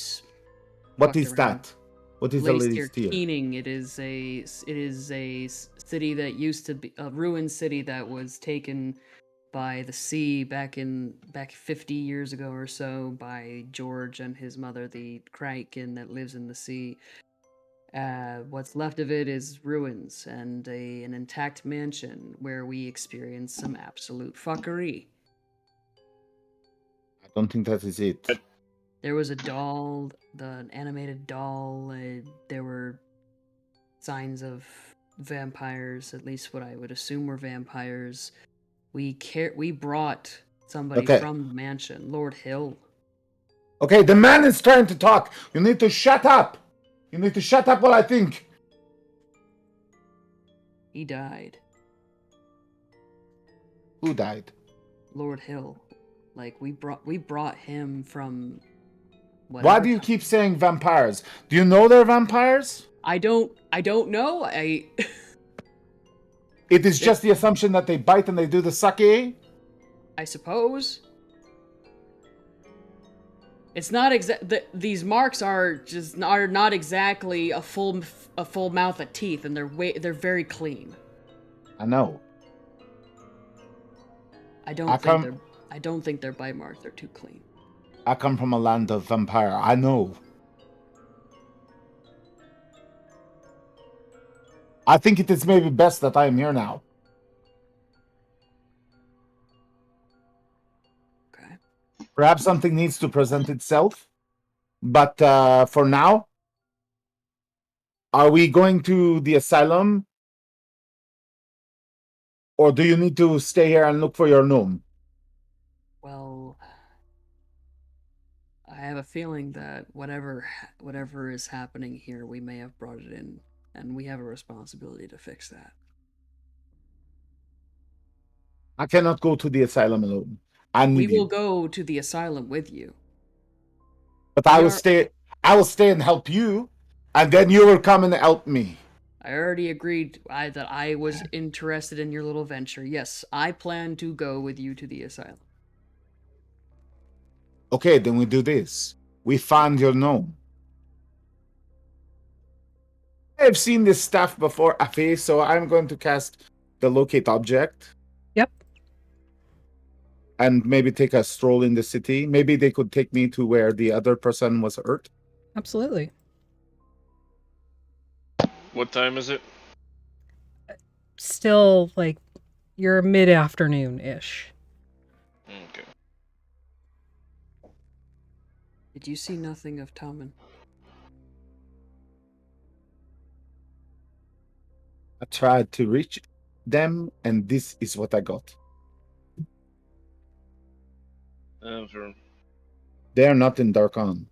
What fucked is around. that? What is the ladies' tier? Keening. It is a city that used to be a ruined city that was taken by the sea back 50 years ago or so by George and his mother, the Kraken that lives in the sea. What's left of it is ruins and an intact mansion where we experienced some absolute fuckery. I don't think that is it. There was a doll, an animated doll. There were signs of vampires, at least what I would assume were vampires. We brought somebody from the mansion, Lord Hill. Okay, the man is trying to talk. You need to shut up. You need to shut up while I think. He died. Who died? Lord Hill. Like we brought him from. Why do you keep saying vampires? Do you know they're vampires? I don't know. It is just the assumption that they bite and they do the sake? I suppose. It's not these marks are not exactly a full mouth of teeth, and they're very clean. I know. I don't think their bite marks are too clean. I come from a land of vampire. I know. I think it is maybe best that I am here now. Okay. Perhaps something needs to present itself. But for now, are we going to the asylum? Or do you need to stay here and look for your gnome? Well, I have a feeling that whatever is happening here, we may have brought it in, and we have a responsibility to fix that. I cannot go to the asylum alone. I We need will you. go to the asylum with you. But I We will are- stay. I will stay and help you, and then you will come and help me. I already agreed that I was interested in your little venture. Yes, I plan to go with you to the asylum. Okay, then we do this. We find your gnome. I've seen this stuff before, Afi, so I'm going to cast the locate object. Yep. And maybe take a stroll in the city. Maybe they could take me to where the other person was hurt. Absolutely. What time is it? Still, like, you're mid-afternoon-ish. Okay. Did you see nothing of Tommen? I tried to reach them, and this is what I got. For They're not in Darkon.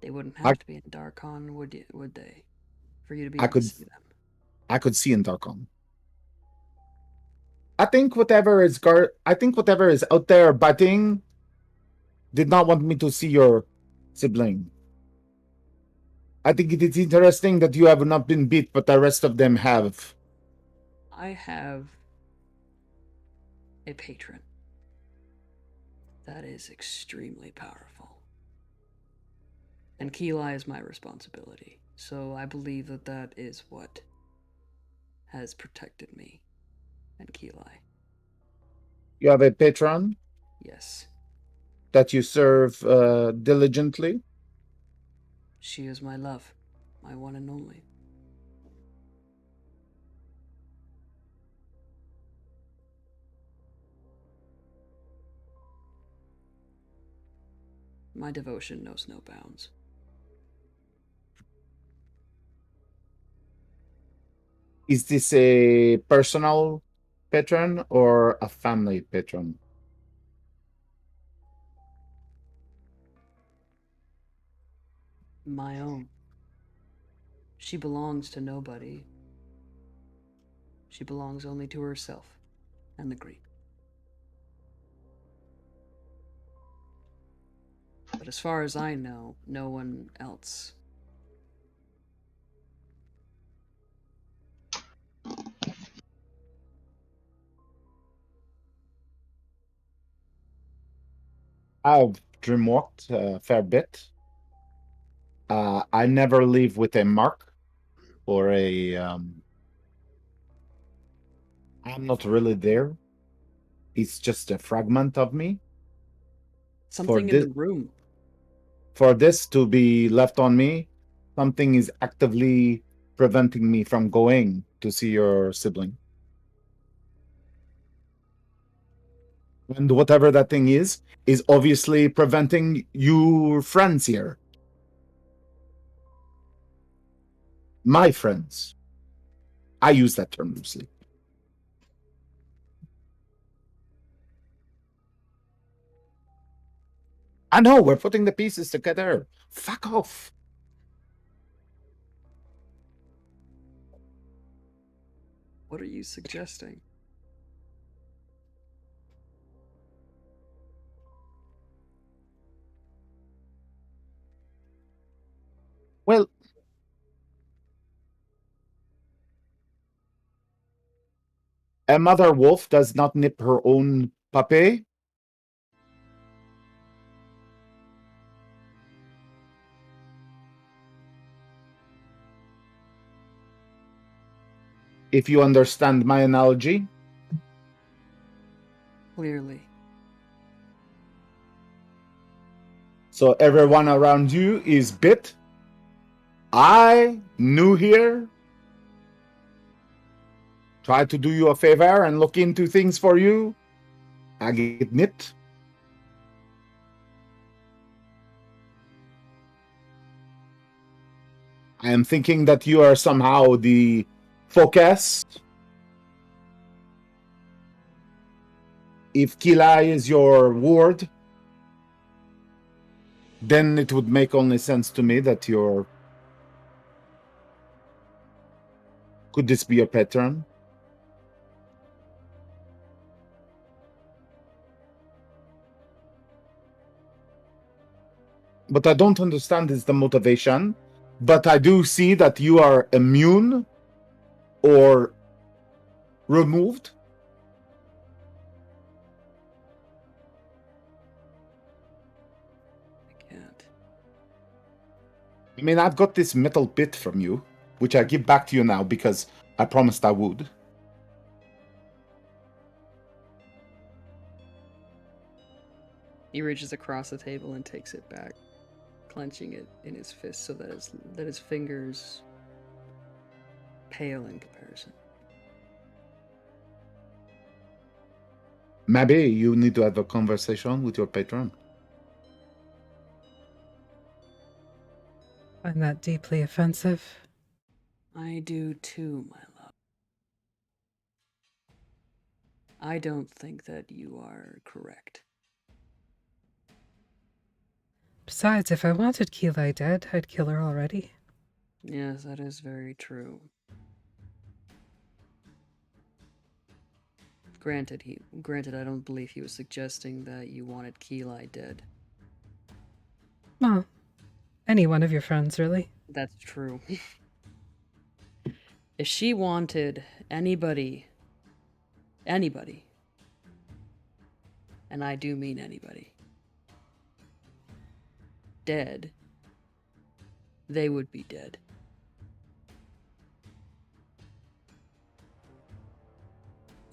They wouldn't have to be in Darkon, would they? For you to be able to see them. I could see in Darkon. I think whatever is out there biting did not want me to see your sibling. I think it is interesting that you have not been beat, but the rest of them have. I have a patron that is extremely powerful. And Keli is my responsibility. So I believe that is what has protected me and Keli. You have a patron Yes. that you serve diligently. She is my love, my one and only. My devotion knows no bounds. Is this a personal patron or a family patron? My own. She belongs to nobody. She belongs only to herself and the Greek. But as far as I know, no one else. I've dreamwalked a fair bit. I never leave with a mark or a. I'm not really there. It's just a fragment of me. Something in the room. For this to be left on me, something is actively preventing me from going to see your sibling. And whatever that thing is obviously preventing your friends here. My friends. I use that term loosely. I know, we're putting the pieces together. Fuck off. What are you suggesting? Well, a mother wolf does not nip her own puppy. If you understand my analogy. Clearly. So everyone around you is bit. I, new here, try to do you a favor and look into things for you. I get nipped. I am thinking that you are somehow the focus. If Kilai is your ward, then it would make only sense to me that you're... Could this be your patron? But I don't understand is the motivation. But I do see that you are immune or removed. I can't. I mean, I've got this metal bit from you, which I give back to you now because I promised I would. He reaches across the table and takes it back, clenching it in his fist so that his fingers pale in comparison. Maybe you need to have a conversation with your patron. Find that deeply offensive. I do too, my love. I don't think that you are correct. Besides, if I wanted Kilai dead, I'd kill her already. Yes, that is very true. Granted, I don't believe he was suggesting that you wanted Kilai dead. Well, any one of your friends, really. That's true. If she wanted anybody, and I do mean anybody, dead, they would be dead.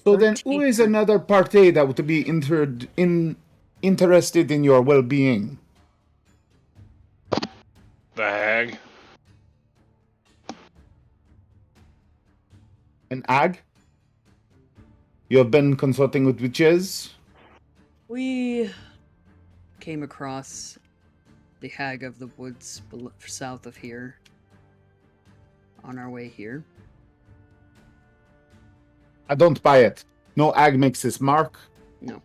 So then, who is another party that would be interested in your well-being? The hag. An hag? You have been consulting with witches? We came across the hag of the woods south of here on our way here. I don't buy it. No hag makes his mark. No.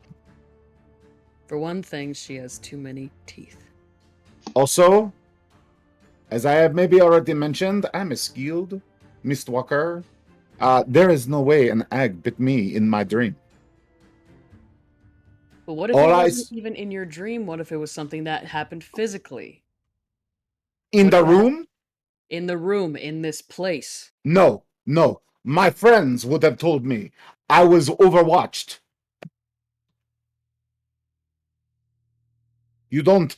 For one thing, she has too many teeth. Also, as I have maybe already mentioned, I'm a skilled mistwalker. There is no way an hag bit me in my dream. But what if it wasn't even in your dream? What if it was something that happened physically? In the room? In the room, in this place. No. My friends would have told me I was overwatched. You don't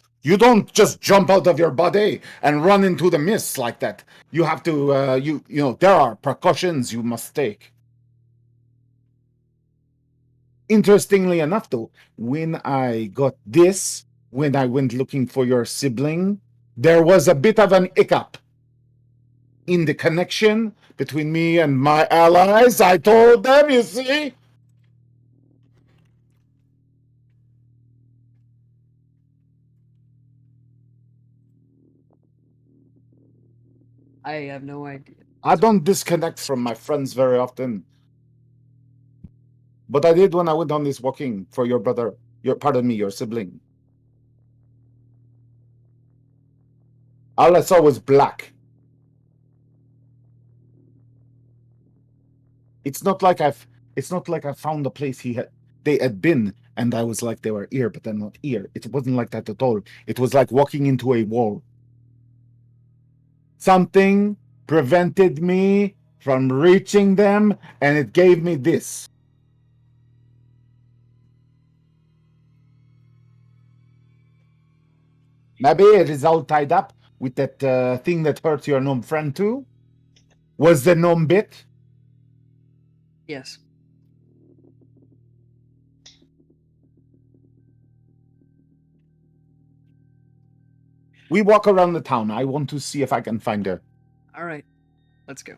just jump out of your body and run into the mist like that. You have to, you know, there are precautions you must take. Interestingly enough, though, when I went looking for your sibling, there was a bit of an hiccup in the connection between me and my allies. I told them, you see? I have no idea. I don't disconnect from my friends very often. But I did when I went on this walking for your brother, your sibling. All I saw was black. It's not like I found the place they had been, and I was like they were here, but they're not here. It wasn't like that at all. It was like walking into a wall. Something prevented me from reaching them, and it gave me this. Maybe it is all tied up with that thing that hurt your gnome friend too. Was the gnome bit? Yes. We walk around the town. I want to see if I can find her. All right. Let's go.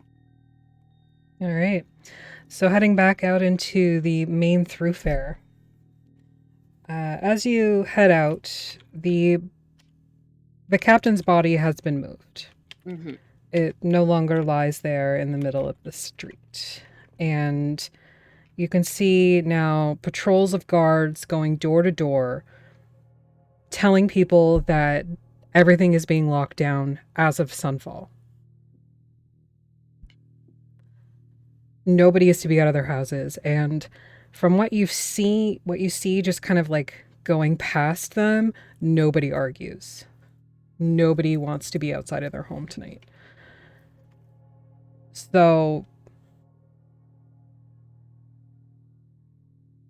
All right. So heading back out into the main thoroughfare. As you head out, the captain's body has been moved. Mm-hmm. It no longer lies there in the middle of the street. And You can see now patrols of guards going door to door, telling people that everything is being locked down as of sunfall. Nobody is to be out of their houses, and from what you see just kind of like going past them, nobody argues. Nobody wants to be outside of their home tonight. So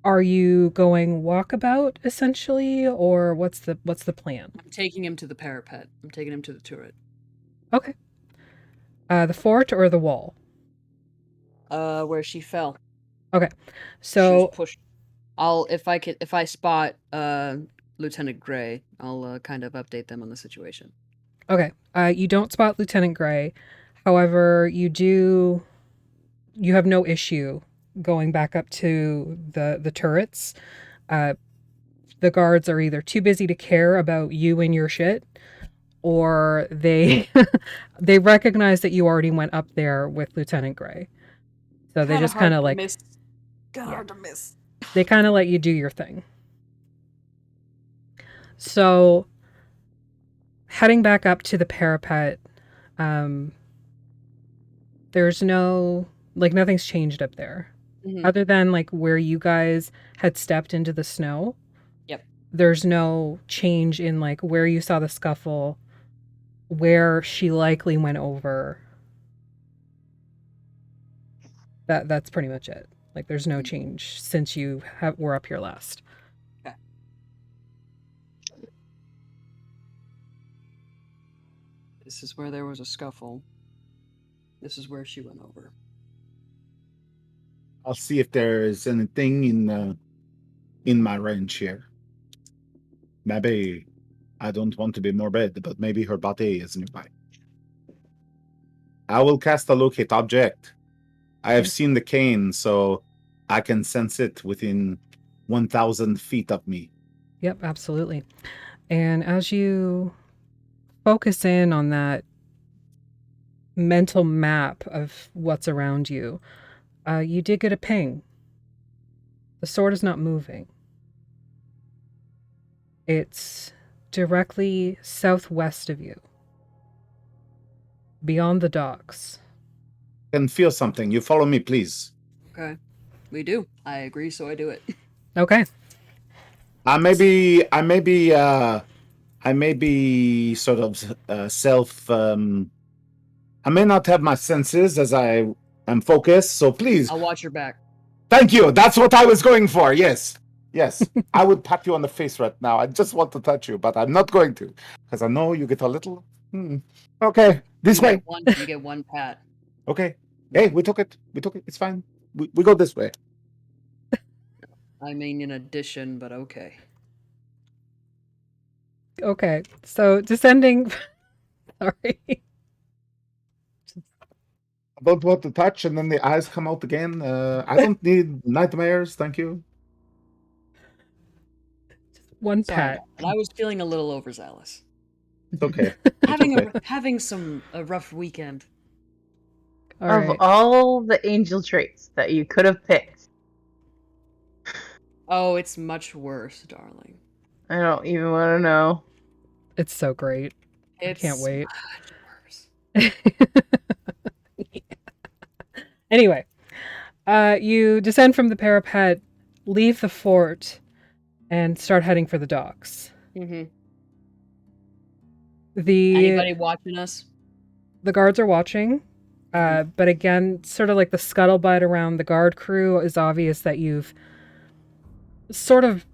are you going walkabout essentially, or what's the plan? I'm taking him to the parapet. I'm taking him to the turret. Okay. The fort or the wall? Where she fell. Okay. She So was pushed. If I spot Lieutenant Gray, I'll kind of update them on the situation. okay. You don't spot Lieutenant Gray. However, you have no issue going back up to the turrets. The guards are either too busy to care about you and your shit, or they they recognize that you already went up there with Lieutenant Gray. So they just kind of like hard to miss. they kind of let you do your thing. So heading back up to the parapet, there's nothing's changed up there. Mhm. Other than like where you guys had stepped into the snow. Yep. There's no change in like where you saw the scuffle, where she likely went over. That's pretty much it. Like there's no change since you were up here last. Okay. This is where there was a scuffle. This is where she went over. I'll see if there's anything in my range here. Maybe I don't want to be morbid, but maybe her body is nearby. I will cast a locate object. I have seen the cane, so I can sense it within 1,000 feet of me. Yep, absolutely. And as you focus in on that mental map of what's around you, you did get a ping. The sword is not moving. It's directly southwest of you, beyond the docks. I can feel something. You follow me, please. Okay. We do. I agree, so I do it. Okay. I may be sort of self. I may not have my senses as I am focused, so please. I'll watch your back. Thank you. That's what I was going for. Yes. I would pat you on the face right now. I just want to touch you, but I'm not going to because I know you get a little. Okay, this way. You get one pat. Okay. Hey, we took it. It's fine. We go this way. I mean, in addition, but okay. Okay. So descending. Sorry. I don't want to touch, and then the eyes come out again. I don't need nightmares. Thank you. One Sorry, pat. but I was feeling a little overzealous. It's okay. Having a rough weekend. All Of right. all the angel traits that you could have picked, Oh, it's much worse, darling. I don't even want to know. It's so great. It's Can't wait. much worse. Anyway, you descend from the parapet, leave the fort, and start heading for the docks. Mm-hmm. The Anybody watching us? the guards are watching, but again, sort of like the scuttlebutt around the guard crew is obvious that you've sort of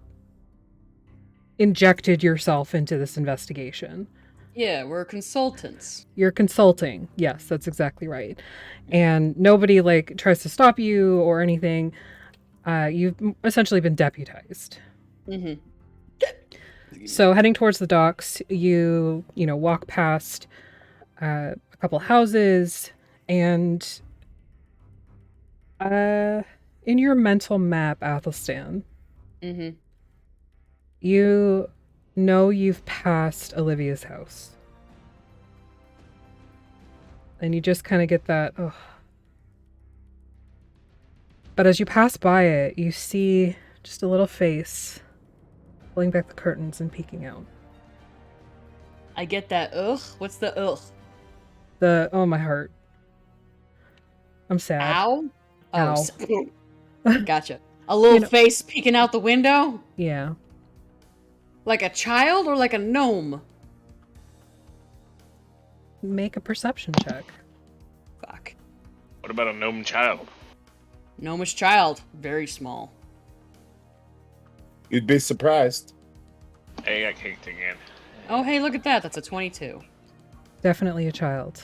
injected yourself into this investigation. Yeah, we're consultants. You're consulting. Yes, that's exactly right. And nobody like tries to stop you or anything. You've essentially been deputized. Mm-hmm. So heading towards the docks, you walk past a couple houses, and in your mental map, Athelstan, Mm-hmm. you know you've passed Olivia's house. And you just kind of get that, oh. But as you pass by it, you see just a little face pulling back the curtains and peeking out. I get that. Ugh. What's the ugh? Oh, my heart. I'm sad. Ow. Ow. Gotcha. A little You know- face peeking out the window, Yeah. like a child or like a gnome. Make a perception check. Fuck. What about a gnome child? Gnomish child, very small. You'd be surprised. Hey, I got kicked again. Oh, hey, look at that. That's a 22. Definitely a child.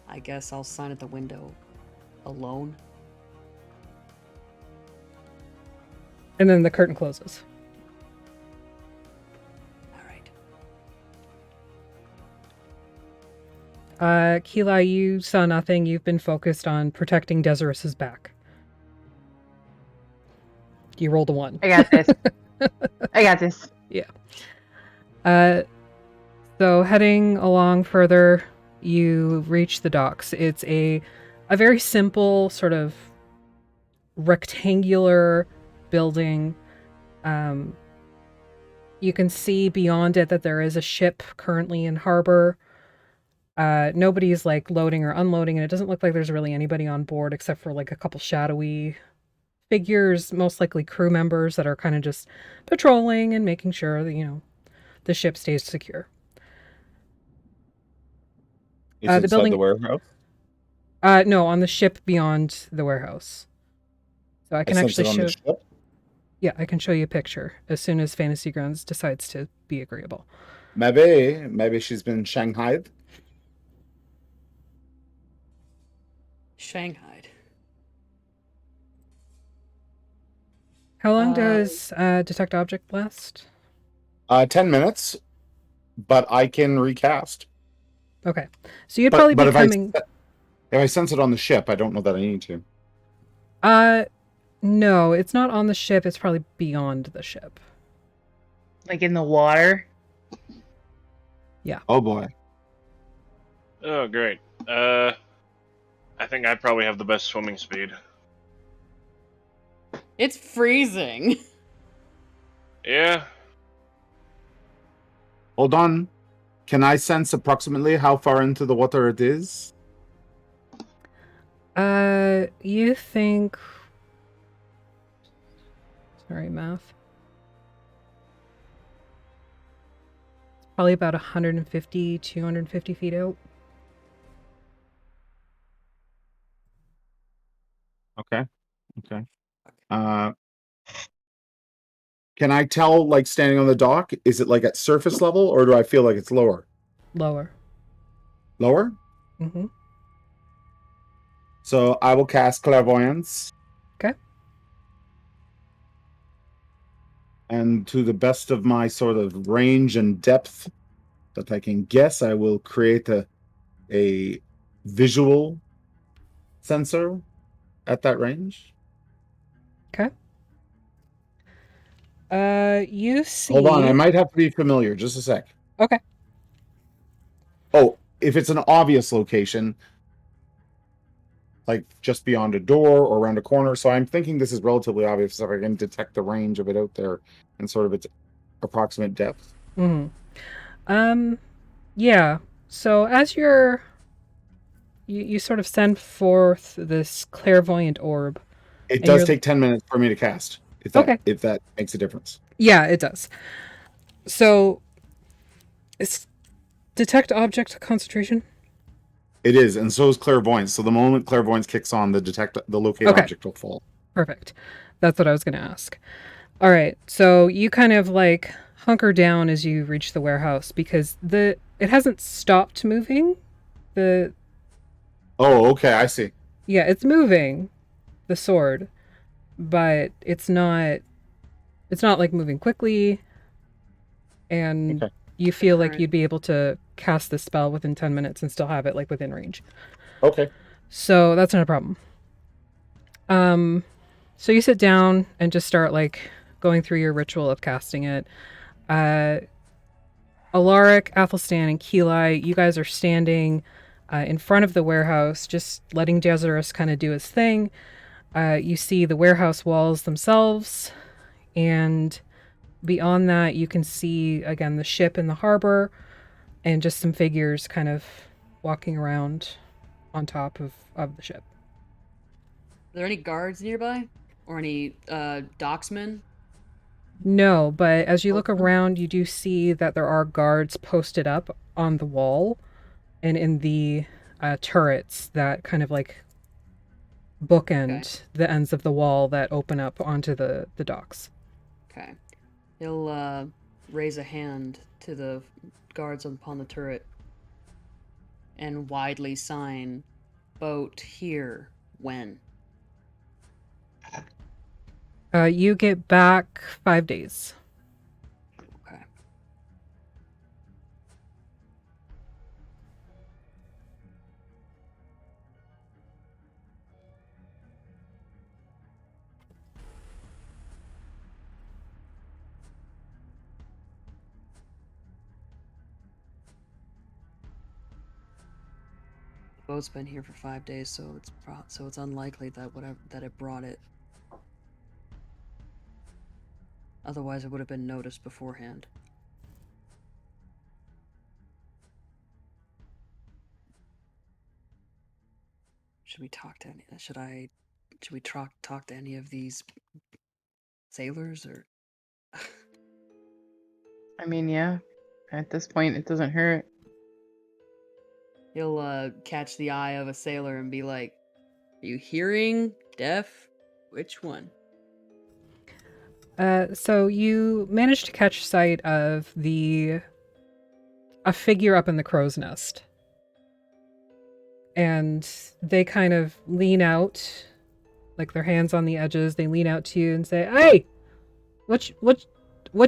I guess I'll sign at the window alone. And then the curtain closes. All right. Kila, you saw nothing. You've been focused on protecting Dezoris' back. You rolled a 1. I got this. I got this. So heading along further, you reach the docks. It's a very simple sort of rectangular building. You can see beyond it that there is a ship currently in harbor. Nobody's like loading or unloading, and it doesn't look like there's really anybody on board except for like a couple shadowy figures, most likely crew members that are kind of just patrolling and making sure that, the ship stays secure. Is The inside building- the warehouse? No, on the ship beyond the warehouse. So I can I sense actually it on show. the ship. Yeah, I can show you a picture as soon as Fantasy Grounds decides to be agreeable. Maybe she's been shanghaied. Shanghai. How long does detect object last? 10 minutes, but I can recast. Okay, so you'd probably be if coming. If I sense it on the ship, I don't know that I need to. No, it's not on the ship. It's probably beyond the ship. Like in the water. Oh boy. Oh, great. I think I probably have the best swimming speed. It's freezing. Yeah. Hold on. Can I sense approximately how far into the water it is? You think... Sorry, math. Probably about 150, 250 feet out. Okay. Can I tell, like, standing on the dock, is it like at surface level, or do I feel like it's lower? Lower. Lower? Mm-hmm. So I will cast Clairvoyance. Okay. And to the best of my sort of range and depth that I can guess, I will create a visual sensor at that range. Okay. You see... Hold on, I might have to be familiar. Just a sec. Okay. Oh, if it's an obvious location, like just beyond a door or around a corner. So I'm thinking this is relatively obvious if I can detect the range of it out there and sort of its approximate depth. Mm-hmm. Yeah. So as you sort of send forth this clairvoyant orb. It does take 10 minutes for me to cast. If that makes a difference. Yeah, it does. So, it's detect object concentration? It is, and so is clairvoyance. So the moment clairvoyance kicks on, the locate object will fall. Perfect. That's what I was going to ask. All right, so you kind of like hunker down as you reach the warehouse because it hasn't stopped moving. Oh, okay, I see. Yeah, it's moving, the sword, but it's not like moving quickly, and you feel like you'd be able to cast this spell within 10 minutes and still have it like within range. Okay. So that's not a problem. So you sit down and just start like going through your ritual of casting it. Alaric, Athelstan, and Keli, you guys are standing In front of the warehouse, just letting Dezoris kind of do his thing. You see the warehouse walls themselves, and beyond that, you can see, again, the ship in the harbor, and just some figures kind of walking around on top of the ship. Are there any guards nearby? Or any docksmen? No, but as you look around, you do see that there are guards posted up on the wall and in the turrets that kind of like bookend the ends of the wall that open up onto the docks. Okay. He'll raise a hand to the guards upon the turret and widely sign, "Boat here, when?" You get back 5 days. Okay. The boat's been here for 5 days, so it's unlikely that that it brought it. Otherwise, it would have been noticed beforehand. Should we talk to any? Should we talk to any of these sailors or? I mean, yeah. At this point, it doesn't hurt. He'll catch the eye of a sailor and be like, "Are you hearing? Deaf? Which one?" So you managed to catch sight of a figure up in the crow's nest. And they kind of lean out, like their hands on the edges. They lean out to you and say, "Hey, what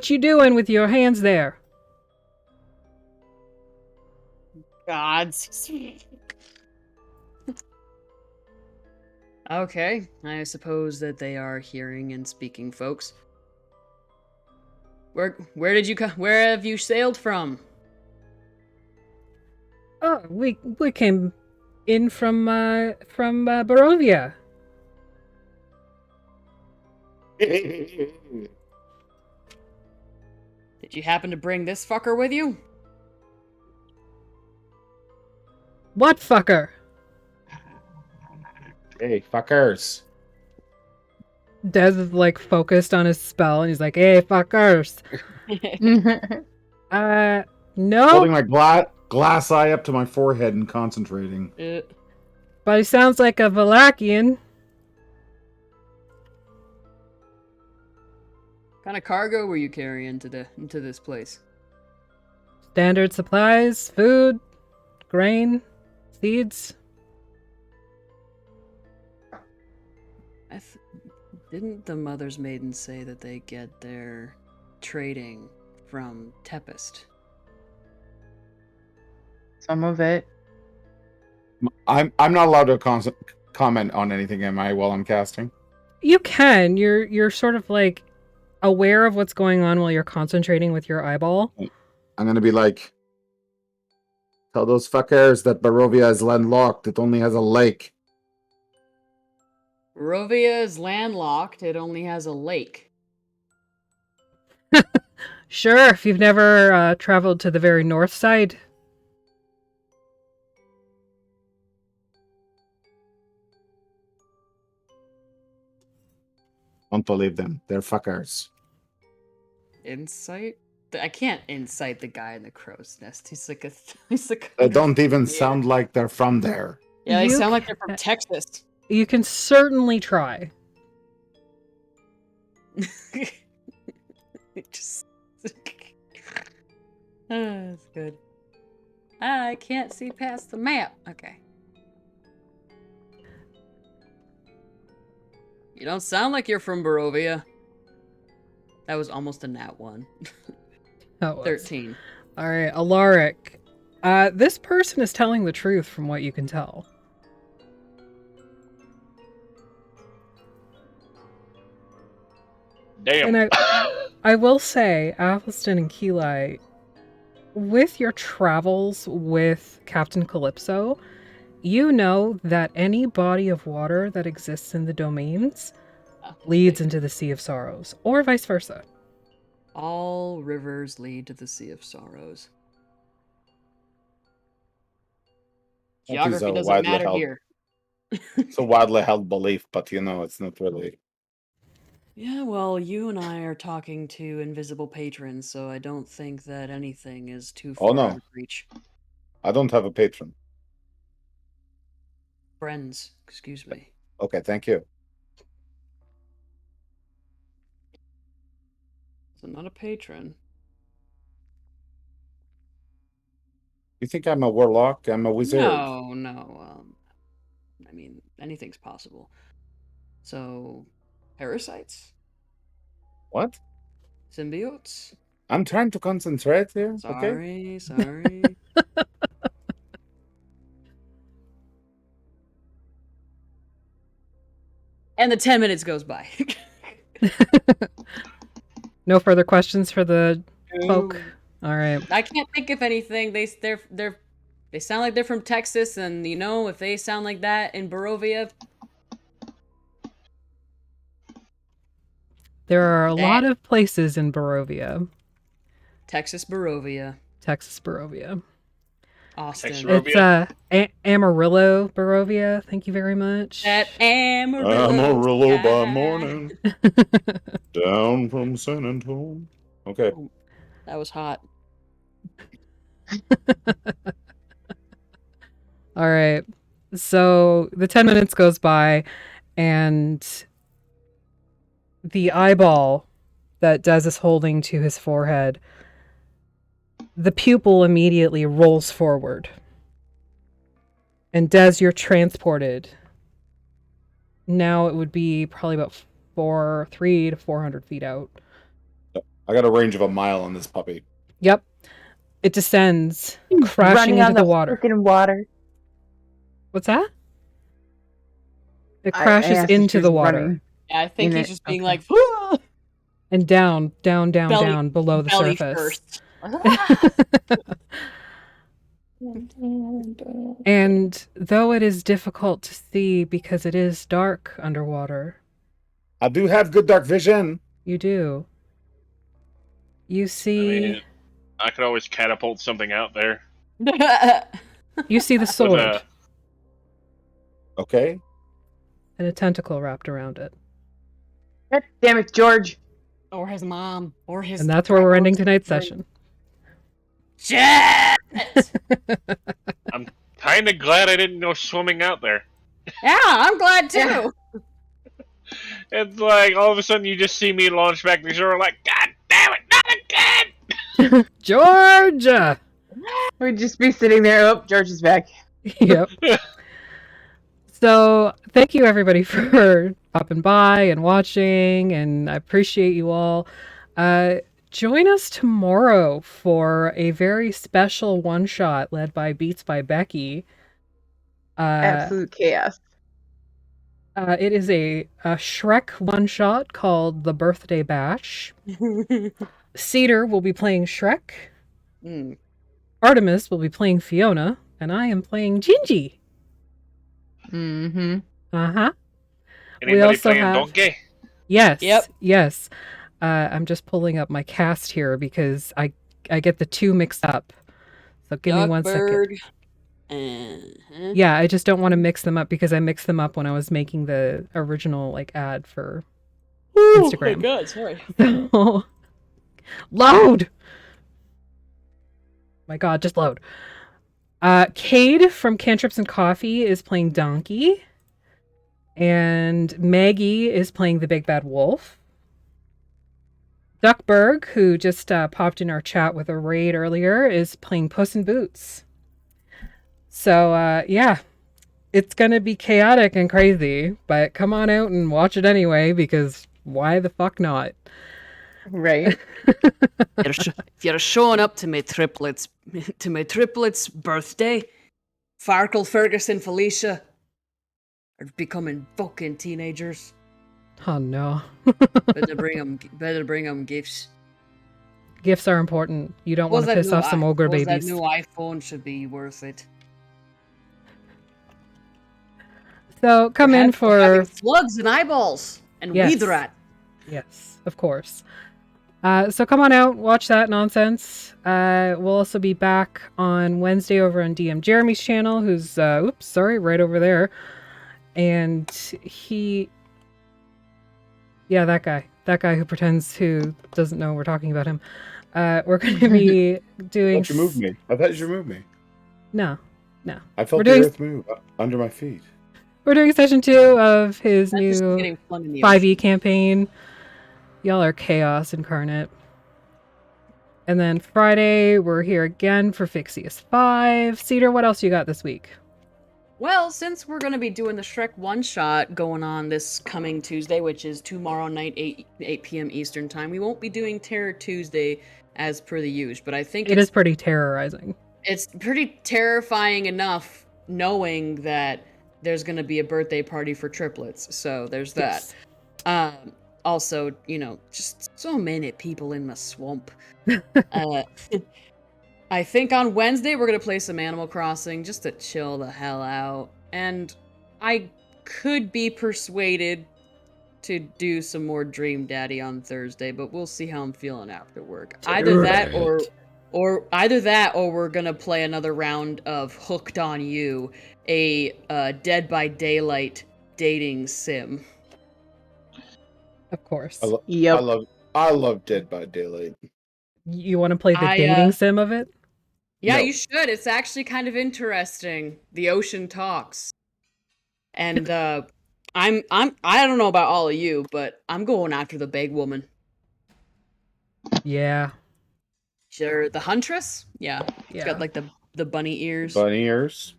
you doing with your hands there?" Gods. Okay, I suppose that they are hearing and speaking folks. Where did you come? Where have you sailed from? Oh, we came in from Barovia. Did you happen to bring this fucker with you? What fucker? Hey, fuckers. Dez is like focused on his spell and he's like, "Hey, fuckers." No. Holding my glass eye up to my forehead and concentrating. But he sounds like a Valakian. What kind of cargo were you carrying into this place? Standard supplies, food, grain, seeds. Didn't the Mother's Maiden say that they get their trading from Tempest? Some of it. I'm not allowed to comment on anything, am I, while I'm casting? You can. You're sort of like aware of what's going on while you're concentrating with your eyeball. I'm gonna be like, tell those fuckers that Barovia is landlocked. It only has a lake. Barovia is landlocked. It only has a lake. Sure, if you've never traveled to the very north side. Don't believe them. They're fuckers. Insight? I can't incite the guy in the crow's nest. He's like a. They don't even sound like they're from there. Yeah, they sound like they're from Texas. You can certainly try. Just. That's good. I can't see past the map. Okay. You don't sound like you're from Barovia. That was almost a nat 1. 13. All right, Alaric. This person is telling the truth from what you can tell. Damn. And I will say, Athelstan and Keli, with your travels with Captain Calypso, you know that any body of water that exists in the domains leads into the Sea of Sorrows, or vice versa. All rivers lead to the Sea of Sorrows. That is Geography a doesn't widely matter held- here. It's a widely held belief, but it's not really. Yeah, well, you and I are talking to invisible patrons, so I don't think that anything is too Oh, far no. out of reach. I don't have a patron. Friends, excuse me. Okay, thank you. So not a patron. You think I'm a warlock? I'm a wizard. No. I mean, anything's possible. So, parasites? What? Symbiotes? I'm trying to concentrate here. Okay. Sorry. And the 10 minutes goes by. No further questions for the folk. All right. I can't think of anything. They sound like they're from Texas, and if they sound like that in Barovia, There are a lot of places in Barovia. Texas Barovia, Texas Barovia. Austin. Texas It's Amarillo, Barovia. Thank you very much. That Amarillo. Amarillo by sky. morning, down from San Antonio. Okay. That was hot. All right. So the 10 minutes goes by, and the eyeball that Des is holding to his forehead, the pupil immediately rolls forward. And Des, you're transported. Now it would be probably about 300 to 400 feet out. I got a range of a mile on this puppy. Yep. It descends, crashing into the water. Freaking water. What's that? It I crashes asked if she into was the water. running. Yeah, I think In he's it, just being okay. like, "Whoa!" And down Belly- below the belly surface. first. And though it is difficult to see because it is dark underwater, I do have good dark vision. you do. You I see mean, I could always catapult something out there. you see the sword Okay. and a tentacle wrapped around it. God damn it, George. Or his mom. Or his. And that's where we're ending tonight's session. Shit! I'm kind of glad I didn't go swimming out there. Yeah, I'm glad too. It's like all of a sudden you just see me launch back to shore, like, God damn it, not again! Georgia! We'd just be sitting there. Oh, George is back. Yep. So, thank you everybody for popping by and watching, and I appreciate you all. Join us tomorrow for a very special one-shot led by Beats by Becky. Absolute chaos. It is a Shrek one-shot called The Birthday Bash. Cedar will be playing Shrek. Mm. Artemis will be playing Fiona, and I am playing Gingy. Mm-hmm. Uh-huh. Anybody also playing have- Donkey? Yes. Yep. Yes. I'm just pulling up my cast here because I get the two mixed up. So give me 1 second. Duckbird. Uh-huh. Yeah, I just don't want to mix them up because I mixed them up when I was making the original ad for Instagram. Oh my god, sorry. So, load! My god, just load. Cade from Cantrips and Coffee is playing Donkey. And Maggie is playing the Big Bad Wolf. Duckberg, who just popped in our chat with a raid earlier, is playing Puss in Boots. So, yeah, it's going to be chaotic and crazy, but come on out and watch it anyway, because why the fuck not? Right. If you're showing up to my triplets' birthday, Farkle, Ferguson, Felicia are becoming fucking teenagers. Oh, no. Better bring them gifts. Gifts are important. You don't want to piss off some ogre That babies. new iPhone should be worth it. So come in For having for slugs and eyeballs and Yes. weed rat. yes, of course. So come on out, watch that nonsense. We'll also be back on Wednesday over on DM Jeremy's channel, who's right over there. And that guy who pretends who doesn't know we're talking about him. We're going to be doing. I thought you moved me. I thought you moved me. No. I felt We're the doing- earth move under my feet. We're doing session 2 of his That's just new getting flung in the 5e campaign. Y'all are chaos incarnate. And then Friday, we're here again for Fixius 5. Cedar, what else you got this week? Well, since we're going to be doing the Shrek one-shot going on this coming Tuesday, which is tomorrow night, 8 p.m. Eastern Time, we won't be doing Terror Tuesday as per the usual, but I think It is pretty terrorizing. it's pretty terrifying enough knowing that there's going to be a birthday party for triplets, so there's that. Yes. Also, just so many people in the swamp. I think on Wednesday we're going to play some Animal Crossing just to chill the hell out. And I could be persuaded to do some more Dream Daddy on Thursday, but we'll see how I'm feeling after work. Either that or we're going to play another round of Hooked on You, a Dead by Daylight dating sim. Of course. Yep. I love Dead by Daylight. You want to play the I, dating sim of it? Yeah, No. you should. It's actually kind of interesting. The ocean talks. And I don't know about all of you, but I'm going after the big woman. Yeah. Sure, the huntress? Yeah. She's Yeah. got like the bunny ears. Bunny ears.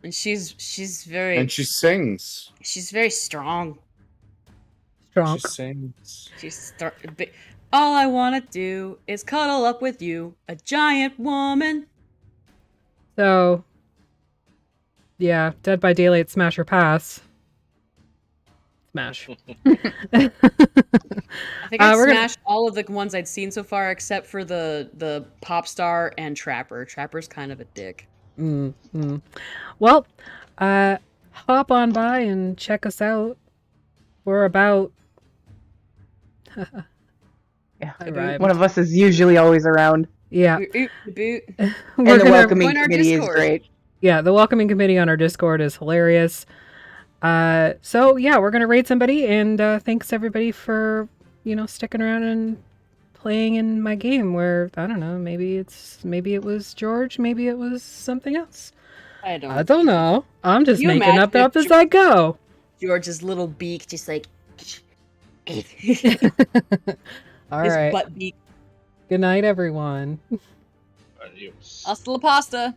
And she's very And she sings. she's very strong. Strong. She sings. All I want to do is cuddle up with you, a giant woman. So, yeah, Dead by Daylight, smash or pass. Smash. I think I we're gonna- smashed all of the ones I'd seen so far, except for the pop star and Trapper. Trapper's kind of a dick. Well, hop on by and check us out. We're about. Yeah. I rhymed. One of us is usually always around. Yeah. Boot, boot. And We're the gonna- welcoming join our committee is Discord. great. Yeah, the welcoming committee on our Discord is hilarious. So yeah, we're gonna raid somebody, and thanks everybody for sticking around and playing in my game. Where I don't know, maybe it was George, maybe it was something else. I I don't know. I'm just You making up imagine if as I go. George's little beak just like All his right. butt beak. Good night, everyone. Adios. Hasta la pasta.